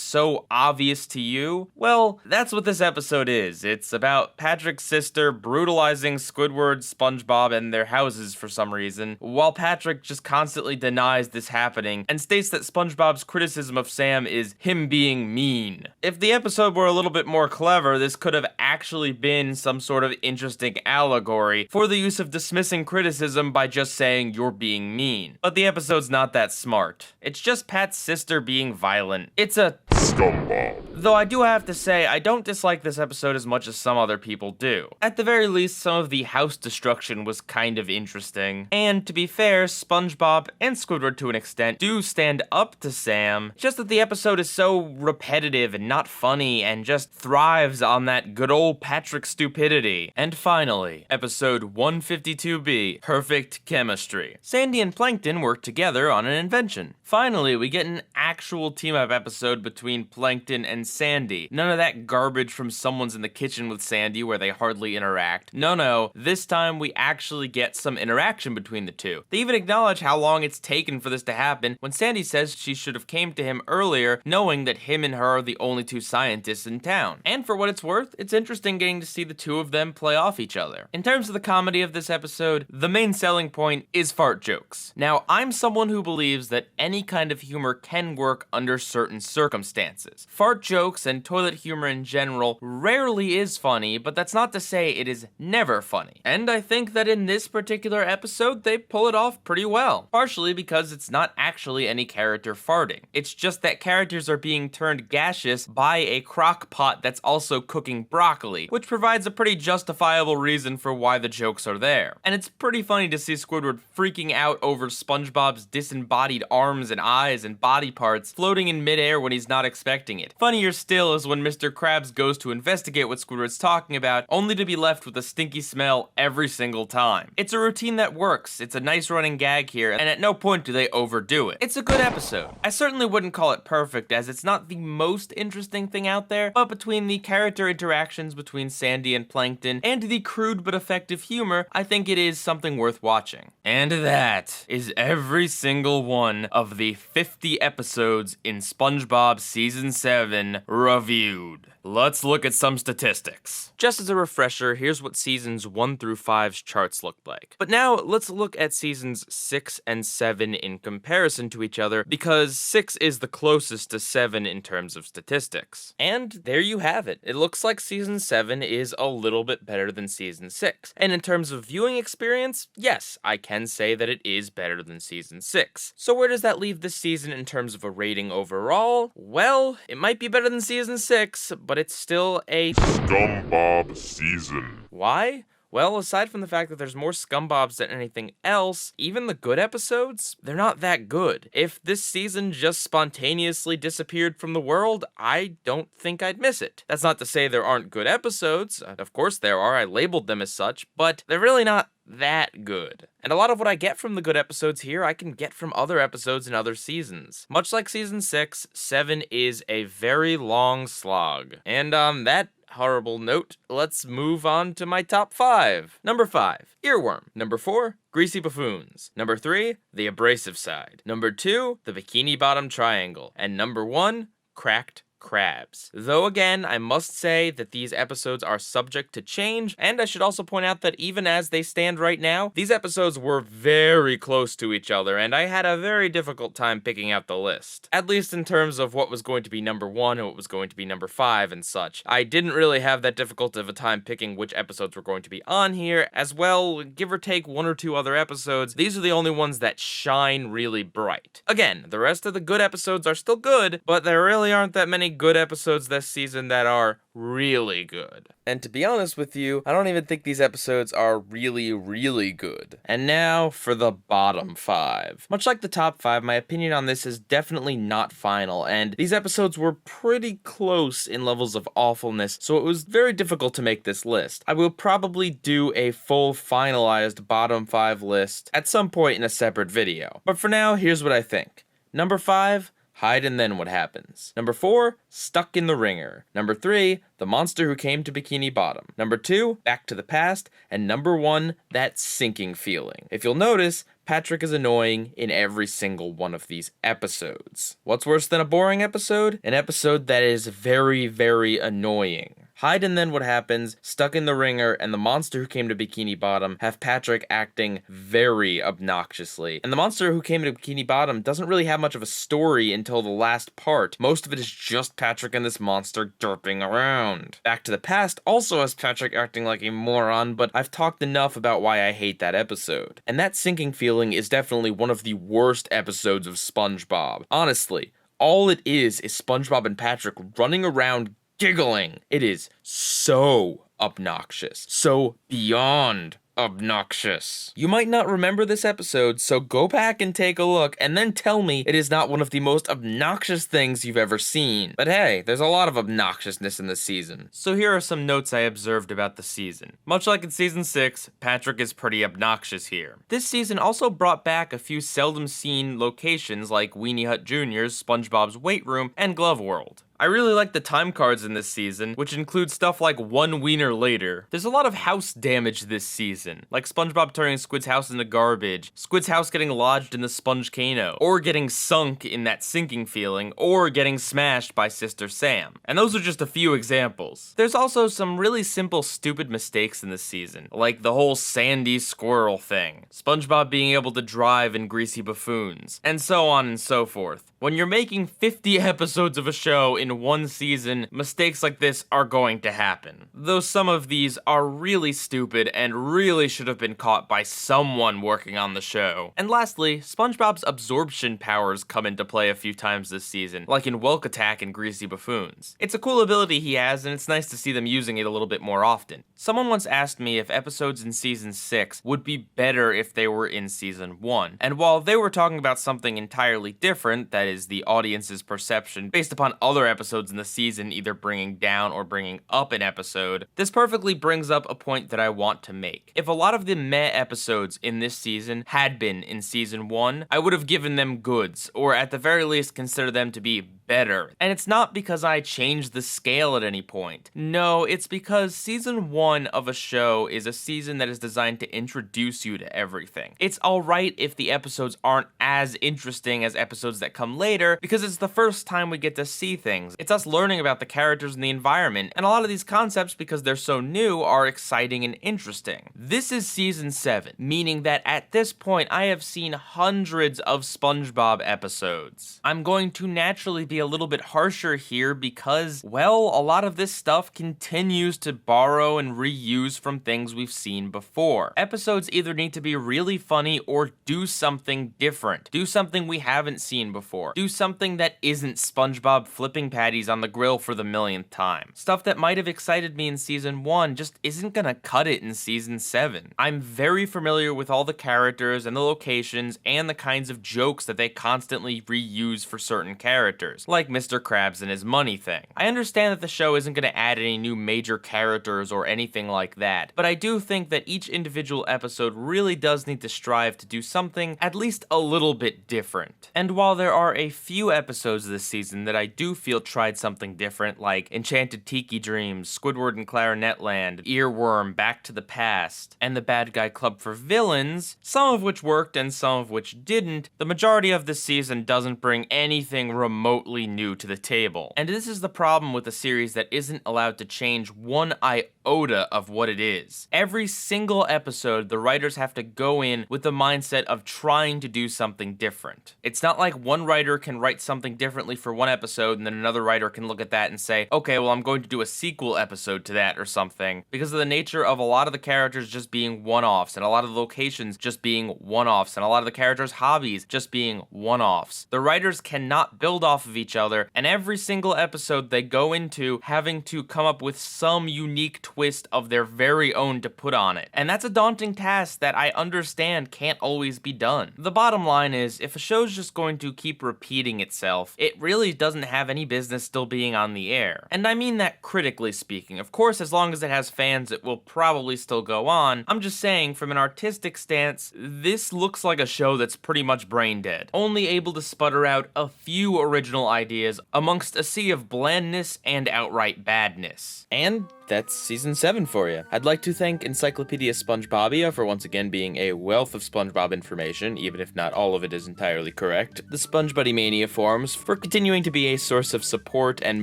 so obvious to you? Well, that's what this episode is. It's about Patrick's sister brutalizing Squidward, SpongeBob, and their houses for some reason, while Patrick just constantly denies this happening and states that SpongeBob's criticism of Sam is him being mean. If the episode were a little bit more clever, this could have actually been some sort of interesting allegory for the use of dismissing criticism by just saying you're being mean. But the episode's not that smart. It's just Pat's sister being violent. It's a scumbag. Though I do have to say, I don't dislike this episode as much as some other people do. At the very least, some of the house destruction was kind of interesting. And to be fair, SpongeBob and Squidward to an extent do stand up to Sam, just that the episode is so repetitive and not funny and just thrives on that good old Patrick stupidity. And finally, episode 152B, Perfect Chemistry. Sandy and Plankton work together on an invention. Finally, we get an actual team-up episode between Plankton and Sandy. None of that garbage from Someone's in the Kitchen with Sandy where they hardly interact. No, though, this time we actually get some interaction between the two. They even acknowledge how long it's taken for this to happen when Sandy says she should have came to him earlier, knowing that him and her are the only two scientists in town. And for what it's worth, it's interesting getting to see the two of them play off each other. In terms of the comedy of this episode, the main selling point is fart jokes. Now, I'm someone who believes that any kind of humor can work under certain circumstances. Fart jokes and toilet humor in general rarely is funny, but that's not to say it is never funny. And I think that in this particular episode, they pull it off pretty well. Partially because it's not actually any character farting. It's just that characters are being turned gaseous by a crock pot that's also cooking broccoli, which provides a pretty justifiable reason for why the jokes are there. And it's pretty funny to see Squidward freaking out over SpongeBob's disembodied arms and eyes and body parts floating in midair when he's not expecting it. Funnier still is when Mr. Krabs goes to investigate what Squidward's talking about, only to be left with a stinky smell every single time. It's a routine that works, it's a nice running gag here, and at no point do they overdo it. It's a good episode. I certainly wouldn't call it perfect, as it's not the most interesting thing out there, but between the character interactions between Sandy and Plankton, and the crude but effective humor, I think it is something worth watching. And that is every single one of the 50 episodes in SpongeBob Season 7 reviewed. Let's look at some statistics. Just as a refresher, here's what seasons 1 through 5's charts looked like. But now, let's look at seasons 6 and 7 in comparison to each other, because 6 is the closest to 7 in terms of statistics. And there you have it. It looks like season 7 is a little bit better than season 6. And in terms of viewing experience, yes, I can say that it is better than season 6. So where does that leave this season in terms of a rating overall? Well, it might be better than season 6, but it's still a SpongeBob season. Why? Well, aside from the fact that there's more ScumbBobs than anything else, even the good episodes, they're not that good. If this season just spontaneously disappeared from the world, I don't think I'd miss it. That's not to say there aren't good episodes. Of course there are, I labeled them as such, but they're really not that good. And a lot of what I get from the good episodes here, I can get from other episodes in other seasons. Much like season 6, 7 is a very long slog. And on that horrible note, let's move on to my top 5. Number 5, Earworm. Number 4, Greasy Buffoons. Number 3, The Abrasive Side. Number 2, The Bikini Bottom Triangle. And number 1, Kracked Krabs. Though again, I must say that these episodes are subject to change, and I should also point out that even as they stand right now, these episodes were very close to each other, and I had a very difficult time picking out the list. At least in terms of what was going to be number 1 and what was going to be number 5 and such. I didn't really have that difficult of a time picking which episodes were going to be on here, as well, give or take 1 or 2 other episodes, these are the only ones that shine really bright. Again, the rest of the good episodes are still good, but there really aren't that many good episodes this season that are really good. And to be honest with you, I don't even think these episodes are really good. And now for the bottom 5. Much like the top 5, my opinion on this is definitely not final, and these episodes were pretty close in levels of awfulness, so it was very difficult to make this list. I will probably do a full finalized bottom 5 list at some point in a separate video. But for now, here's what I think. Number 5, Hide and Then What Happens. Number 4, Stuck in the Wringer. Number 3, The Monster Who Came to Bikini Bottom. Number 2, Back to the Past. And number 1, That Sinking Feeling. If you'll notice, Patrick is annoying in every single one of these episodes. What's worse than a boring episode? An episode that is very annoying. Hide and Then What Happens, Stuck in the Wringer, and The Monster Who Came to Bikini Bottom have Patrick acting very obnoxiously. And The Monster Who Came to Bikini Bottom doesn't really have much of a story until the last part. Most of it is just Patrick and this monster derping around. Back to the Past also has Patrick acting like a moron, but I've talked enough about why I hate that episode. And That Sinking Feeling is definitely one of the worst episodes of SpongeBob. Honestly, all it is SpongeBob and Patrick running around giggling. It is so obnoxious. So beyond obnoxious. You might not remember this episode, so go back and take a look, and then tell me it is not one of the most obnoxious things you've ever seen. But hey, there's a lot of obnoxiousness in this season. So here are some notes I observed about the season. Much like in season 6, Patrick is pretty obnoxious here. This season also brought back a few seldom seen locations like Weenie Hut Jr.'s SpongeBob's Weight Room and Glove World. I really like the time cards in this season, which include stuff like 1 wiener later. There's a lot of house damage this season, like SpongeBob turning Squid's house into garbage, Squid's house getting lodged in the Sponge-Cano, or getting sunk in that sinking feeling, or getting smashed by Sister Sam. And those are just a few examples. There's also some really simple stupid mistakes in this season, like the whole sandy squirrel thing, SpongeBob being able to drive in Greasy Buffoons, and so on and so forth. When you're making 50 episodes of a show in one season, mistakes like this are going to happen. Though some of these are really stupid and really should have been caught by someone working on the show. And lastly, SpongeBob's absorption powers come into play a few times this season, like in Whelk Attack and Greasy Buffoons. It's a cool ability he has, and it's nice to see them using it a little bit more often. Someone once asked me if episodes in Season 6 would be better if they were in Season 1, and while they were talking about something entirely different, that is the audience's perception based upon other episodes in the season either bringing down or bringing up an episode, this perfectly brings up a point that I want to make. If a lot of the meh episodes in this season had been in Season 1, I would have given them goods, or at the very least consider them to be better. And it's not because I changed the scale at any point. No, it's because Season 1 of a show is a season that is designed to introduce you to everything. It's alright if the episodes aren't as interesting as episodes that come later, because it's the first time we get to see things. It's us learning about the characters and the environment, and a lot of these concepts, because they're so new, are exciting and interesting. This is Season 7, meaning that at this point I have seen hundreds of SpongeBob episodes. I'm going to naturally be a little bit harsher here because, well, a lot of this stuff continues to borrow and reuse from things we've seen before. Episodes either need to be really funny or do something different. Do something we haven't seen before. Do something that isn't SpongeBob flipping patties on the grill for the millionth time. Stuff that might have excited me in Season 1 just isn't gonna cut it in Season 7. I'm very familiar with all the characters and the locations and the kinds of jokes that they constantly reuse for certain characters, like Mr. Krabs and his money thing. I understand that the show isn't gonna add any new major characters or anything like that, but I do think that each individual episode really does need to strive to do something at least a little bit different. And while there are a few episodes this season that I do feel tried something different, like Enchanted Tiki Dreams, Squidward and Clarinetland, Earworm, Back to the Past, and the Bad Guy Club for Villains, some of which worked and some of which didn't, the majority of this season doesn't bring anything remotely new to the table. And this is the problem with a series that isn't allowed to change one iota of what it is. Every single episode, the writers have to go in with the mindset of trying to do something different. It's not like one writer can write something differently for one episode and then another writer can look at that and say, okay, well, I'm going to do a sequel episode to that or something, because of the nature of a lot of the characters just being one-offs and a lot of the locations just being one-offs and a lot of the characters' hobbies just being one-offs. The writers cannot build off of each other, and every single episode they go into having to come up with some unique twist of their very own to put on it. And that's a daunting task that I understand can't always be done. The bottom line is, if a show's just going to keep repeating itself, it really doesn't have any business still being on the air. And I mean that critically speaking. Of course, as long as it has fans, it will probably still go on. I'm just saying, from an artistic stance, this looks like a show that's pretty much brain dead, only able to sputter out a few original ideas amongst a sea of blandness and outright badness. And that's Season 7 for you. I'd like to thank Encyclopedia SpongeBobia for once again being a wealth of SpongeBob information, even if not all of it is entirely correct. The SpongeBuddy Mania forums for continuing to be a source of support and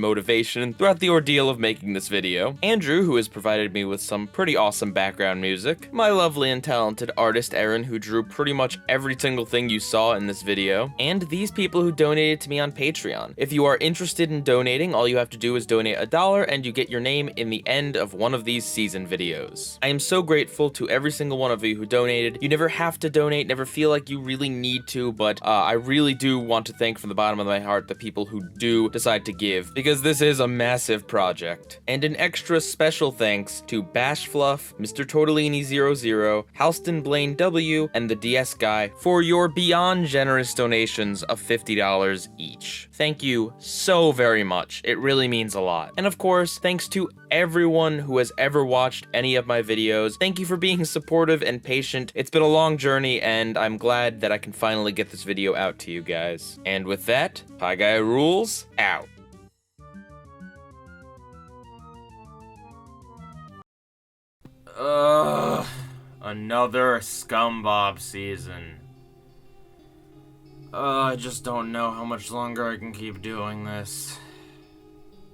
motivation throughout the ordeal of making this video. Andrew, who has provided me with some pretty awesome background music. My lovely and talented artist Erin, who drew pretty much every single thing you saw in this video. And these people who donated to me on Patreon. If you are interested in donating, all you have to do is donate $1 and you get your name in the end of one of these season videos. I am so grateful to every single one of you who donated. You never have to donate, never feel like you really need to, but I really do want to thank from the bottom of my heart the people who do decide to give, because this is a massive project. And an extra special thanks to Bash Fluff, Mr. Tortellini00, Halston Blaine W, and the DS Guy for your beyond generous donations of $50 each. Thank you so very much. It really means a lot. And of course, thanks to everyone who has ever watched any of my videos. Thank you for being supportive and patient. It's been a long journey, and I'm glad that I can finally get this video out to you guys. And with that, PIEGUYRULZ out. Another SpongeBob season. I just don't know how much longer I can keep doing this.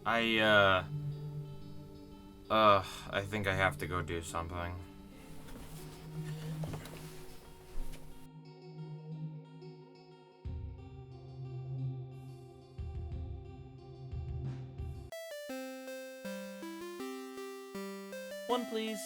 I think I have to go do something. One, please.